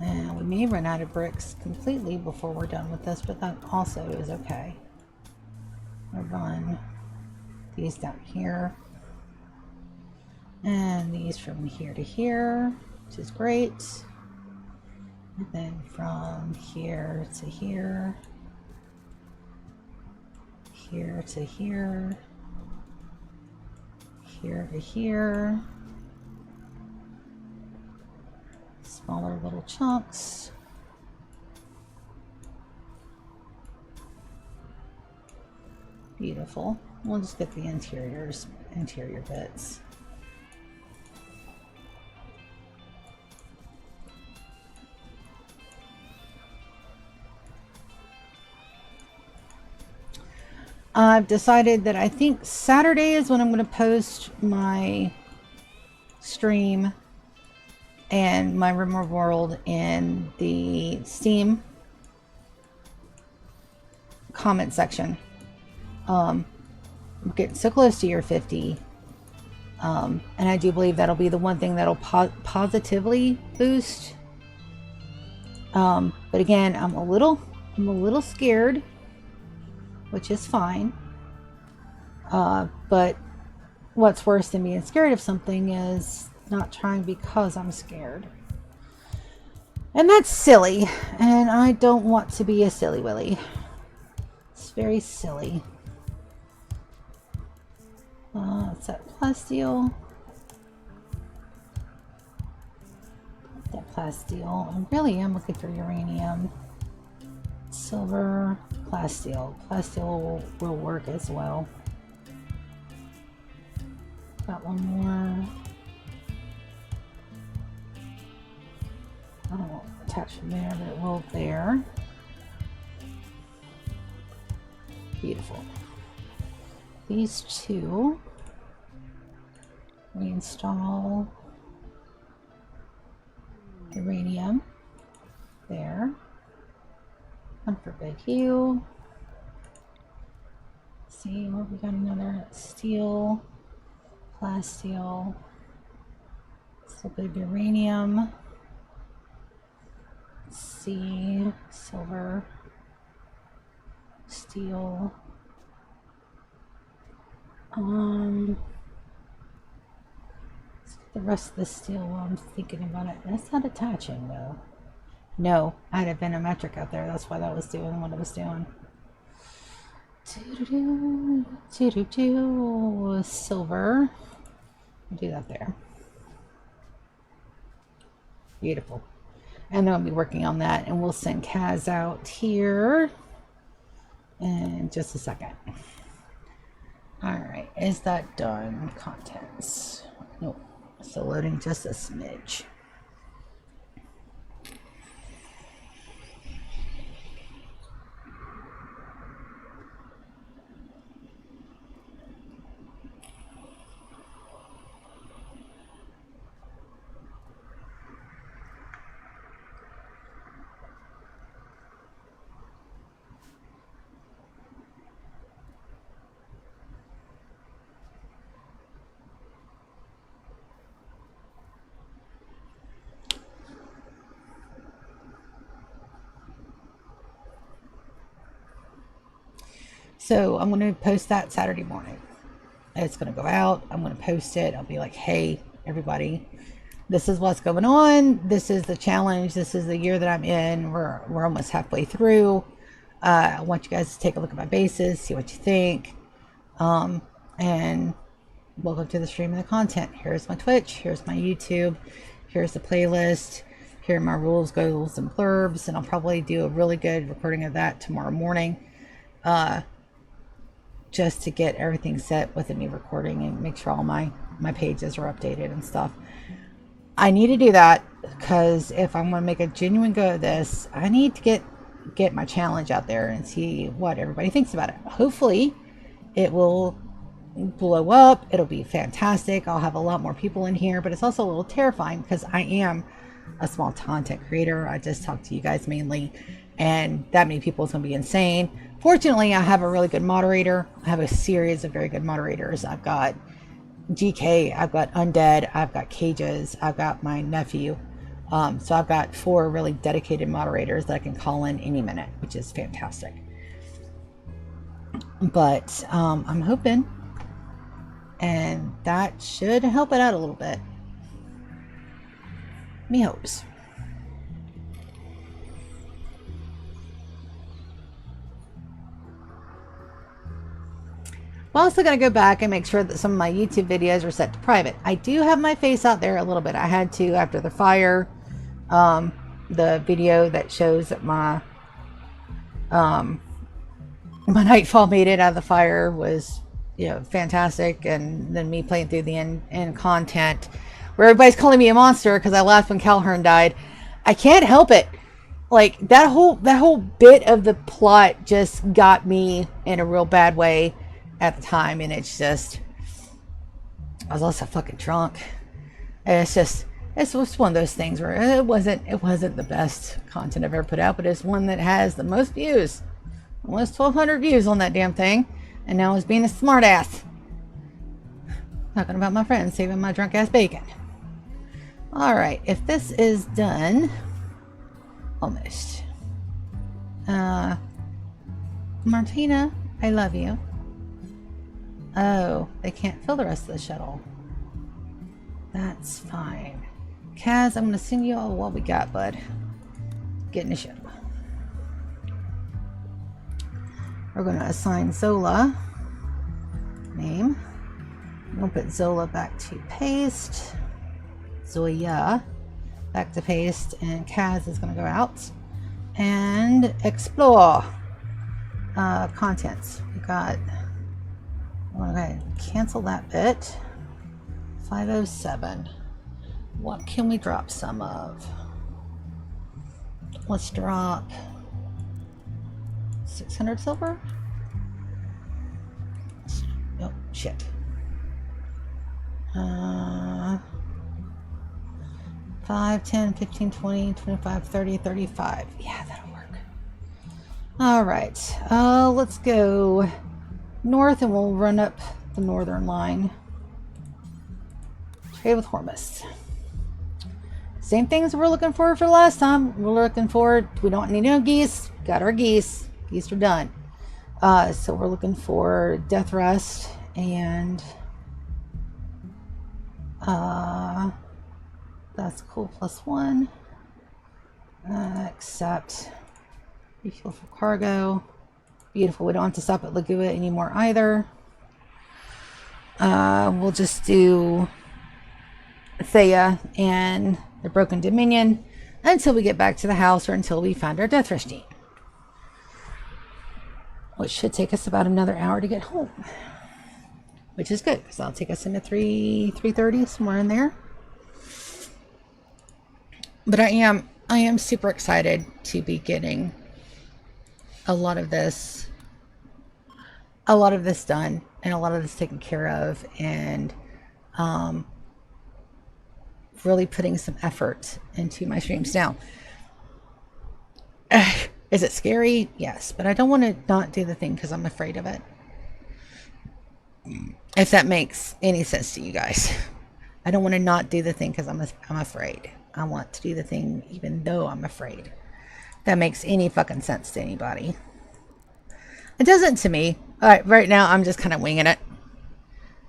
And we may run out of bricks completely before we're done with this, but that also is okay. We'll run these down here. And these from here to here, which is great. And then from here to here. Here to here. Here to here. Smaller little chunks. Beautiful. We'll just get the interior bits. I've decided that I think Saturday is when I'm going to post my stream and my Rimworld in the Steam comment section. we're getting so close to year 50. And I do believe that'll be the one thing that'll positively boost. But again, I'm a little scared, which is fine. But what's worse than being scared of something is not trying because I'm scared. And that's silly. And I don't want to be a silly willy. It's very silly. It's that plasteel. That plasteel. I really am looking for uranium. Silver, plasteel. Plasteel will work as well. Got one more. I don't want to attach from there, but it will there. Beautiful. These two. Reinstall uranium there. One for Big Hue. See what we got, another steel, plasteel, still big uranium. See, silver, steel. The rest of the steel while I'm thinking about it. That's not attaching though. No, I had a venometric out there. That's why that was doing what it was doing. Silver. I'll do that there. Beautiful. And then I'll be working on that, and we'll send Kaz out here in just a second. All right, is that done? Contents. Nope. Still loading just a smidge. So I'm going to post that Saturday morning. It's going to go out. I'm going to post it. I'll be like, hey, everybody, this is what's going on. This is the challenge. This is the year that I'm in. We're almost halfway through. I want you guys to take a look at my bases, see what you think. And welcome to the stream of the content. Here's my Twitch. Here's my YouTube. Here's the playlist. Here are my rules, goals, and blurbs. And I'll probably do a really good recording of that tomorrow morning. Just to get everything set with me recording and make sure all my pages are updated and stuff. I need to do that because if I'm going to make a genuine go of this, I need to get my challenge out there and see what everybody thinks about it. Hopefully it will blow up. It'll be fantastic. I'll have a lot more people in here, but it's also a little terrifying because I am a small content creator. I just talk to you guys mainly, and that many people is going to be insane. Fortunately, I have a really good moderator. I have a series of very good moderators. I've got GK, I've got Undead, I've got Cages, I've got my nephew. So I've got 4 really dedicated moderators that I can call in any minute, which is fantastic. But I'm hoping, and that should help it out a little bit. Me hopes. I'm also going to go back and make sure that some of my YouTube videos are set to private. I do have my face out there a little bit. I had to after the fire. The video that shows that my nightfall made it out of the fire was, you know, fantastic. And then me playing through the end content where everybody's calling me a monster because I laughed when Calhoun died. I can't help it. Like that whole bit of the plot just got me in a real bad way at the time, and it's just, I was also fucking drunk, and it's just one of those things where it wasn't the best content I've ever put out, but it's one that has the most views, almost 1,200 views on that damn thing. And now I was being a smartass. Talking about my friends saving my drunk ass bacon. Alright, if this is done, almost. Martina, I love you. Oh, they can't fill the rest of the shuttle. That's fine. Kaz, I'm gonna send you all what we got, bud. Get in the ship. We're gonna assign Zola. Name. We'll put Zola back to paste. Zoya back to paste, and Kaz is gonna go out and explore. Contents. We got. I'm gonna go ahead and cancel that bit. 507. What can we drop some of? Let's drop 600 silver. Oh shit. 5, 10, 15, 20, 25, 30, 35. Yeah, that'll work. Alright. Let's go north and we'll run up the northern line. Trade with Hormus. Same things we're looking for the last time. We're looking for, we don't need no geese. Got our geese. Geese are done. So we're looking for Death Rest and that's cool, +1. Accept refuel for cargo. Beautiful. We don't have to stop at Lagua anymore either. We'll just do Thea and the Broken Dominion until we get back to the house or until we find our Death Rush team. Which should take us about another hour to get home. Which is good, because that'll take us into 3:30, somewhere in there. But I am super excited to be getting a lot of this done and a lot of this taken care of, and really putting some effort into my streams. Now, is it scary? Yes, but I don't want to not do the thing because I'm afraid of it. If that makes any sense to you guys. I don't want to not do the thing because I'm afraid. I want to do the thing even though I'm afraid. That makes any fucking sense to anybody. It doesn't to me. Right now I'm just kind of winging it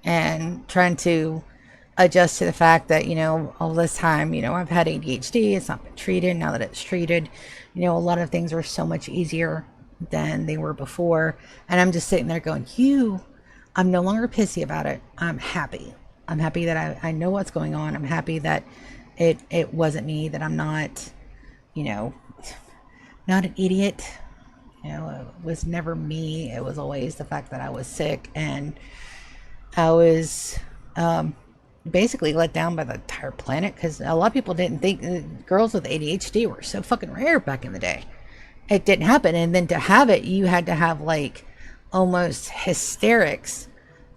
and trying to adjust to the fact that, you know, all this time, you know, I've had ADHD. It's not been treated. Now that it's treated, you know, a lot of things are so much easier than they were before. And I'm just sitting there going, I'm no longer pissy about it. I'm happy. I'm happy that I know what's going on. I'm happy that it wasn't me, that I'm not, you know, not an idiot. You know, it was never me. It was always the fact that I was sick and I was basically let down by the entire planet, because a lot of people didn't think girls with ADHD were so fucking rare back in the day. It didn't happen. And then to have it, you had to have like almost hysterics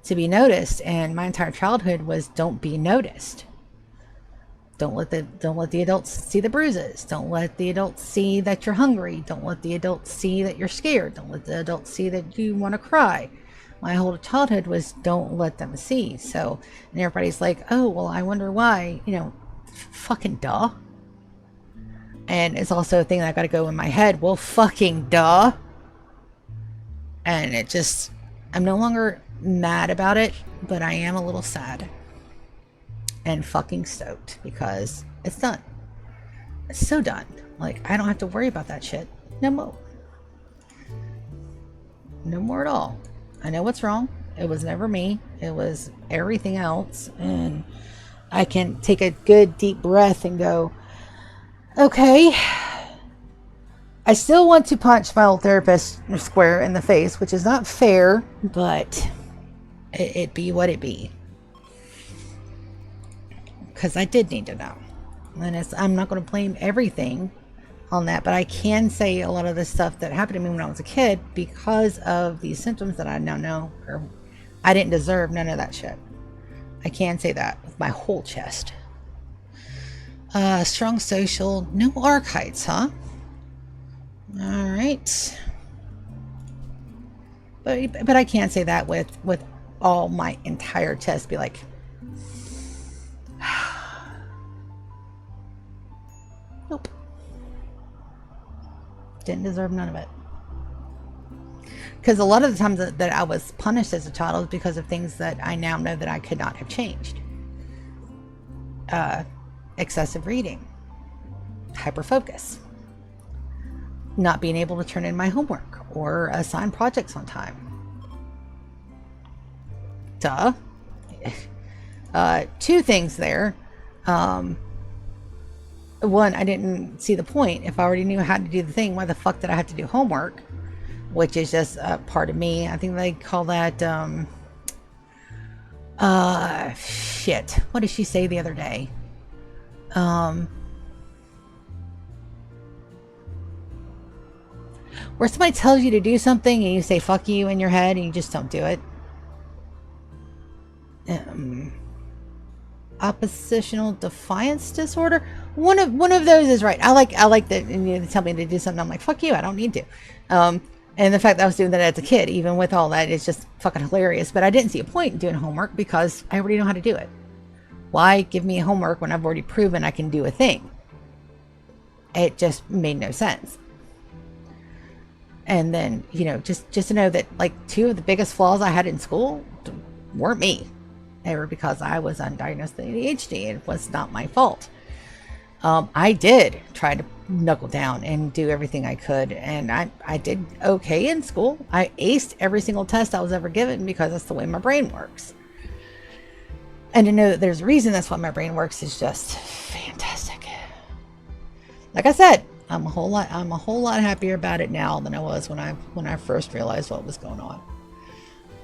to be noticed. And my entire childhood was don't be noticed. Don't let the adults see the bruises. Don't let the adults see that you're hungry. Don't let the adults see that you're scared. Don't let the adults see that you want to cry. My whole childhood was don't let them see. So, and everybody's like, oh, well, I wonder why, you know, fucking duh. And it's also a thing that I got to go in my head. Well, fucking duh. And it just, I'm no longer mad about it, but I am a little sad. And fucking stoked because it's done. It's so done. Like, I don't have to worry about that shit no more. No more at all. I know what's wrong. It was never me. It was everything else. And I can take a good deep breath and go, okay, I still want to punch my old therapist square in the face, which is not fair, but it be what it be. Because I did need to know. And I'm not going to blame everything on that, but I can say a lot of the stuff that happened to me when I was a kid, because of these symptoms that I now know, or I didn't deserve none of that shit. I can say that with my whole chest. Strong social, no archites, huh? Alright. but I can't say that with all my entire chest. Be like, nope, didn't deserve none of it. Because a lot of the times that I was punished as a child was because of things that I now know that I could not have changed. Excessive reading, hyperfocus, not being able to turn in my homework or assign projects on time. Duh. Two things there. One, I didn't see the point. If I already knew how to do the thing, why the fuck did I have to do homework? Which is just a part of me. I think they call that, shit. What did she say the other day? Where somebody tells you to do something and you say fuck you in your head and you just don't do it. Oppositional defiance disorder. One of those is right. I like that. And you tell me to do something, I'm like, fuck you, I don't need to. And the fact that I was doing that as a kid, even with all that, is just fucking hilarious. But I didn't see a point in doing homework because I already know how to do it. Why give me homework when I've already proven I can do a thing? It just made no sense. And then, you know, just to know that, like, two of the biggest flaws I had in school weren't me. They were because I was undiagnosed with ADHD. It was not my fault. I did try to knuckle down and do everything I could, and I did okay in school. I aced every single test I was ever given because that's the way my brain works. And to know that there's a reason that's why my brain works is just fantastic. Like I said, I'm a whole lot happier about it now than I was when I first realized what was going on,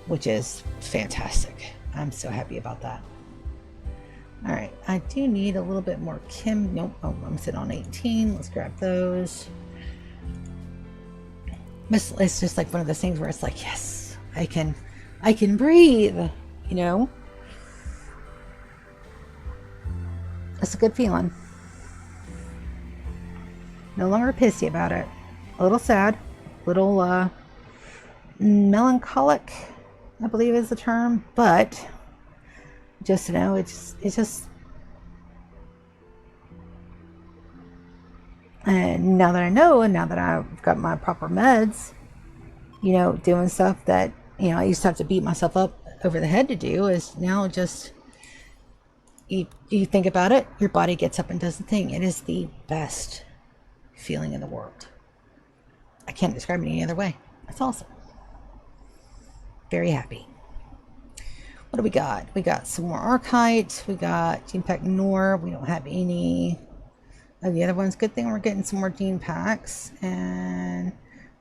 which is fantastic. I'm so happy about that. All right, I do need a little bit more chem. Nope, oh, I'm sitting on 18. Let's grab those. It's just like one of those things where it's like, yes, I can breathe, you know? It's a good feeling. No longer pissy about it. A little sad, a little melancholic, I believe is the term, but just to know, it's just, and now that I know, and now that I've got my proper meds, you know, doing stuff that, you know, I used to have to beat myself up over the head to do, is now just, you think about it, your body gets up and does the thing. It is the best feeling in the world. I can't describe it any other way. It's awesome. Very happy. What do we got? We got some more Archite. We got Gene Pack Nor. We don't have any of the other ones. Good thing we're getting some more Gene Packs. And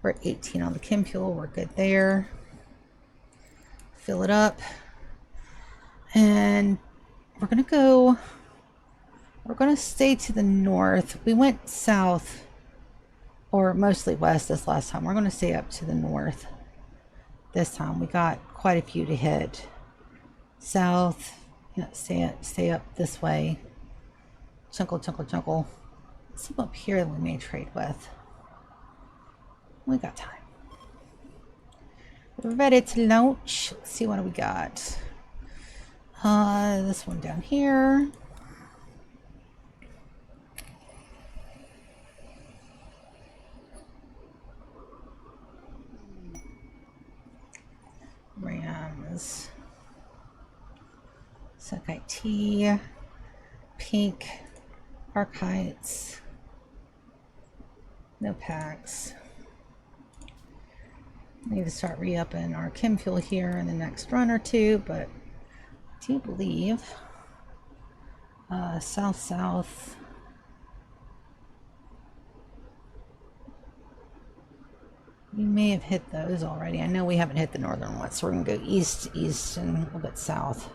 we're at 18 on the Chem Fuel. We're good there. Fill it up. And we're going to stay to the north. We went south, or mostly west this last time. We're going to stay up to the north this time. We got quite a few to hit. South, yeah, stay up this way. Chunkle. Some up here that we may trade with. We got time. We're ready to launch. Let's see, what do we got? This one down here. Rams. Sakai tea, pink, Archites, no packs. We need to start re-upping our chem fuel here in the next run or two, but I do believe south. We may have hit those already. I know we haven't hit the northern ones, so we're going to go east, and a little bit south.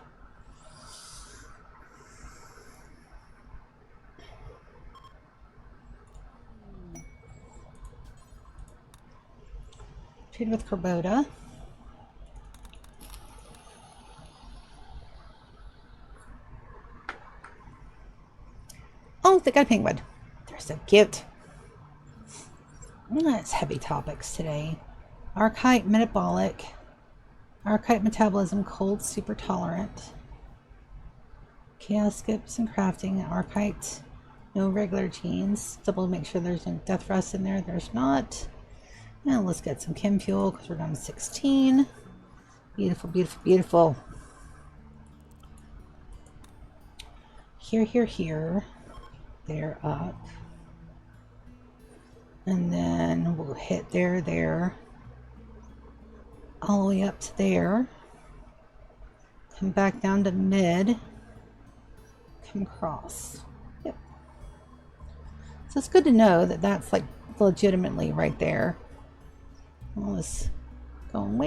Trade with Kubota. Oh, they got a penguin. They're so cute. That's heavy topics today. Archite, metabolic. Archetype metabolism, cold, super tolerant. Chaos skips and crafting, archite, no regular genes. Double to make sure there's no death rust in there. There's not. And let's get some chem fuel because we're down to 16. Beautiful, beautiful, beautiful. Here, here, here. They're up. And then we'll hit there, there. All the way up to there. Come back down to mid. Come across. Yep. So it's good to know that that's like legitimately right there. I was going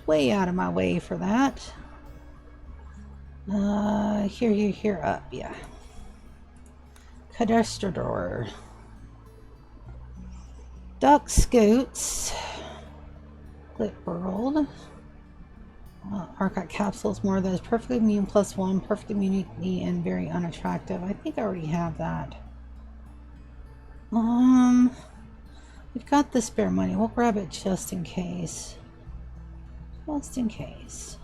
way out of my way for that. Here, up, yeah. Cadastrador. Duck Scoots. Rimworld. Archive capsules, more of those. Perfectly immune +1, perfect immunity, and very unattractive. I think I already have that. We've got the spare money. We'll grab it just in case. Just in case.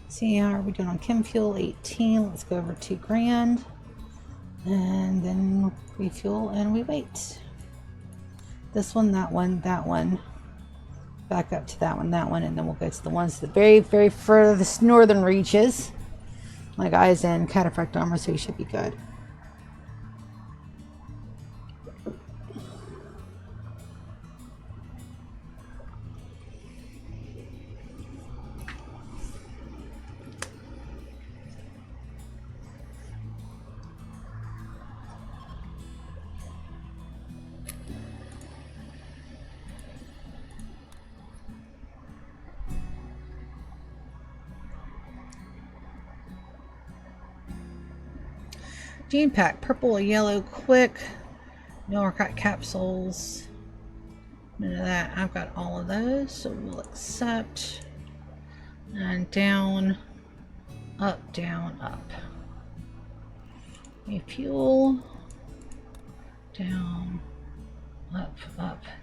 See how are we doing on chem fuel? 18. Let's go over 2 grand. And then refuel and we wait. This one, that one, that one. Back up to that one, and then we'll go to the ones the very, very furthest northern reaches. My guy's in cataphract armor, so he should be good. Gene pack, purple or yellow, quick. No archive capsules. None of that. I've got all of those, so we'll accept. And down, up. Refuel. Down, up,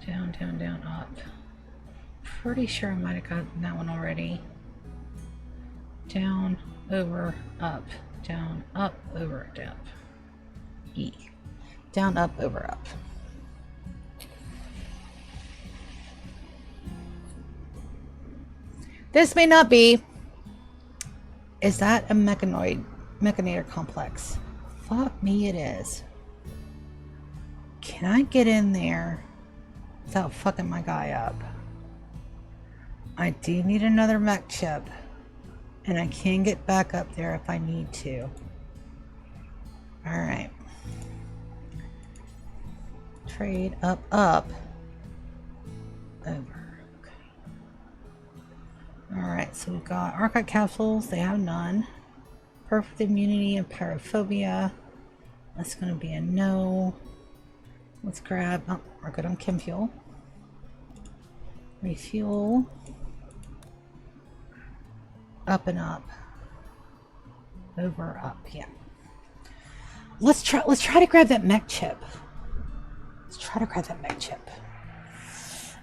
down, up. Pretty sure I might have gotten that one already. Down, over, up. Down, up, over, down. E. Down, up, over, up. This may not be. Is that a mechanator complex? Fuck me, it is. Can I get in there without fucking my guy up? I do need another mech chip. And I can get back up there if I need to. Alright. Trade up. Over. Okay. Alright, so we've got archive capsules. They have none. Perfect immunity and pyrophobia. That's going to be a no. Let's grab... Oh, we're good on chem fuel. Refuel. Up and up. Over, up, yeah. Let's try to grab that mech chip.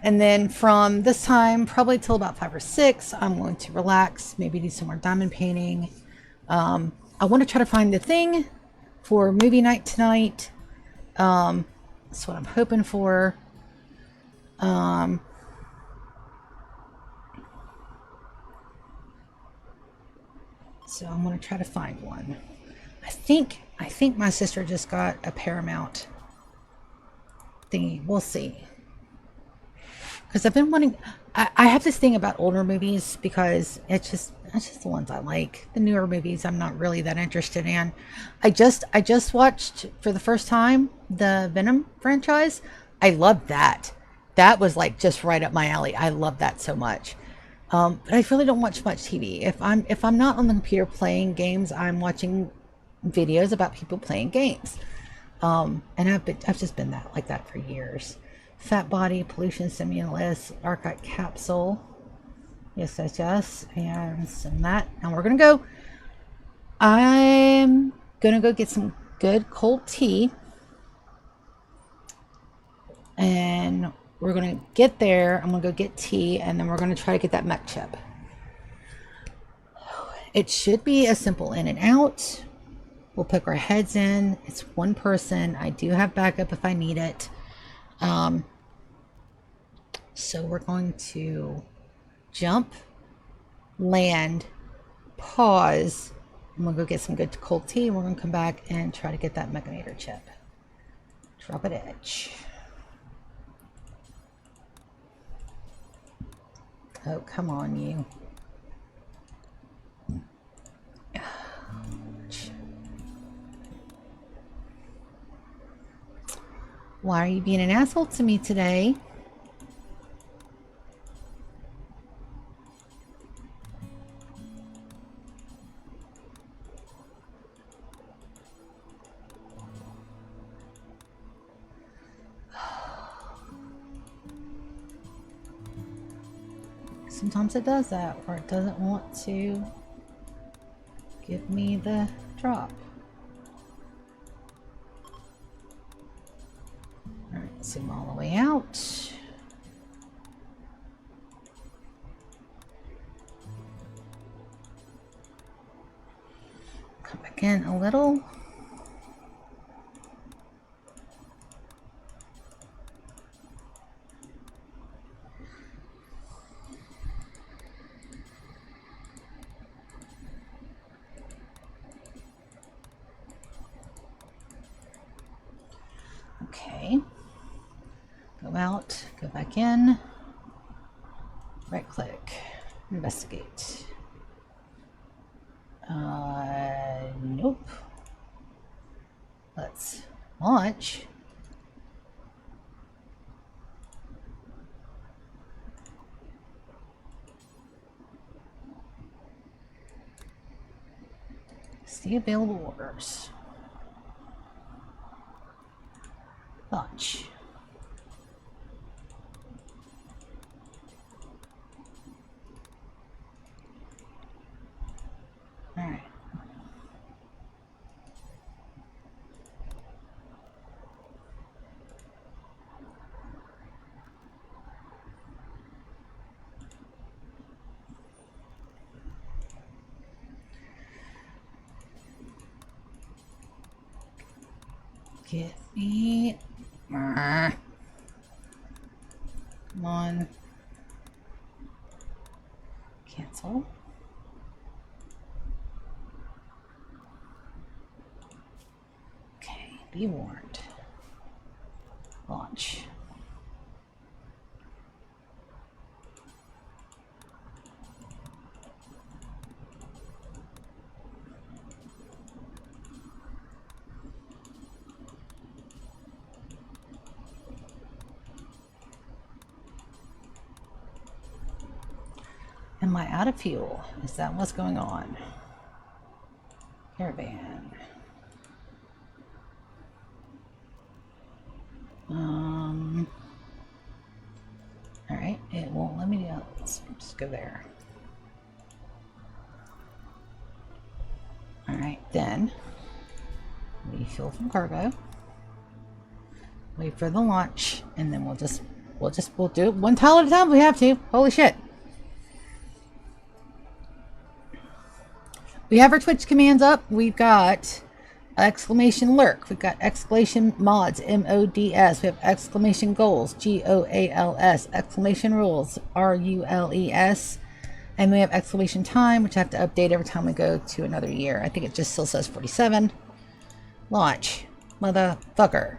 And then from this time, probably till about 5 or 6, I'm going to relax, maybe do some more diamond painting. I want to try to find the thing for movie night tonight. That's what I'm hoping for. So I'm going to try to find one. I think my sister just got a Paramount thingy. We'll see. Because I've been wanting... I have this thing about older movies because it's just the ones I like. The newer movies I'm not really that interested in. I just watched for the first time the Venom franchise. I loved that. That was like just right up my alley. I love that so much. But I really don't watch much TV. If I'm not on the computer playing games, I'm watching videos about people playing games. And I've just been like that for years. Fat body, pollution stimulus, archive capsule. Yes, and some that. And we're gonna go. I'm gonna go get some good cold tea. And we're gonna get there. I'm gonna go get tea, and then we're gonna try to get that mech chip. It should be a simple in and out. We'll pick our heads in. It's one person. I do have backup if I need it. So we're going to jump, land, pause. I'm going to go get some good cold tea. We're going to come back and try to get that Mechanator chip. Drop it edge. Oh, come on, you. Why are you being an asshole to me today? Sometimes it does that, or it doesn't want to give me the drop. Alright, zoom all the way out. Come back in a little. Okay. Go out, go back in. Right click. Investigate. Nope. Let's launch. See available orders. Launch. All right. Get me. Come on. Cancel. Okay, be warned. Launch. Am I out of fuel? Is that what's going on? Caravan. All right, it won't let me do it. Let's just go there. All right, then refuel from cargo. Wait for the launch, and then we'll do it one tile at a time if we have to. Holy shit. We have our Twitch commands up. We've got exclamation lurk. We've got exclamation mods, M-O-D-S. We have exclamation goals, G-O-A-L-S. Exclamation rules, R-U-L-E-S. And we have exclamation time, which I have to update every time we go to another year. I think it just still says 47. Launch. Motherfucker.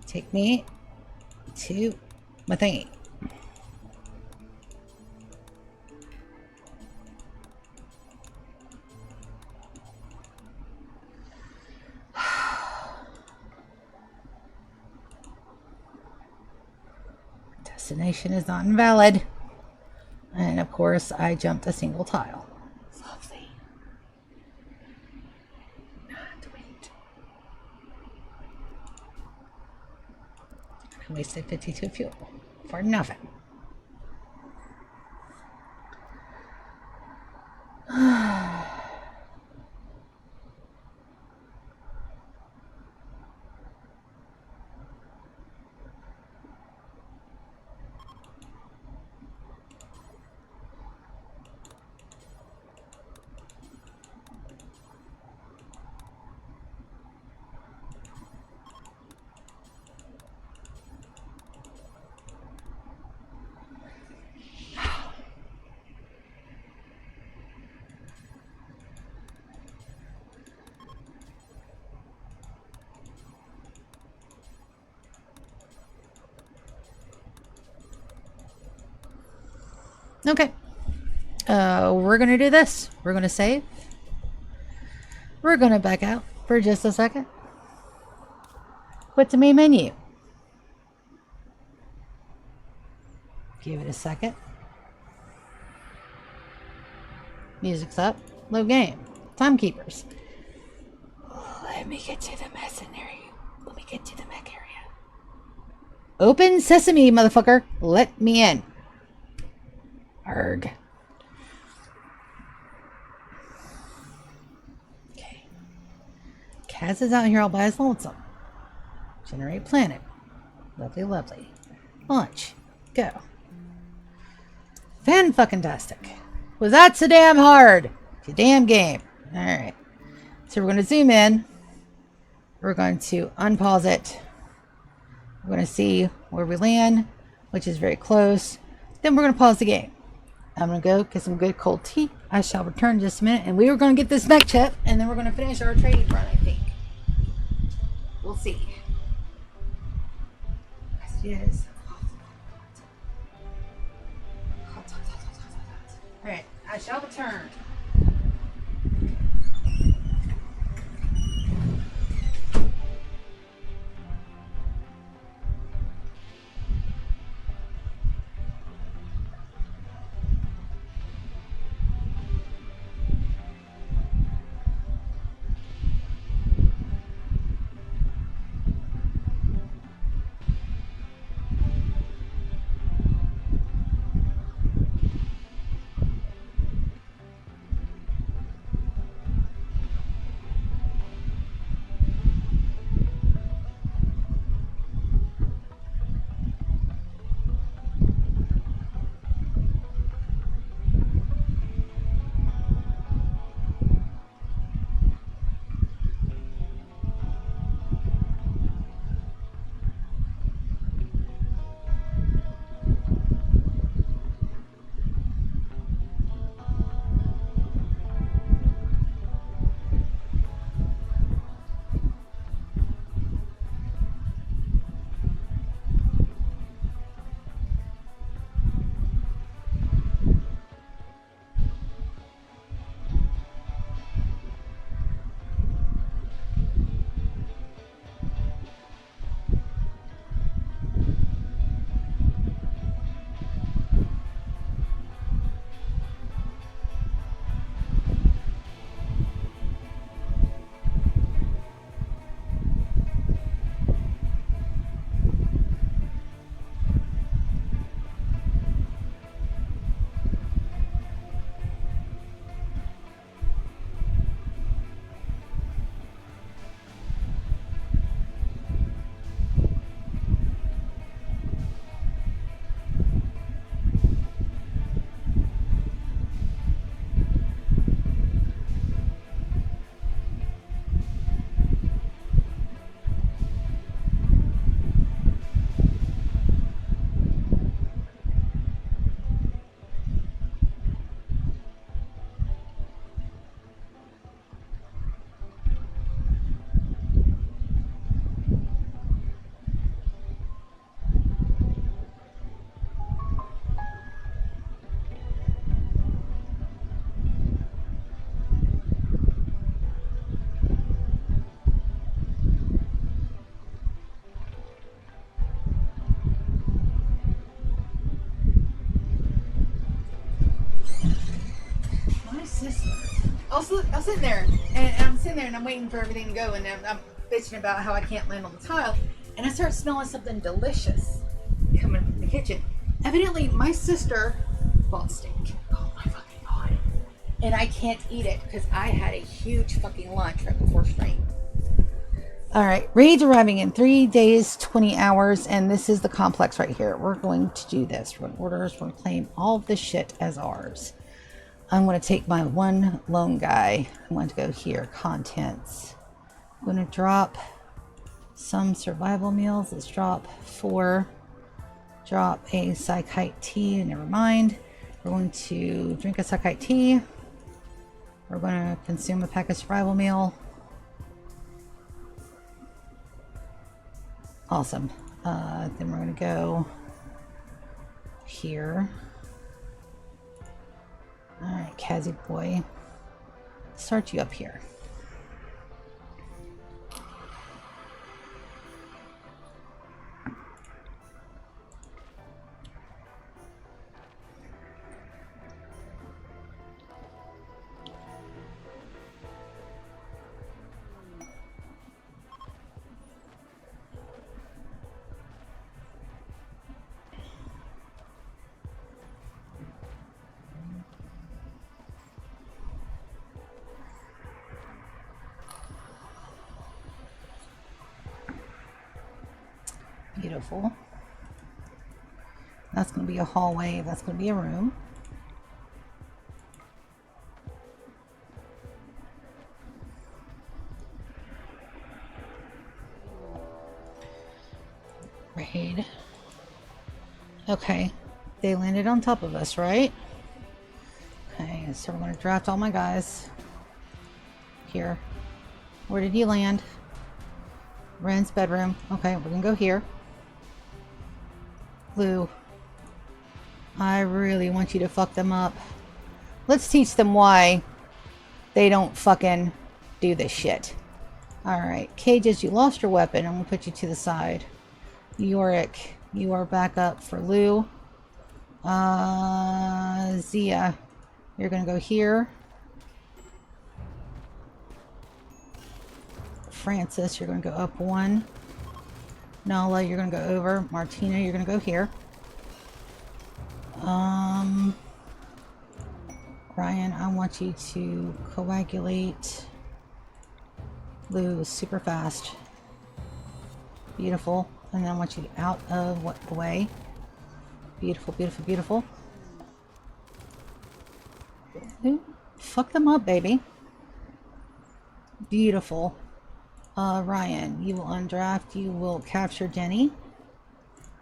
Take me to my thingy. Destination is not invalid. And of course, I jumped a single tile. Lovely. Not wait. I wasted 52 fuel for nothing. Okay. We're going to do this. We're going to save. We're going to back out for just a second. What's the main menu? Give it a second. Music's up. Load game. Timekeepers. Let me get to the mercenary. Let me get to the mech area. Open sesame, motherfucker. Let me in. Arg. Okay. Kaz is out here all by his lonesome. Generate planet. Lovely, lovely. Launch. Go. Fan-fucking-tastic. Was that so damn hard? It's a damn game. Alright. So we're going to zoom in. We're going to unpause it. We're going to see where we land, which is very close. Then we're going to pause the game. I'm going to go get some good cold tea. I shall return in just a minute. And we are going to get this mech chip. And then we're going to finish our trade run, I think. We'll see. Yes. Alright, I shall return. I'm sitting there, and I'm sitting there, and I'm waiting for everything to go, and I'm bitching about how I can't land on the tile, and I start smelling something delicious coming from the kitchen. Evidently, my sister bought steak. Oh my fucking god! And I can't eat it because I had a huge fucking lunch right before stream. All right, raids arriving in 3 days, 20 hours, and this is the complex right here. We're going to do this. We're going to order. We're going to claim all of this shit as ours. I'm going to take my one lone guy. I'm going to go here, contents. I'm going to drop some survival meals. Let's drop 4. Drop a psychite tea. Never mind. We're going to drink a psychite tea. We're going to consume a pack of survival meal. Awesome. Then we're going to go here. Alright, Kazzy boy. Start you up here. Beautiful. That's going to be a hallway. That's going to be a room. Raid. Okay. They landed on top of us, right? Okay, so we're going to draft all my guys. Here. Where did you land? Ren's bedroom. Okay, we're going to go here. Lou, I really want you to fuck them up. Let's teach them why they don't fucking do this shit. Alright, Cages, you lost your weapon. I'm going to put you to the side. Yorick, you are back up for Lou. Zia, you're going to go here. Francis, you're going to go up one. Nala, you're going to go over. Martina, you're going to go here. Ryan, I want you to coagulate. Lou, super fast. Beautiful. And then I want you out of the way. Beautiful, beautiful, beautiful. Lou, fuck them up, baby. Beautiful. Ryan, you will undraft. You will capture Jenny.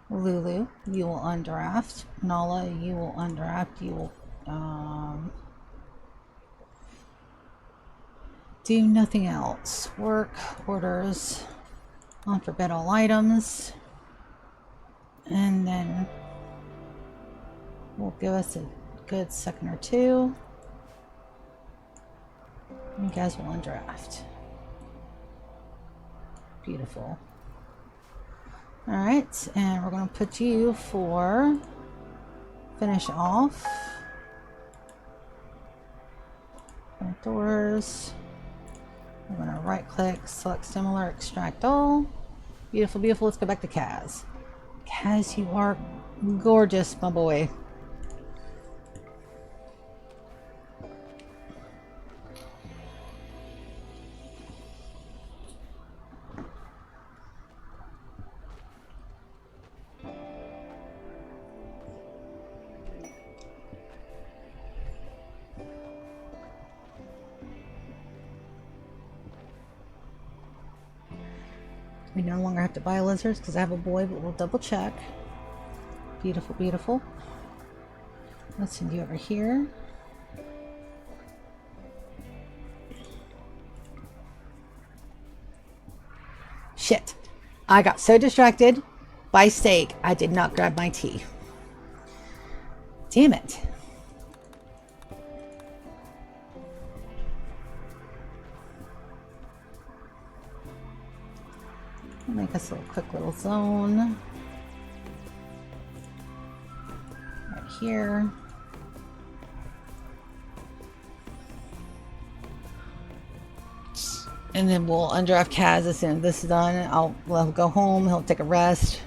Lulu, you will undraft. Nala, you will undraft. You will do nothing else. Work orders. Unforbid all items. And then will give us a good second or two. You guys will undraft. Beautiful. Alright, and we're going to put you for finish off. Doors. I'm going to right click, select similar, extract all. Beautiful, beautiful. Let's go back to Kaz. Kaz, you are gorgeous, my boy. We no longer have to buy lizards because I have a boy, but we'll double check. Beautiful, beautiful. Let's send you over here. Shit. I got so distracted by steak, I did not grab my tea. Damn it. Make us a quick little zone right here. And then we'll undraft Kaz as soon as this is done. He'll go home, he'll take a rest.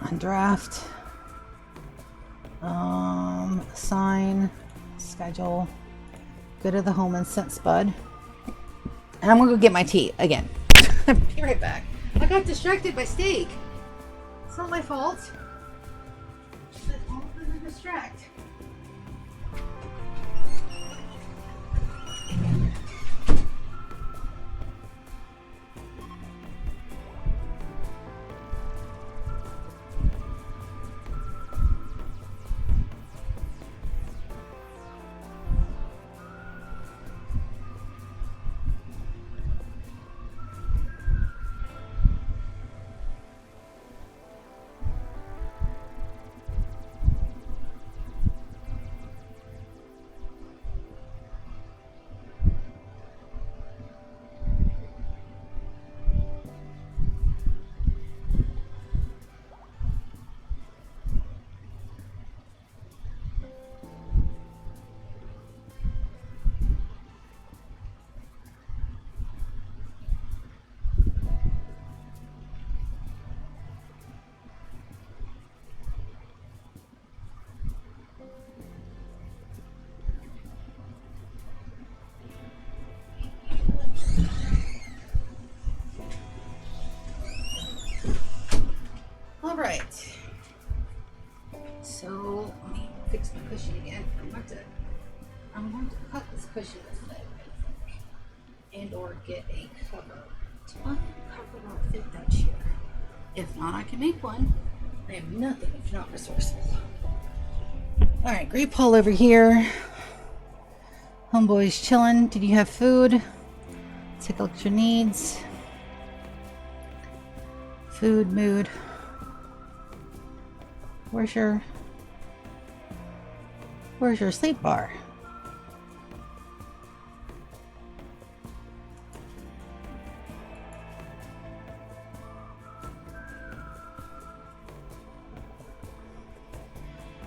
Undraft. Assign. Schedule. Go to the home and sense bud. And I'm gonna go get my tea again. I'll be right back. I got distracted by steak. It's not my fault. Just all of them distract. right. So let me fix my cushion again. I'm going to cut this cushion this way, I think, and or get a cover. What cover will fit that chair? If not, I can make one. I have nothing if not resourceful. All right, Great Paul over here. Homeboy's chilling. Did you have food? Take a look at your needs. Food, mood. Where's your sleep bar?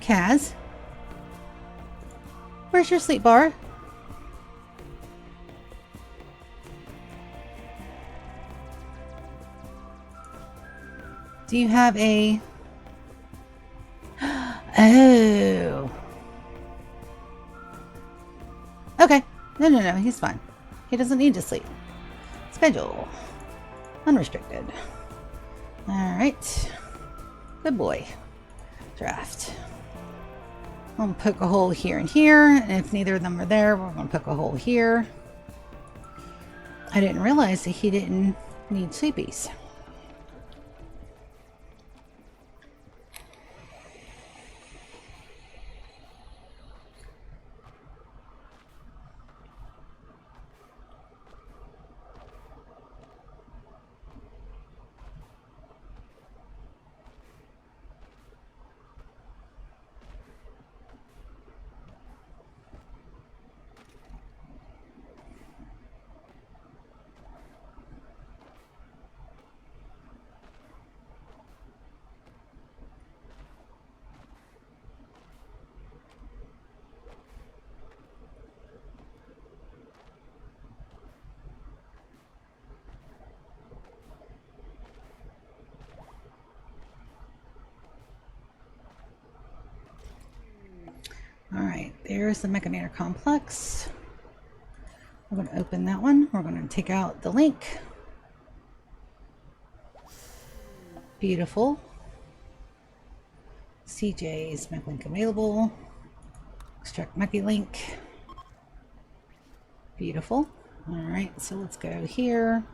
Kaz? Where's your sleep bar? Do you have a... Oh. Okay. No. He's fine. He doesn't need to sleep. Schedule. Unrestricted. Alright. Good boy. Draft. I'm going to poke a hole here and here. And if neither of them are there, we're going to poke a hole here. I didn't realize that he didn't need sleepies. Alright, there's the Mechanator Complex. We're going to open that one. We're going to take out the link. Beautiful. CJ's Mech Link available. Extract Mechy Link. Beautiful. Alright, so let's go here.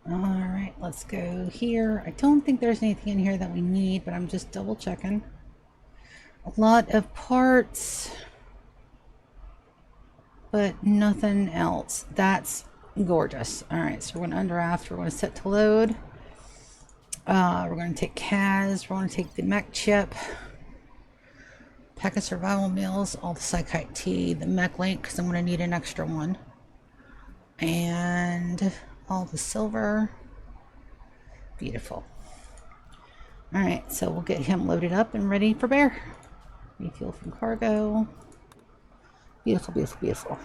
Alright, let's go here. I don't think there's anything in here that we need, but I'm just double checking. A lot of parts, but nothing else. That's gorgeous. All right, so we're going to undraft. We're going to set to load. We're going to take Kaz. We're going to take the mech chip, pack of survival meals, all the psychite tea, the mech link, because I'm going to need an extra one, and all the silver. Beautiful. All right, so we'll get him loaded up and ready for bear. Refuel from cargo. Beautiful, beautiful, beautiful.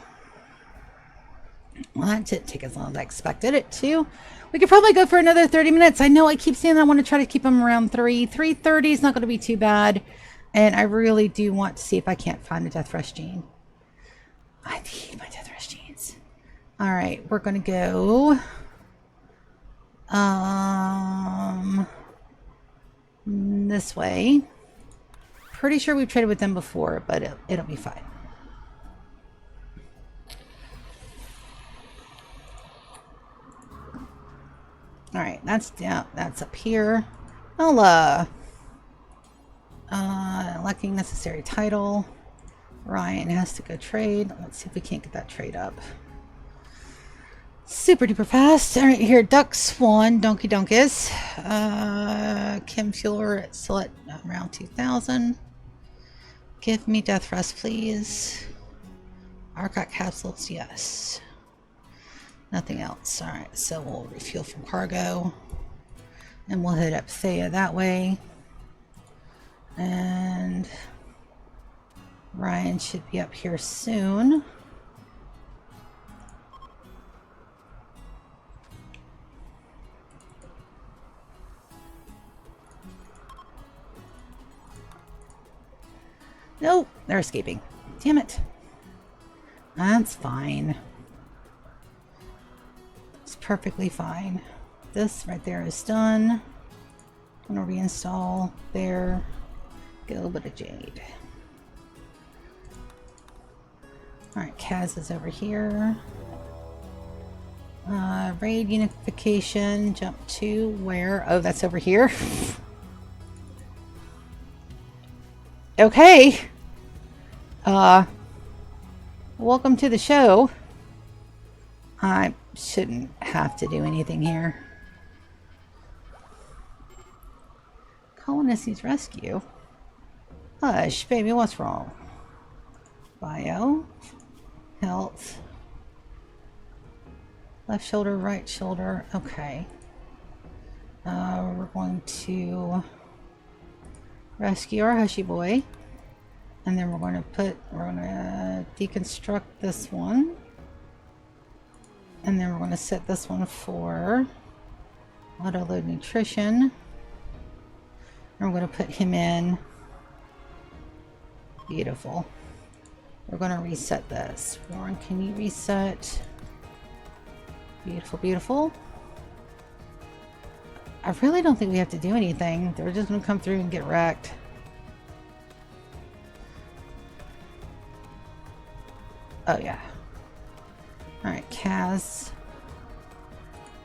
Well, that didn't take as long as I expected it to. We could probably go for another 30 minutes. I know I keep saying I want to try to keep them around 3. 3:30 is not going to be too bad. And I really do want to see if I can't find a Death Rush gene. I need my Death Rush genes. All right, we're going to go... this way. Pretty sure we've traded with them before, but it'll be fine. All right, that's down. That's up here. I'll lacking necessary title. Ryan has to go trade. Let's see if we can't get that trade up. Super duper fast. All right, here, Duck Swan, Donkey Donkeys. Chem Fueler, still at around 2,000. Give me Death Rest, please. Arcot capsules, yes. Nothing else. All right, so we'll refuel from cargo. And we'll hit up Thea that way. And Ryan should be up here soon. Nope, they're escaping. Damn it. That's fine. It's perfectly fine. This right there is done. I'm gonna reinstall there. Get a little bit of jade. Alright, Kaz is over here. Raid unification. Jump to where? Oh, that's over here. Okay. Welcome to the show. I shouldn't have to do anything here. Colonist needs rescue. Hush, baby, what's wrong? Bio. Health. Left shoulder, right shoulder. Okay. We're going to rescue our hushy boy. And then we're going to deconstruct this one. And then we're going to set this one for auto load nutrition. And we're going to put him in. Beautiful. We're going to reset this. Warren, can you reset? Beautiful, beautiful. I really don't think we have to do anything. They're just going to come through and get wrecked. Oh, yeah. Alright, Kaz.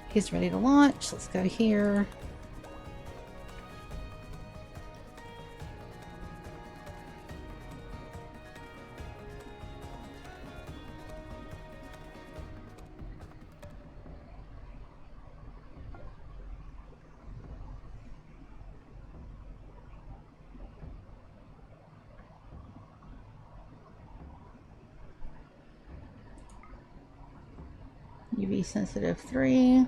He's ready to launch. Let's go here. UV sensitive 3.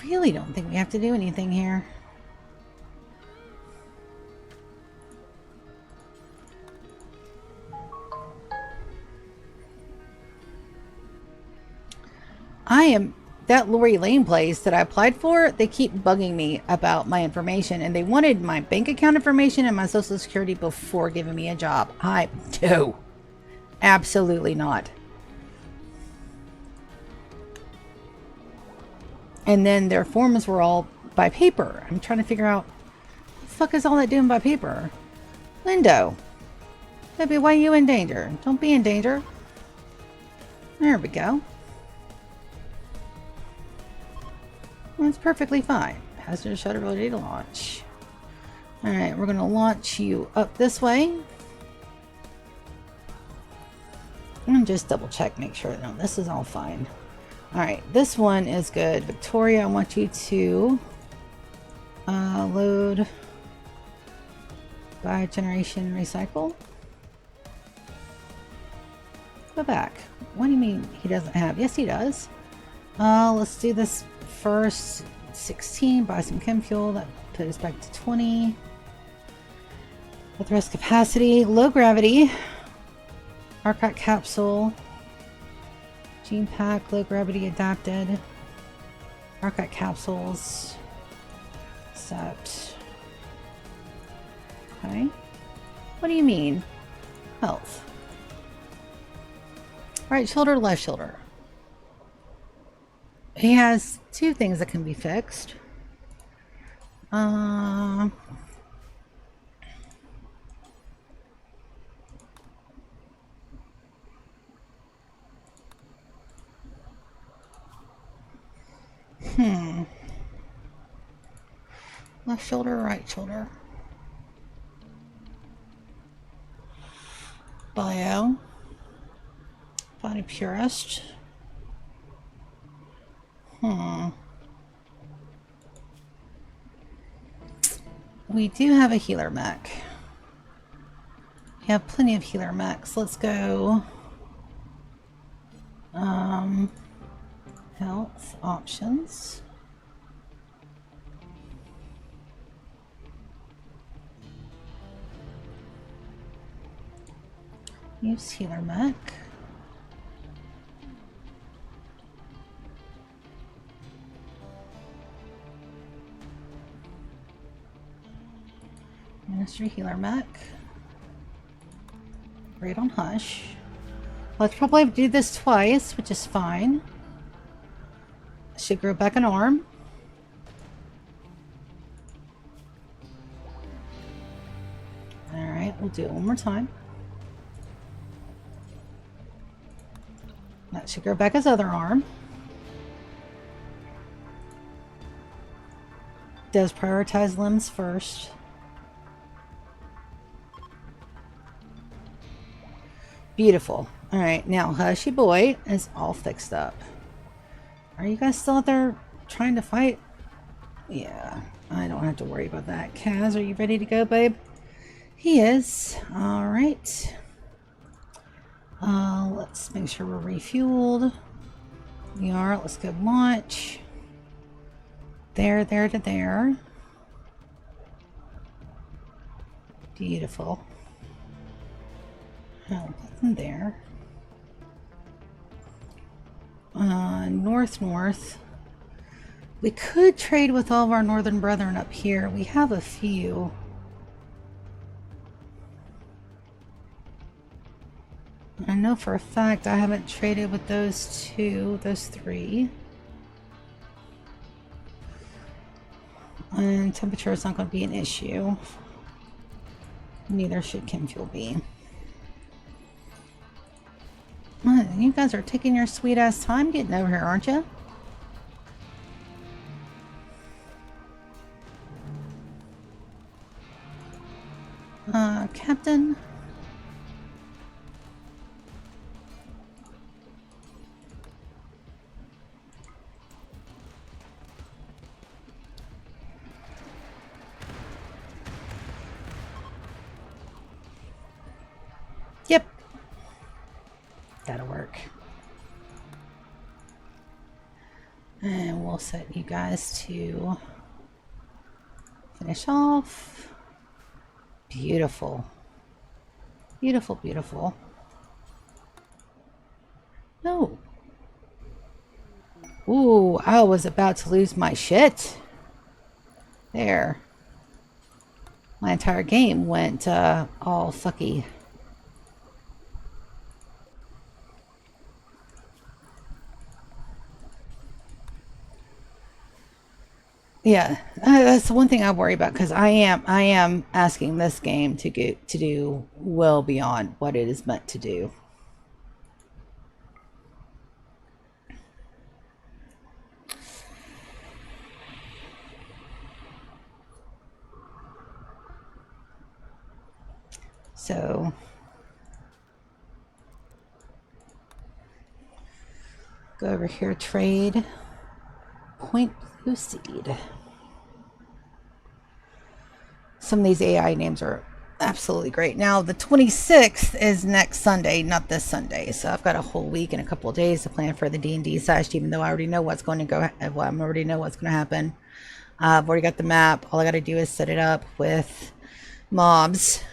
Really don't think we have to do anything here. That Lori Lane place that I applied for, they keep bugging me about my information, and they wanted my bank account information and my social security before giving me a job. No. Absolutely not. And then their forms were all by paper. I'm trying to figure out, what the fuck is all that doing by paper? Lindo. Baby, why are you in danger? Don't be in danger. There we go. That's perfectly fine. Passenger shutter ready to launch. Alright, we're going to launch you up this way. And just double check, make sure. No, this is all fine. Alright, this one is good. Victoria, I want you to load by generation recycle. Go back. What do you mean he doesn't have? Yes, he does. Let's do this first. 16, buy some chem fuel. That put us back to 20. With rest capacity, low gravity. Arcot capsule. Gene pack, low gravity adapted. Arcot capsules. Set. Okay. What do you mean? Health. Right shoulder, left shoulder. He has two things that can be fixed. Left shoulder, right shoulder. Bio. Body purist. We do have a healer mech. We have plenty of healer mechs. Let's go. Health options. Use healer mech. Ministry Healer Mech. Great on Hush. Let's probably do this twice, which is fine. Should grow back an arm. Alright, we'll do it one more time. That should grow back his other arm. Does prioritize limbs first. Beautiful. Alright, now Hushy Boy is all fixed up. Are you guys still out there trying to fight? Yeah, I don't have to worry about that. Kaz, are you ready to go, babe? He is. Alright. Let's make sure we're refueled. We are. Let's go launch. There to there. Beautiful. Oh, nothing there. North. We could trade with all of our northern brethren up here. We have a few. I know for a fact I haven't traded with those three. And temperature is not going to be an issue. Neither should chem fuel be. You guys are taking your sweet ass time getting over here, aren't you? Captain. Yep. That'll work. And we'll set you guys to finish off. Beautiful. Beautiful, beautiful. No. Ooh, I was about to lose my shit. There. My entire game went all fucky. Yeah, that's the one thing I worry about, because I am asking this game to do well beyond what it is meant to do. So go over here, trade point blue seed. Some of these AI names are absolutely great. Now the 26th is next Sunday, not this Sunday. So I've got a whole week and a couple of days to plan for the D&D sesh, even though I already know what's going to go. Well, I already know what's going to happen. I've already got the map. All I got to do is set it up with mobs.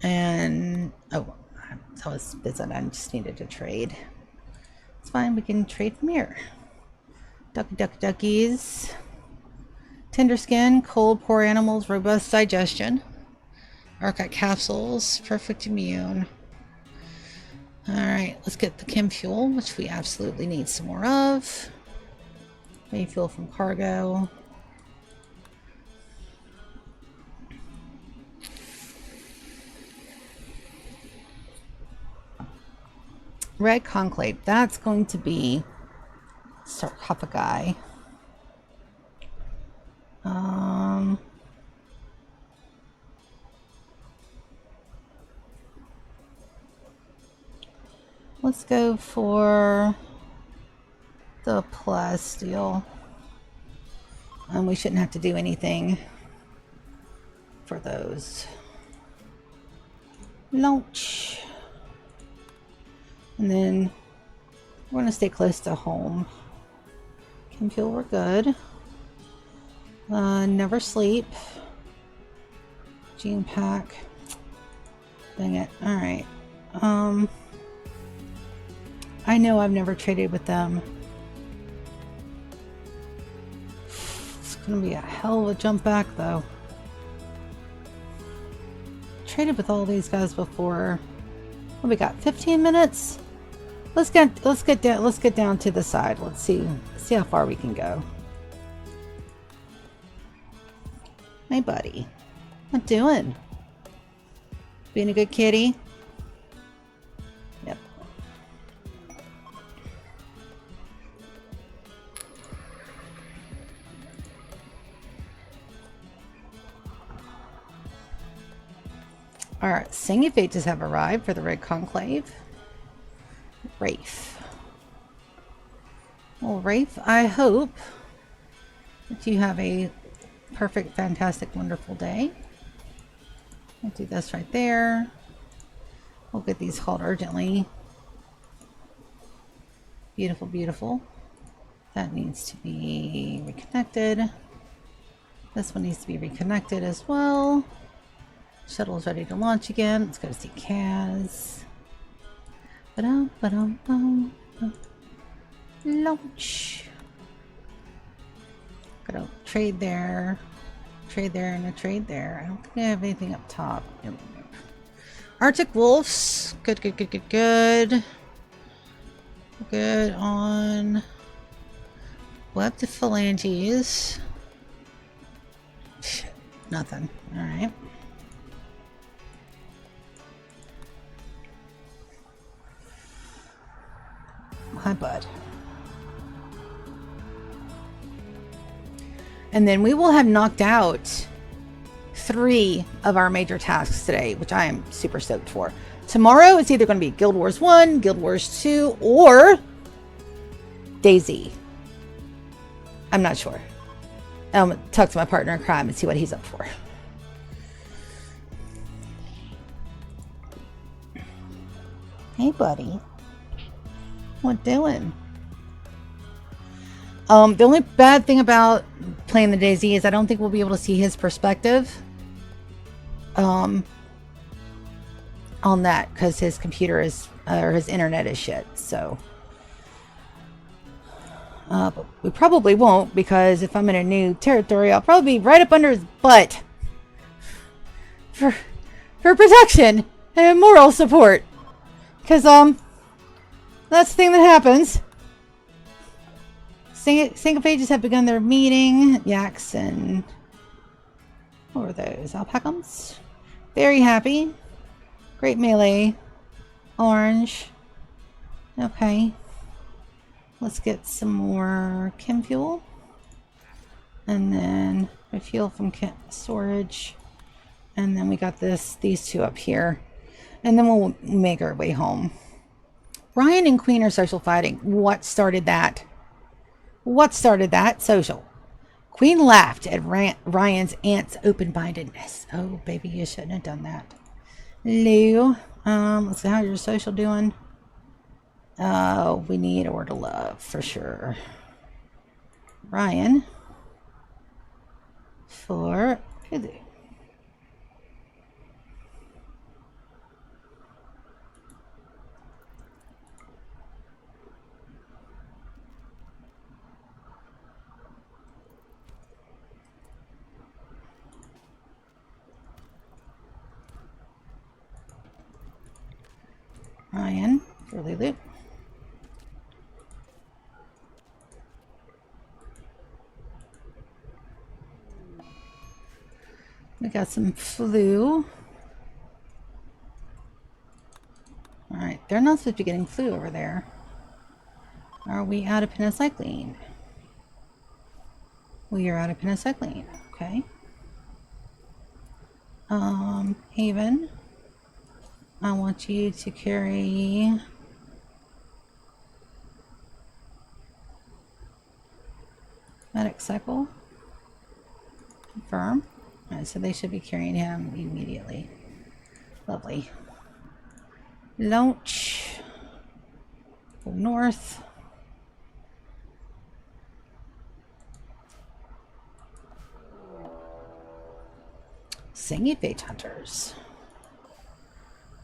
And oh, I was busy. I just needed to trade. It's fine. We can trade from here. Duckies. Tender skin, cold, poor animals, robust digestion. Arcite capsules, perfect immune. Alright, let's get the chem fuel, which we absolutely need some more of. Maybe fuel from cargo. Red conclave, that's going to be sarcophagi. Let's go for the plasteel. And we shouldn't have to do anything for those. Launch. And then we're going to stay close to home. Can feel we're good. Never sleep. Gene pack. Dang it. Alright. I know I've never traded with them. It's gonna be a hell of a jump back though. traded with all these guys before. What we got? 15 minutes? Let's get down to the side. Let's see how far we can go. Hey buddy. What doing? Being a good kitty? Yep. Alright, singing fates have arrived for the Red Conclave. Rafe. Well, Rafe, I hope that you have a perfect, fantastic, wonderful day. I'll do this right there. We'll get these hauled urgently. Beautiful, beautiful. That needs to be reconnected. This one needs to be reconnected as well. Shuttle's ready to launch again. Let's go see Kaz. Launch. Gotta trade there. Trade there and a trade there. I don't think I have anything up top. Nope. Arctic Wolves. Good, good, good, good, good. Good on Web to Phalanges. Shit, nothing. Alright. Hi, bud. And then we will have knocked out 3 of our major tasks today, which I am super stoked for. Tomorrow it's either going to be Guild Wars 1, Guild Wars 2, or DayZ. I'm not sure. Talk to my partner in crime and see what he's up for. Hey, buddy. What doing? The only bad thing about playing the DayZ is I don't think we'll be able to see his perspective on that, because his computer is or his internet is shit. So but we probably won't, because if I'm in a new territory, I'll probably be right up under his butt for protection and moral support, because that's the thing that happens. Syncophages have begun their meeting. Yaks and... what were those? Alpacums? Very happy. Great melee. Orange. Okay. Let's get some more chem fuel. And then refuel from storage. And then we got these 2 up here. And then we'll make our way home. Ryan and Queen are social fighting. What started that? What started that? Social. Queen laughed at Ryan's aunt's open-mindedness. Oh, baby, you shouldn't have done that. Lou, let's see, how's your social doing? Oh, we need a word of love for sure. Ryan. For Hulu. Ryan for Lulu. We got some flu. Alright, they're not supposed to be getting flu over there. Are we out of penicillin? We are out of penicillin. Okay. Haven. I want you to carry medic cycle. Confirm. Alright, so they should be carrying him immediately. Lovely. Launch. Go north. Singing Fate Hunters.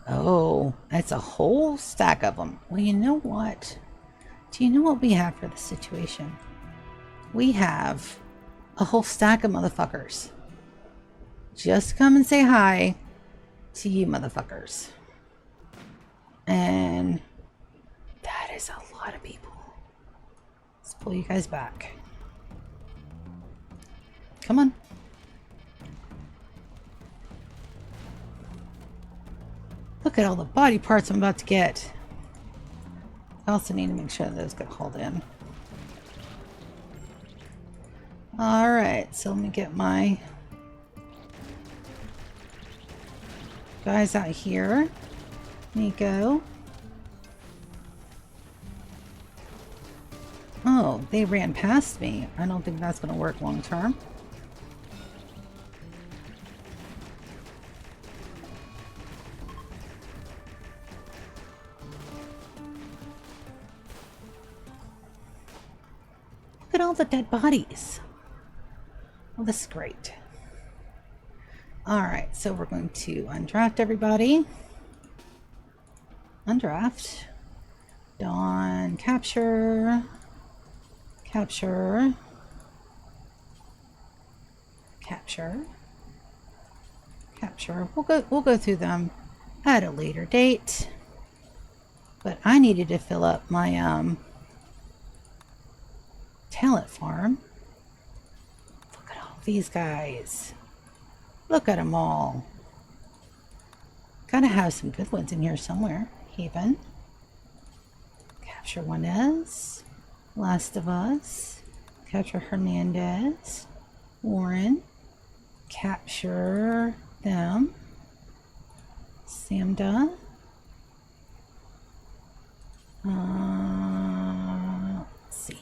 Oh, that's a whole stack of them. Well, you know what? Do you know what we have for this situation? We have a whole stack of motherfuckers. Just come and say hi to you motherfuckers. And that is a lot of people. Let's pull you guys back. Come on. Look at all the body parts I'm about to get. I also need to make sure those get hauled in. Alright, so let me get my guys out here. Nico. Oh, they ran past me. I don't think that's going to work long term. Look at all the dead bodies. Well, this is great. Alright, so we're going to undraft everybody. Undraft. Dawn, capture. Capture. Capture. Capture. We'll go through them at a later date. But I needed to fill up my talent farm. Look at all these guys. Look at them all. Gotta have some good ones in here somewhere. Haven. Capture Juanez. Last of Us. Capture Hernandez. Warren. Capture them. Samda. Let's see.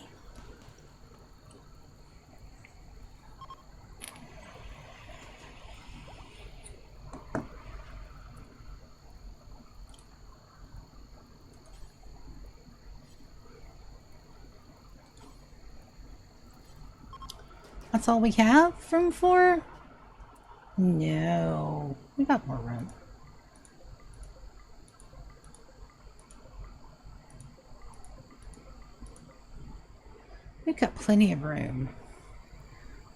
That's all we have room for? No, we got more room. We've got plenty of room.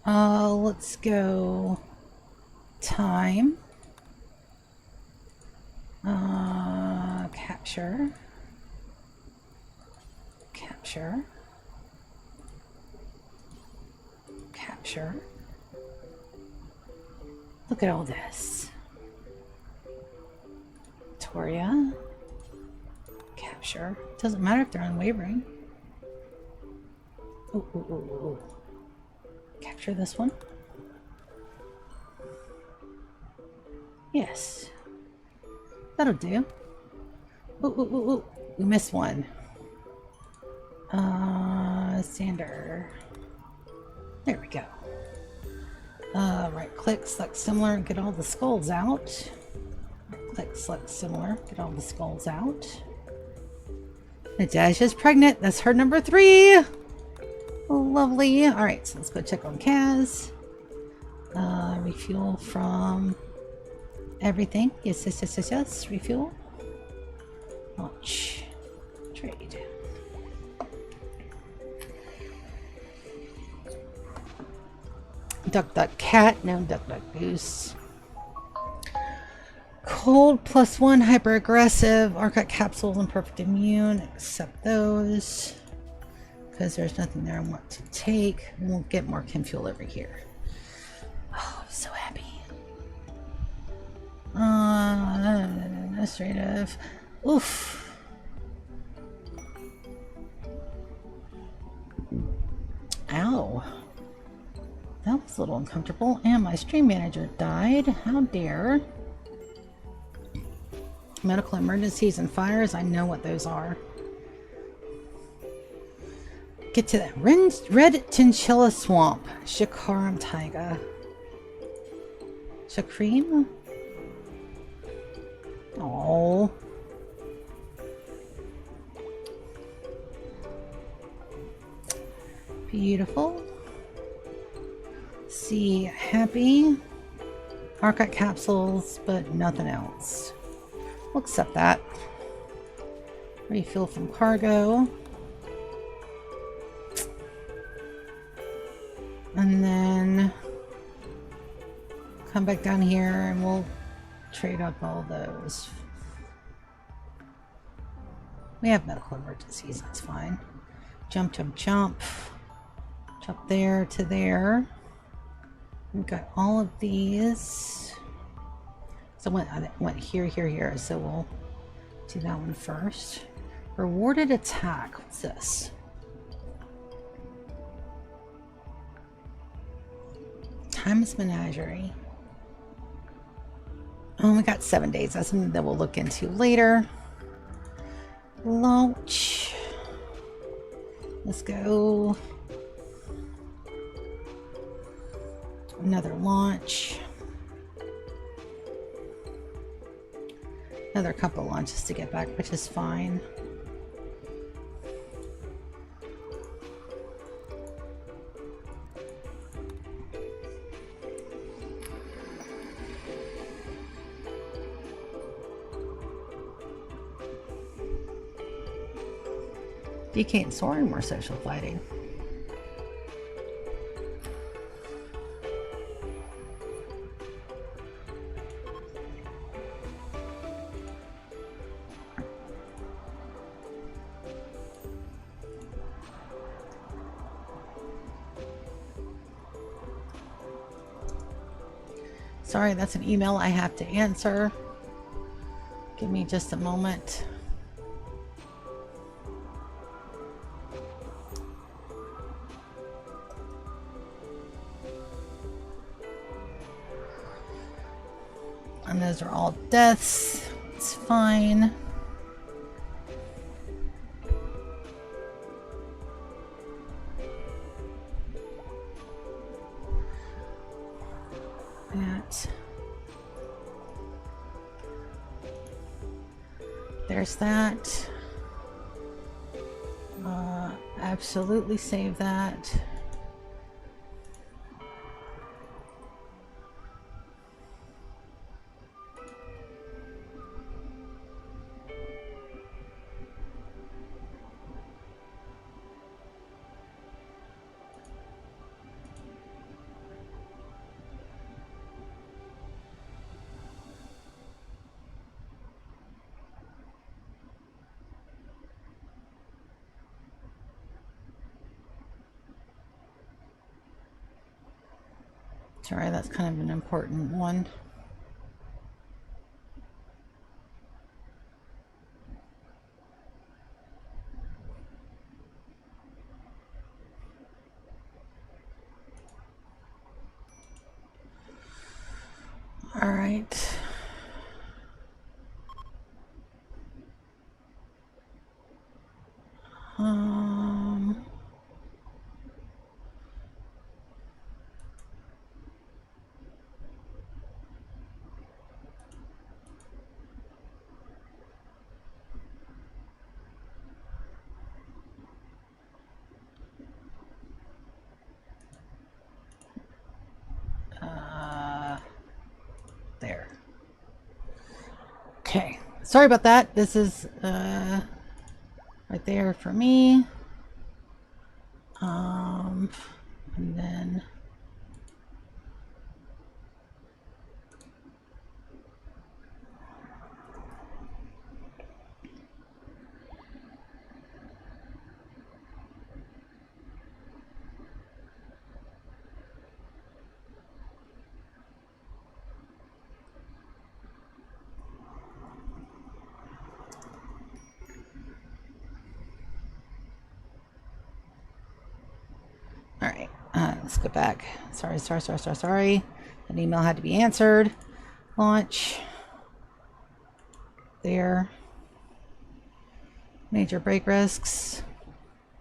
Let's go time. Capture. Capture. Capture. Look at all this. Victoria. Capture. Doesn't matter if they're unwavering. Ooh, ooh, ooh, ooh. Capture this one. Yes. That'll do. Ooh, ooh, ooh, ooh. We missed one. Sander. There we go. Right click, select similar, and get all the skulls out. Right click, select similar, get all the skulls out. Nadejda's pregnant. That's her number 3. Oh, lovely. All right, so let's go check on Kaz. Refuel from everything. Yes, yes, yes, yes, yes. Refuel. Launch. Trade. Duck Duck Cat, no Duck Duck Goose. Cold +1, hyper aggressive, Arcot capsules and perfect immune. Accept those because there's nothing there I want to take. We'll get more chem fuel over here. Oh, I'm so happy. Administrative. Oof. Ow. That was a little uncomfortable. And my stream manager died. How dare. Medical emergencies and fires. I know what those are. Get to that. Red Chinchilla Swamp. Shikaram Taiga. Shakreem? Oh. Beautiful. See, happy. Arcot capsules, but nothing else. We'll accept that. Refuel from cargo. And then come back down here and we'll trade up all those. We have medical emergencies, that's fine. Jump, jump, jump. Jump there to there. We've got all of these. So I went here, here, here. So we'll do that one first. Rewarded attack. What's this? Times Menagerie. Oh, we got 7 days. That's something that we'll look into later. Launch. Let's go. Another launch. Another couple launches to get back, which is fine. DK and Soren were social fighting. Sorry, that's an email I have to answer. Give me just a moment. And those are all deaths. It's fine. There's that. Absolutely save that. Sorry, that's kind of an important one. All right. There. Okay, sorry about that. This is right there for me. And then all right, let's go back. Sorry. An email had to be answered. Launch. There. Major break risks.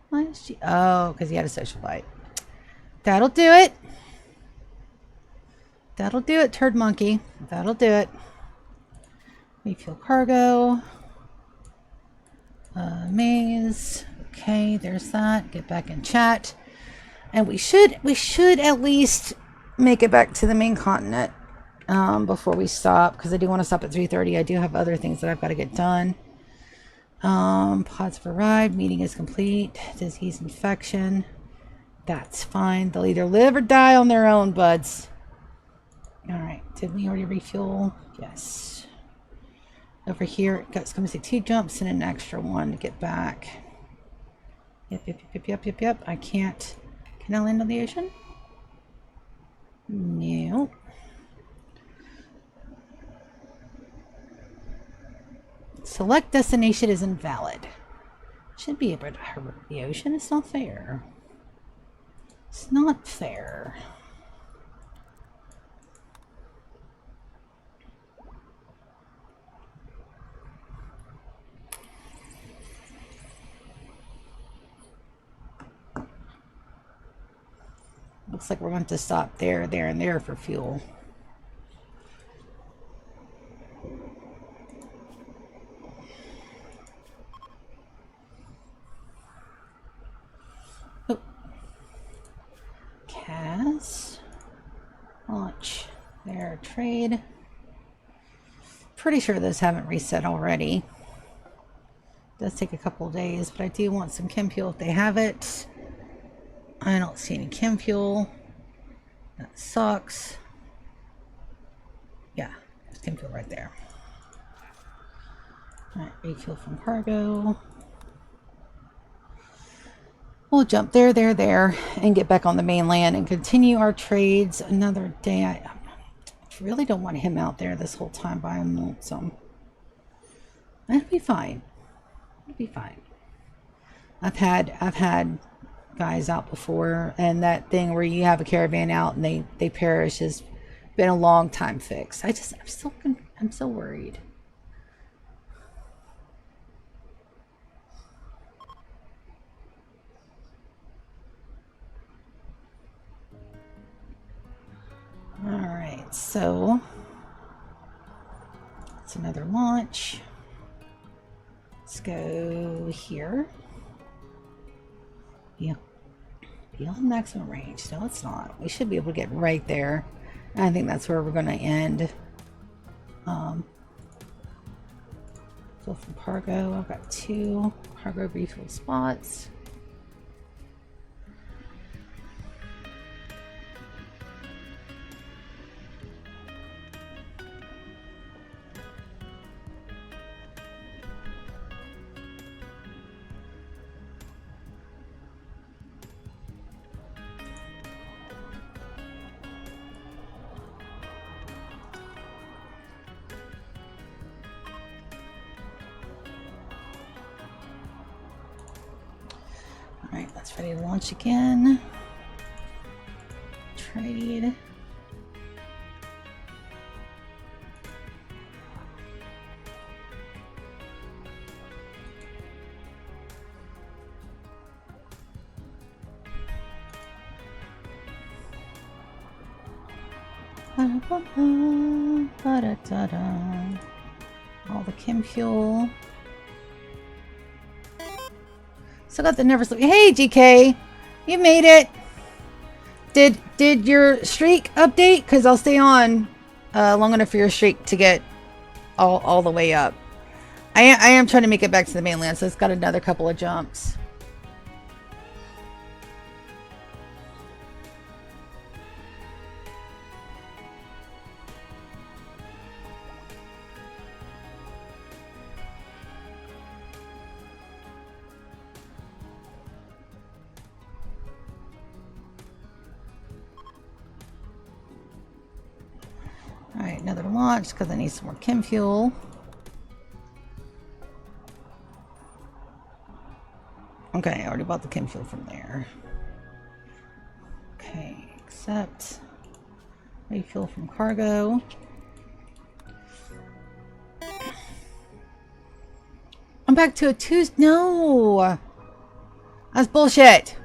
Why is she? Oh, because he had a social fight. That'll do it. That'll do it, turd monkey. That'll do it. Refuel cargo. Maze. Okay, there's that. Get back in chat. And we should at least make it back to the main continent before we stop, because I do want to stop at 3:30. I do have other things that I've got to get done. Pods have arrived. Meeting is complete. Disease infection. That's fine. They'll either live or die on their own, buds. Alright, did we already refuel? Yes. Over here, it's going to take 2 jumps and an extra one to get back. Yep. I can't. Can I land on the ocean? No. Select destination is invalid. Should be able to hurt the ocean. It's not fair. It's not fair. Looks like we're going to stop there, there, and there for fuel. Oh. Cas. Launch. There. Trade. Pretty sure those haven't reset already. Does take a couple of days, but I do want some chem fuel if they have it. I don't see any chem fuel. That sucks. Yeah, there's chem fuel right there. Alright, refuel from cargo. We'll jump there, and get back on the mainland and continue our trades another day. I really don't want him out there this whole time by him lonesome. That'll be fine. It'll be fine. I've had guys out before, and that thing where you have a caravan out and they perish has been a long time fix. I'm so worried. All right, so it's another launch. Let's go here. Yeah. Beyond maximum range. No, it's not. We should be able to get right there. I think that's where we're going to end. Fuel from cargo. I've got 2 cargo refuel spots. Alright, let's ready to launch again. Trade. All the chem fuel. Still got the never sleep. Hey GK, you made it. Did your streak update? Because I'll stay on long enough for your streak to get all the way up. I am trying to make it back to the mainland, so it's got another couple of jumps. Alright, another launch because I need some more chem fuel. Okay, I already bought the chem fuel from there. Okay, accept. Refuel from cargo. I'm back to a Tuesday. No! That's bullshit.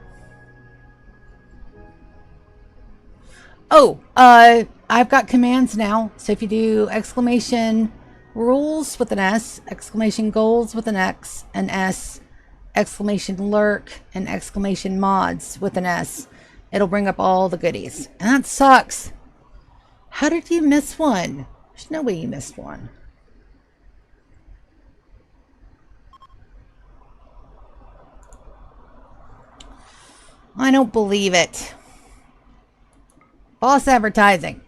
Oh, I've got commands now. So if you do exclamation rules with an S, exclamation goals with an X, an S, exclamation lurk, and exclamation mods with an S, it'll bring up all the goodies. And that sucks. How did you miss one? There's no way you missed one. I don't believe it. False advertising.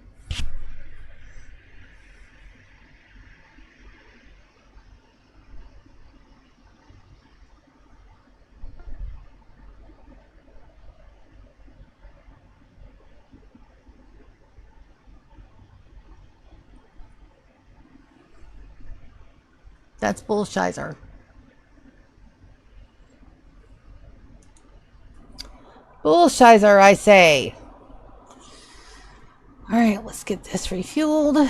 That's bullshizer. Bullshizer, I say. Alright, let's get this refueled.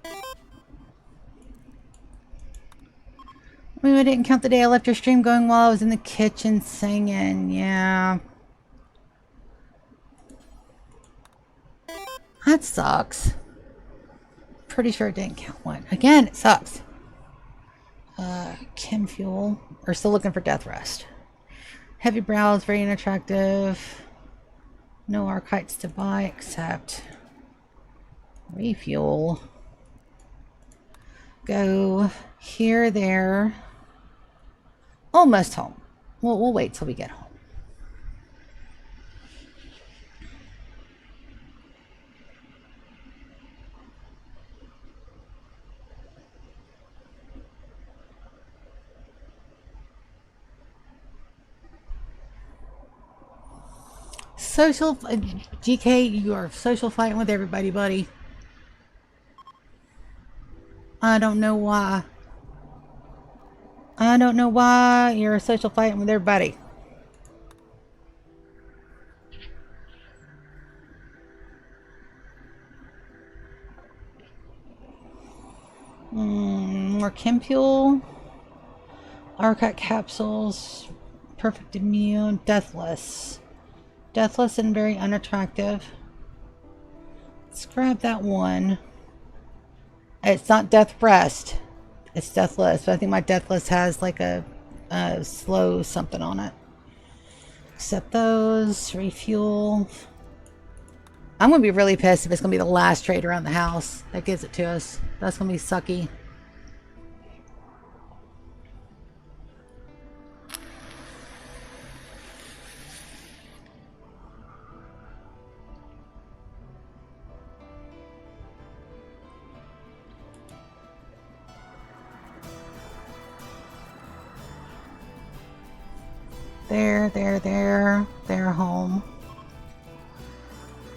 I mean, I didn't count the day I left your stream going while I was in the kitchen singing. Yeah. That sucks. Pretty sure it didn't count one. Again, it sucks. Chem fuel. We're still looking for death rest. Heavy brows, very unattractive. No archites to buy except refuel. Go here, there. Almost home. We'll wait till we get home. Social, GK, you are social fighting with everybody, buddy. I don't know why. I don't know why you're social fighting with everybody. More chem fuel. Arcot capsules. Perfect immune. Deathless. Deathless and very unattractive. Let's grab that one. It's not death breast. It's deathless. But I think my deathless has like a slow something on it. Accept those. Refuel. I'm going to be really pissed if it's going to be the last trade around the house that gives it to us. That's going to be sucky. They're home.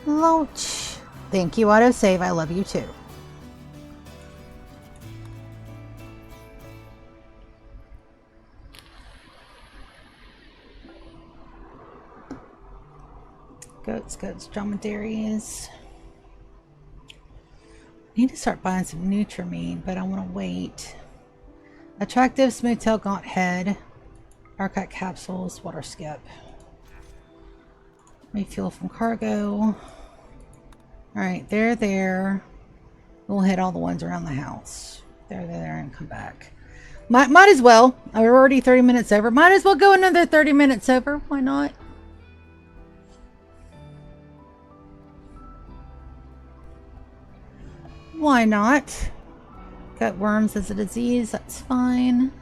Loach. Thank you, autosave. I love you too. Goats, dromedaries. Need to start buying some Nutrimine, but I want to wait. Attractive, smooth tail, gaunt head. Arcot capsules, water skip. Refuel from cargo. Alright, they're there. We'll hit all the ones around the house. They're there and come back. Might as well. We're already 30 minutes over. Might as well go another 30 minutes over. Why not? Why not? Gut worms as a disease. That's fine.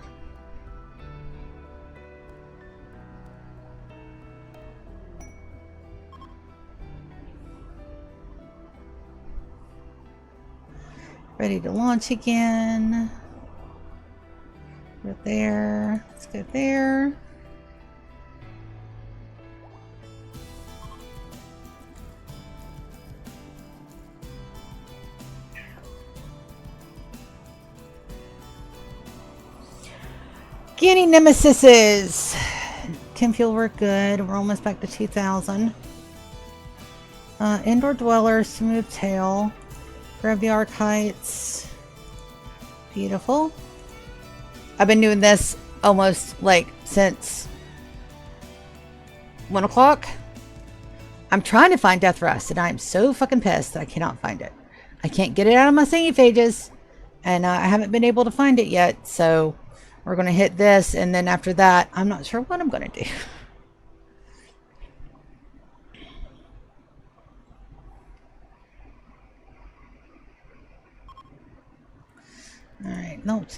Ready to launch again. We're there. Let's go there. Guinea Nemesises. Chem fuel, we're good. We're almost back to 2,000. Indoor dweller, smooth tail. Grab the archites. Beautiful. I've been doing this almost like since 1 o'clock. I'm trying to find Death Rust and I'm so fucking pissed that I cannot find it. I can't get it out of my singing pages and I haven't been able to find it yet. So we're going to hit this and then after that, I'm not sure what I'm going to do. Alright, launch.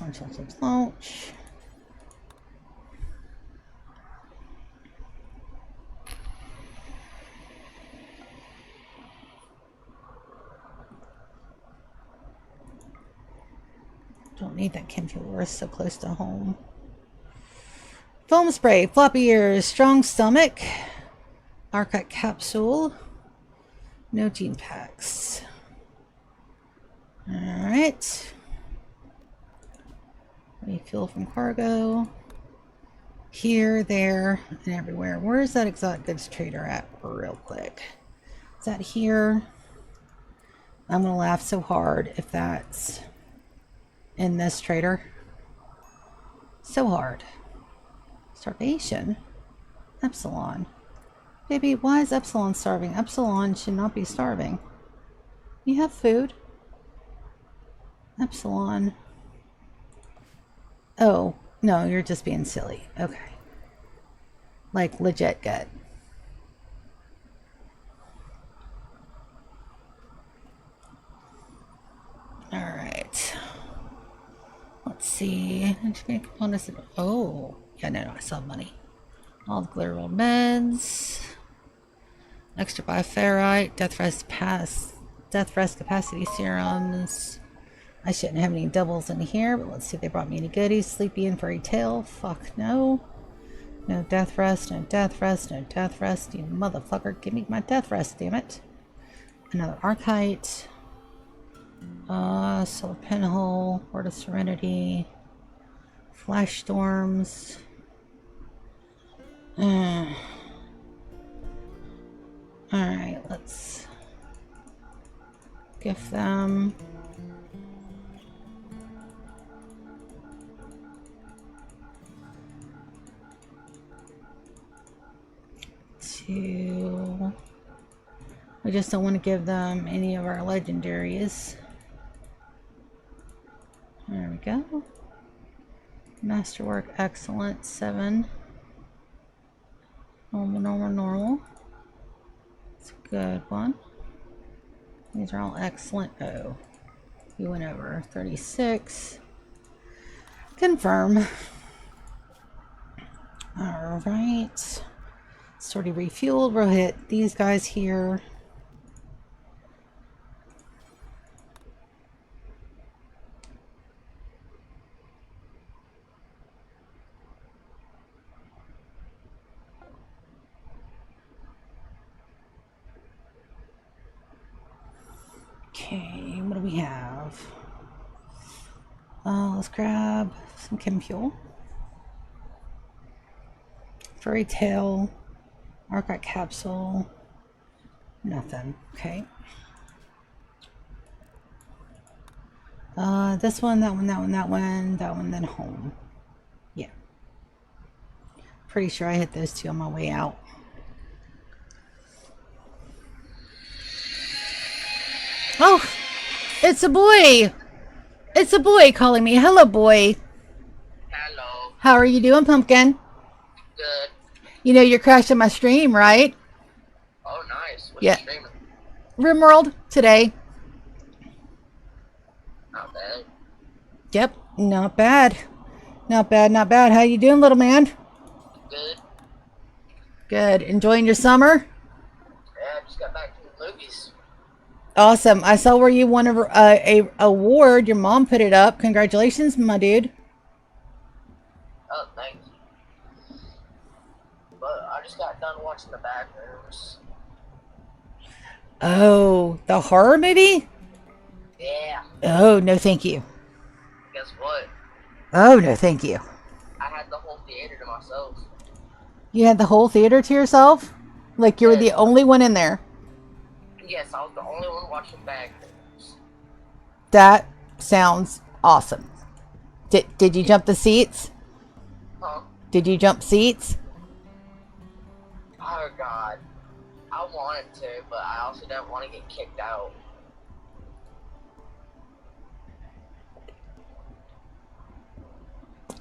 Don't need that chem fuel. We're so close to home. Foam spray, floppy ears, strong stomach, Arcot capsule, no gene packs. Alright. Refuel from cargo. Here, there, and everywhere. Where is that exotic goods trader at real quick? Is that here? I'm going to laugh so hard if that's in this trader. So hard. Starvation? Epsilon. Baby, why is Epsilon starving? Epsilon should not be starving. You have food. Epsilon. Oh, no, you're just being silly. Okay. Like, legit good. Alright. Let's see. Oh, yeah, no, I still have money. All the Rimworld meds. Extra bioferrite. Death rest capacity serums. I shouldn't have any doubles in here, but let's see if they brought me any goodies. Sleepy and furry tail. Fuck no. No death rest, no death rest, no death rest. You motherfucker, give me my death rest, damn it. Another Archite. Solar Pinhole. Word of Serenity. Flash Storms. Alright, let's gift them. We just don't want to give them any of our legendaries. There we go. Masterwork, excellent, 7. Normal. It's a good one. These are all excellent. Oh, we went over 36. Confirm. All right. It's already refueled. We'll hit these guys here. Okay, what do we have? Let's grab some chem fuel. Furry tail. Archite capsule. Nothing. Okay. This one, that one, that one, then home. Yeah. Pretty sure I hit those two on my way out. Oh, it's a boy. It's a boy calling me. Hello, boy. Hello. How are you doing, Pumpkin? Good. You know you're crashing my stream, right? Oh, nice. What's Yeah. your streaming? Rimworld today. Not bad. Yep, not bad. Not bad, not bad. How you doing, little man? Good. Good. Enjoying your summer? Yeah, I just got back from the movies. Awesome. I saw where you won a award. Your mom put it up. Congratulations, my dude. Oh, thank you. But I just got done watching The Bad News. Oh, the horror movie? Yeah. Oh, no thank you. Guess what? Oh, no thank you. I had the whole theater to myself. You had the whole theater to yourself? Like you were the Yes. only one in there? Yes, I was the only one watching Bad News. That sounds awesome. Did you jump the seats? Huh? Did you jump seats? Oh, God. I wanted to, but I also didn't want to get kicked out.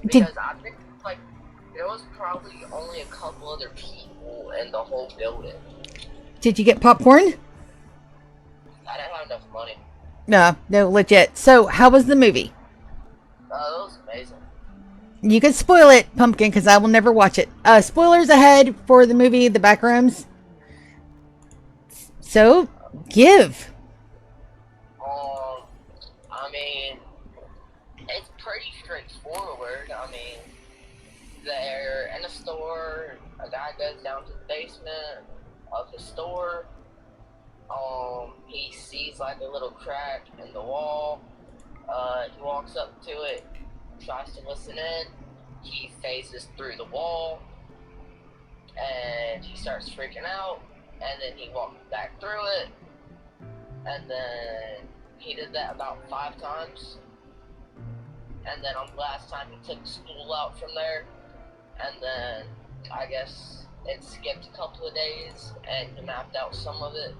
Because I think, like, there was probably only a couple other people in the whole building. Did you get popcorn? I didn't have enough money. No, legit. So, how was the movie? Oh, it was amazing. You can spoil it, Pumpkin, because I will never watch it. Spoilers ahead for the movie The Backrooms. So, give. I mean, it's pretty straightforward. I mean, they're in a store. A guy goes down to the basement of the store. He sees like a little crack in the wall. He walks up to it, tries to listen in. He phases through the wall, and he starts freaking out, and then he walks back through it, and then he did that about 5 times, and then on the last time he took the stool out from there, and then I guess it skipped a couple of days, and he mapped out some of it,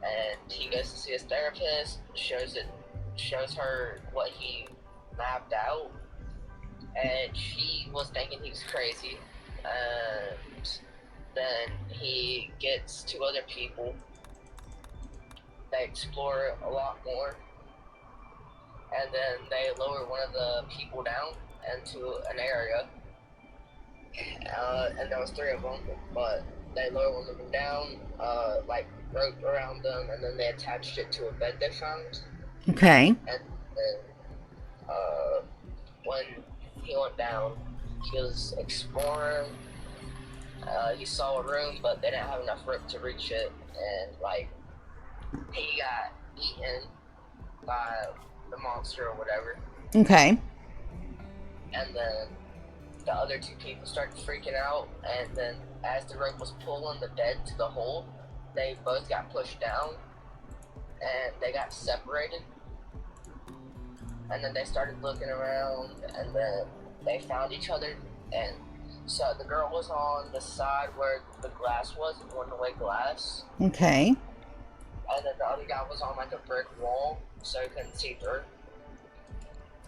and he goes to see his therapist, shows her what he mapped out, and she was thinking he was crazy, and then he gets 2 other people. They explore it a lot more, and then they lower one of the people down into an area, and there was 3 of them, but they lower one of them down, like rope around them, and then they attached it to a bed they found. Okay. And then when he went down, he was exploring. He saw a room, but they didn't have enough rope to reach it, and like he got eaten by the monster or whatever. Okay. And then the other 2 people started freaking out, and then as the rope was pulling the bed to the hole, they both got pushed down, and they got separated. And then they started looking around, and then they found each other, and so the girl was on the side where the glass was, one-way glass. Okay. And then the other guy was on like a brick wall, so he couldn't see through.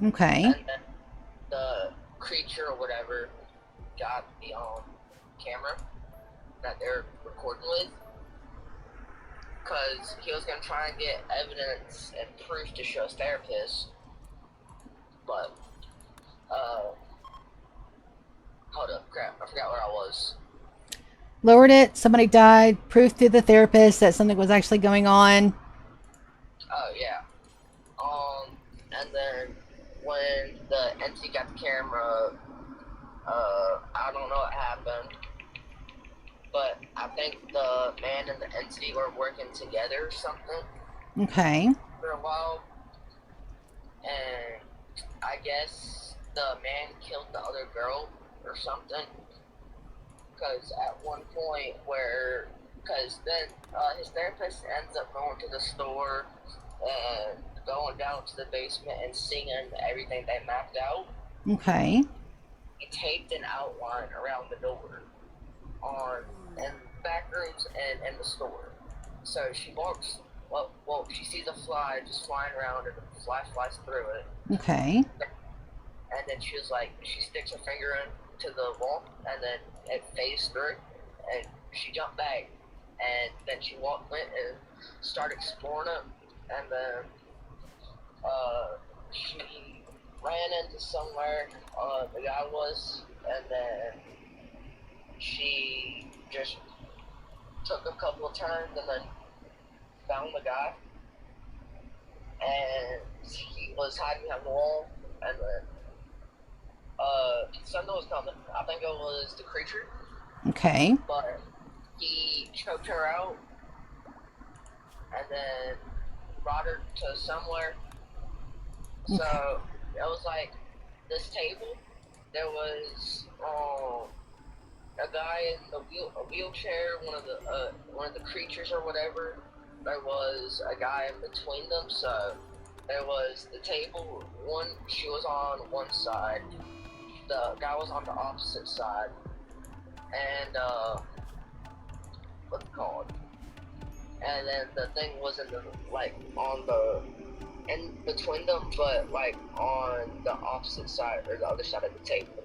Okay. And then the creature or whatever got the camera that they're recording with, because he was going to try and get evidence and proof to show his therapist. But, hold up, crap, I forgot where I was. Lowered it, somebody died, proof to the therapist that something was actually going on. Oh, yeah. And then when the entity got the camera, I don't know what happened, but I think the man and the entity were working together or something. Okay. For a while, and I guess the man killed the other girl or something, because at one point because then his therapist ends up going to the store and going down to the basement and seeing everything they mapped out. Okay. He taped an outline around the door in back rooms and in the store. So she walks, she sees a fly just flying around, and the fly flies through it. Okay. And then she sticks her finger into the wall, and then it phased through, and she jumped back, and then she went and started exploring it, and then she ran into somewhere the guy was, and then she just took a couple of turns and then found the guy, and he was hiding behind the wall, and then something was coming. I think it was the creature. Okay. But he choked her out, and then brought her to somewhere. Okay. So it was like this table. There was a guy in a wheelchair, one of the creatures or whatever. There was a guy in between them. So there was the table. She was on one side. The guy was on the opposite side, and what's it called? And then the thing was in between them, but like on the opposite side or the other side of the table.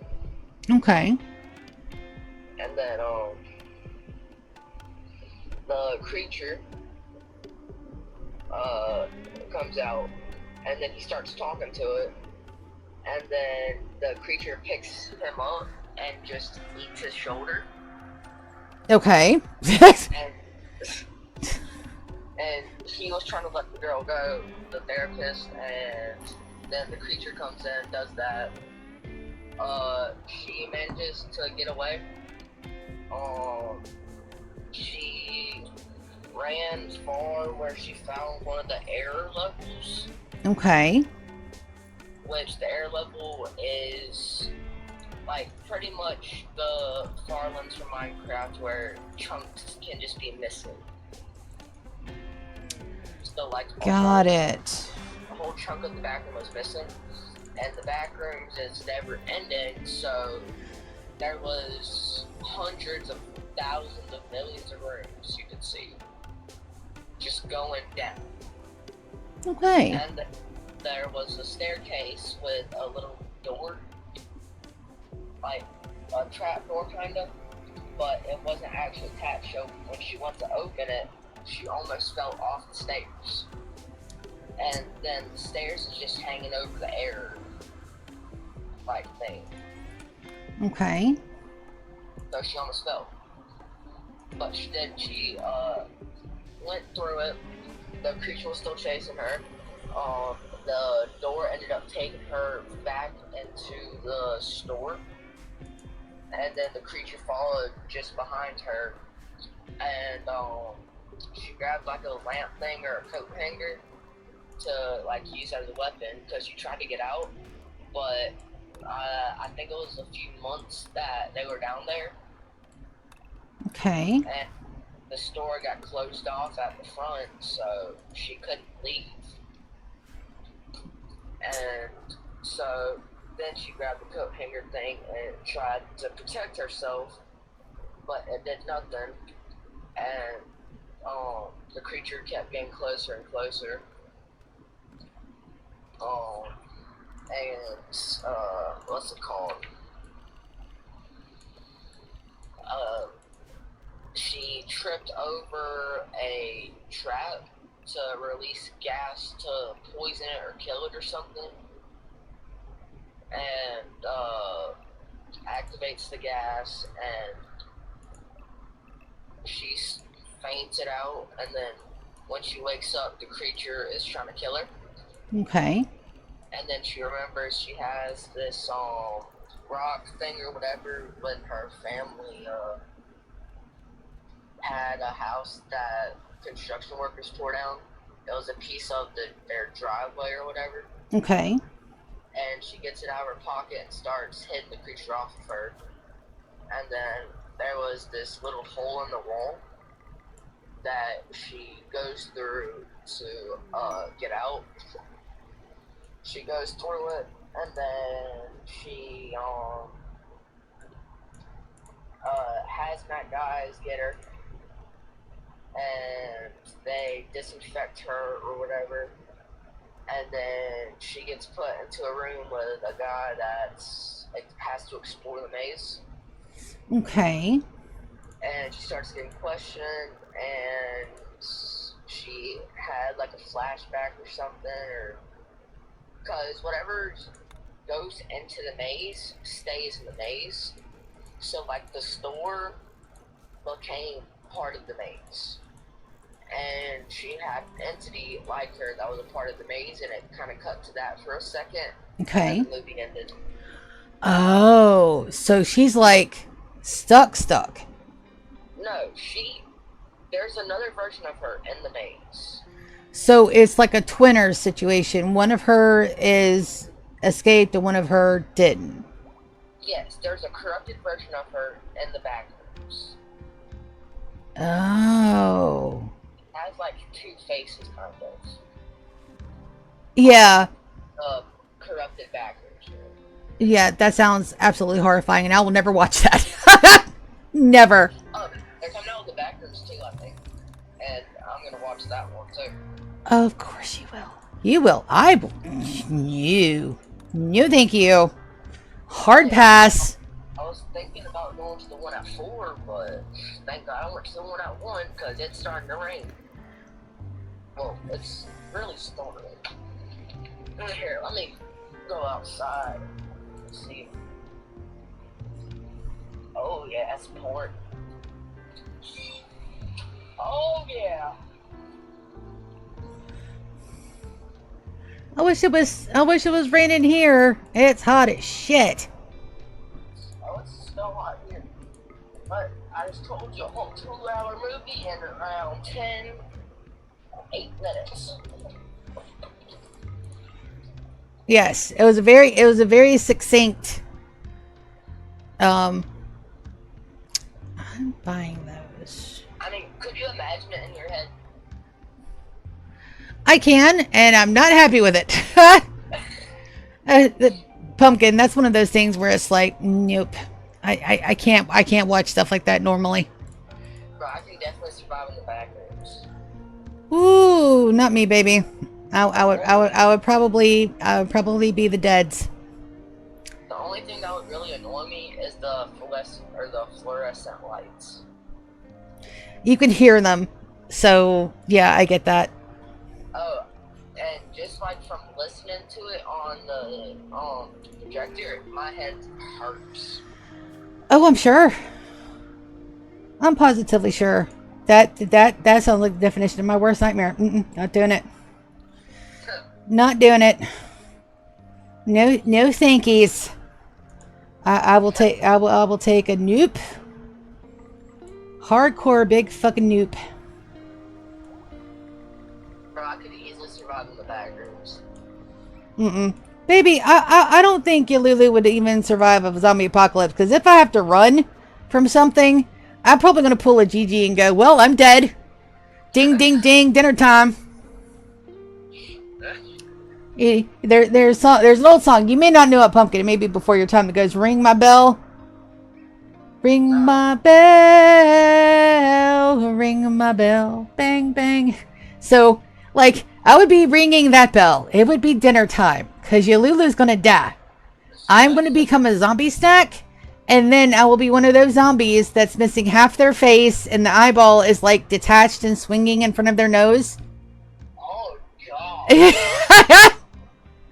Okay. And then the creature comes out, and then he starts talking to it. And then the creature picks him up and just eats his shoulder. Okay. and he was trying to let the girl go, the therapist, and then the creature comes in and does that. She manages to get away. She ran far where she found one of the error levels. Okay. which the air level is like pretty much the Farlands from Minecraft where chunks can just be missing. So like Got it. a whole chunk of the back room was missing, and the back rooms is never ending, so there was hundreds of thousands of millions of rooms you could see just going down. Okay. And there was a staircase with a little door, like a trap door kinda, but it wasn't actually attached, so when she went to open it, she almost fell off the stairs. And then the stairs is just hanging over the air, like thing. Okay. So she almost fell. But then she went through it. The creature was still chasing her. The door ended up taking her back into the store. And then the creature followed just behind her. And she grabbed like a lamp thing or a coat hanger to like use as a weapon because she tried to get out. But I think it was a few months that they were down there. Okay. And the store got closed off at the front, so she couldn't leave. And so then she grabbed the coat hanger thing and tried to protect herself, but it did nothing. And the creature kept getting closer and closer. And what's it called? She tripped over a trap to release gas to poison it or kill it or something, and activates the gas, and she fainted out, and then when she wakes up, the creature is trying to kill her. Okay. And then she remembers she has this rock thing or whatever with her family had a house that construction workers tore down. It was a piece of their driveway or whatever. Okay. And she gets it out of her pocket and starts hitting the creature off of her. And then there was this little hole in the wall that she goes through to get out. She goes through it, and then she hazmat guys get her, and they disinfect her or whatever, and then she gets put into a room with a guy that has to explore the maze. Okay. And she starts getting questioned, and she had like a flashback or something, or because whatever goes into the maze stays in the maze. So like the store became part of the maze, and she had an entity like her that was a part of the maze, and it kind of cut to that for a second. Okay. And the movie ended. Oh, so she's like stuck. No, there's another version of her in the maze. So it's like a twinner situation. One of her is escaped and one of her didn't. Yes, there's a corrupted version of her in the back rooms. Oh. It has like two faces, kind of. Yeah. Corrupted back rooms. Yeah, that sounds absolutely horrifying, and I will never watch that. Never. They're coming out with the back rooms too, I think. And I'm gonna watch that one too. Of course you will. You will. No, thank you. Hard pass. I was thinking about going to the one at 4, but thank God I went to the one at 1 because it's starting to rain. Well, it's really storming. Here, let me go outside and see. Oh yeah, it's pouring. Oh yeah. I wish it was raining here. It's hot as shit. Oh, it's so hot here. But I just told you a whole 2-hour movie in around 8 minutes. Yes, it was a very succinct. Um, I'm buying those. I mean, could you imagine it in your head? I can, and I'm not happy with it. The pumpkin. That's one of those things where it's like, nope. I can't watch stuff like that normally. Bro, I can definitely survive in the back rooms. Ooh, not me, baby. I would probably be the deads. The only thing that would really annoy me is the fluorescent lights. You can hear them, so yeah, I get that. Oh, and just like from listening to it on the projector, my head hurts. Oh, I'm sure. I'm positively sure. That sounds like the definition of my worst nightmare. Not doing it. Not doing it. No, no thankies. I will take I will take a nope. Hardcore big fucking nope. Bro, I could easily survive in the back rooms. Baby, I don't think Yalulu would even survive a zombie apocalypse, because if I have to run from something, I'm probably going to pull a GG and go, well, I'm dead. Ding, ding, ding, dinner time. There's an old song. You may not know it, Pumpkin. It may be before your time. It goes, ring my bell. Ring my bell. Ring my bell. Bang, bang. So, like, I would be ringing that bell. It would be dinner time, because Yalulu's going to die. I'm going to become a zombie snack, and then I will be one of those zombies that's missing half their face, and the eyeball is, like, detached and swinging in front of their nose. Oh, God.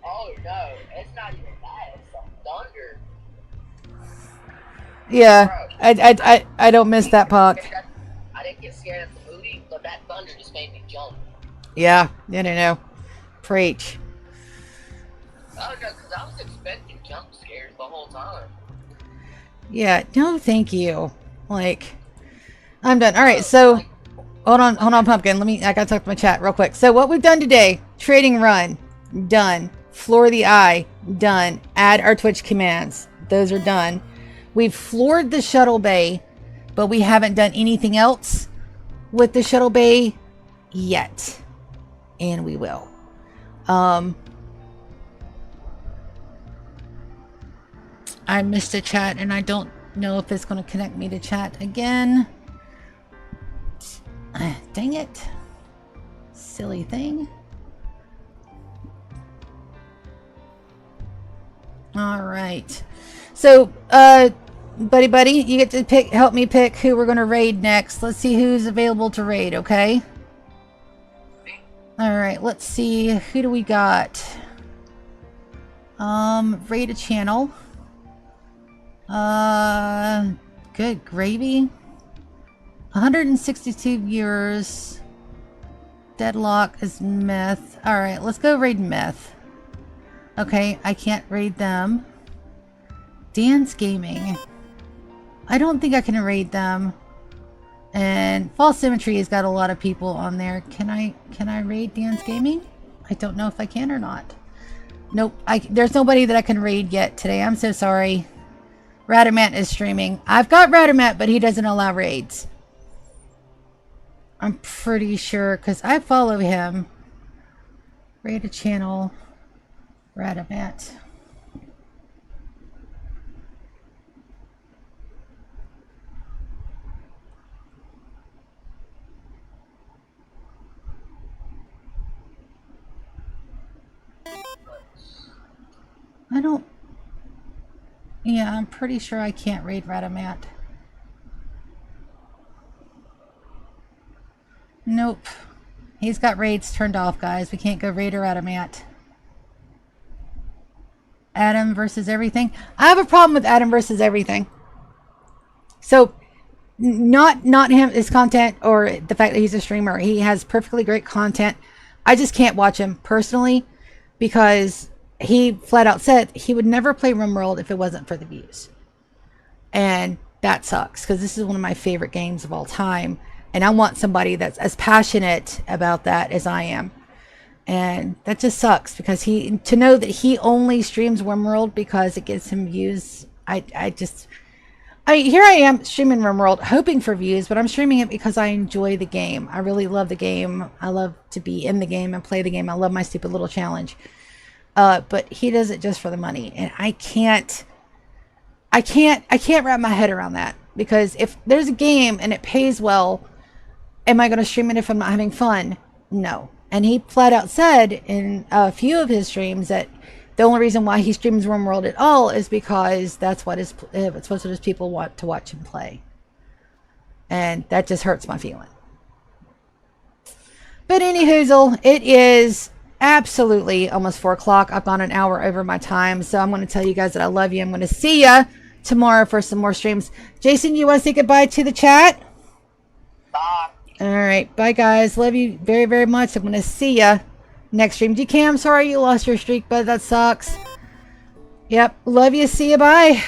Oh, no. It's not even that. It's some thunder. Yeah. Bro, I don't miss that Puck. I didn't get scared at the movie, but that thunder just made me jump. Yeah. I don't know. Preach. Oh, no, because I was expecting jump scares the whole time. Yeah. No, thank you. Like, I'm done. All right. So, hold on, Pumpkin. I gotta talk to my chat real quick. So, what we've done today: trading run, done. Floor the eye, done. Add our Twitch commands. Those are done. We've floored the shuttle bay, but we haven't done anything else with the shuttle bay yet. And we will. I missed a chat, and I don't know if it's going to connect me to chat again. Dang it. Silly thing. All right. So, buddy, you get to help me pick who we're going to raid next. Let's see who's available to raid, okay? All right, let's see. Who do we got? Raid a channel. Good gravy. 162 viewers. Deadlock is myth. All right, let's go raid myth. Okay, I can't raid them. Dance Gaming. I don't think I can raid them. And False Symmetry has got a lot of people on there. Can I raid Dance Gaming? I don't know if I can or not. Nope. There's nobody that I can raid yet today. I'm so sorry. Radamat is streaming. I've got Radamat, but he doesn't allow raids. I'm pretty sure, because I follow him. Raid a channel. Radamat. I don't... Yeah, I'm pretty sure I can't raid Radamat. Nope. He's got raids turned off, guys. We can't go raid or Radamat. Adam versus everything. I have a problem with Adam versus everything. So, not him, his content, or the fact that he's a streamer. He has perfectly great content. I just can't watch him personally, because he flat out said he would never play Rimworld if it wasn't for the views. And that sucks, because this is one of my favorite games of all time. And I want somebody that's as passionate about that as I am. And that just sucks because to know that he only streams Rimworld because it gets him views. Here I am streaming Rimworld hoping for views, but I'm streaming it because I enjoy the game. I really love the game. I love to be in the game and play the game. I love my stupid little challenge. But he does it just for the money, and I can't wrap my head around that, because if there's a game and it pays well, am I going to stream it if I'm not having fun? No. And he flat out said in a few of his streams that the only reason why he streams Rimworld at all is because it's what his people want to watch him play. And that just hurts my feeling. But anyhoozle, it is absolutely almost 4 o'clock. I've gone an hour over my time, so I'm going to tell you guys that I love you. I'm going to see ya tomorrow for some more streams. Jason, you want to say goodbye to the chat? Bye. All right, bye guys. Love you very, very much. I'm going to see ya next stream. DK, I'm sorry you lost your streak, but that sucks. Yep, love you. See you. Bye.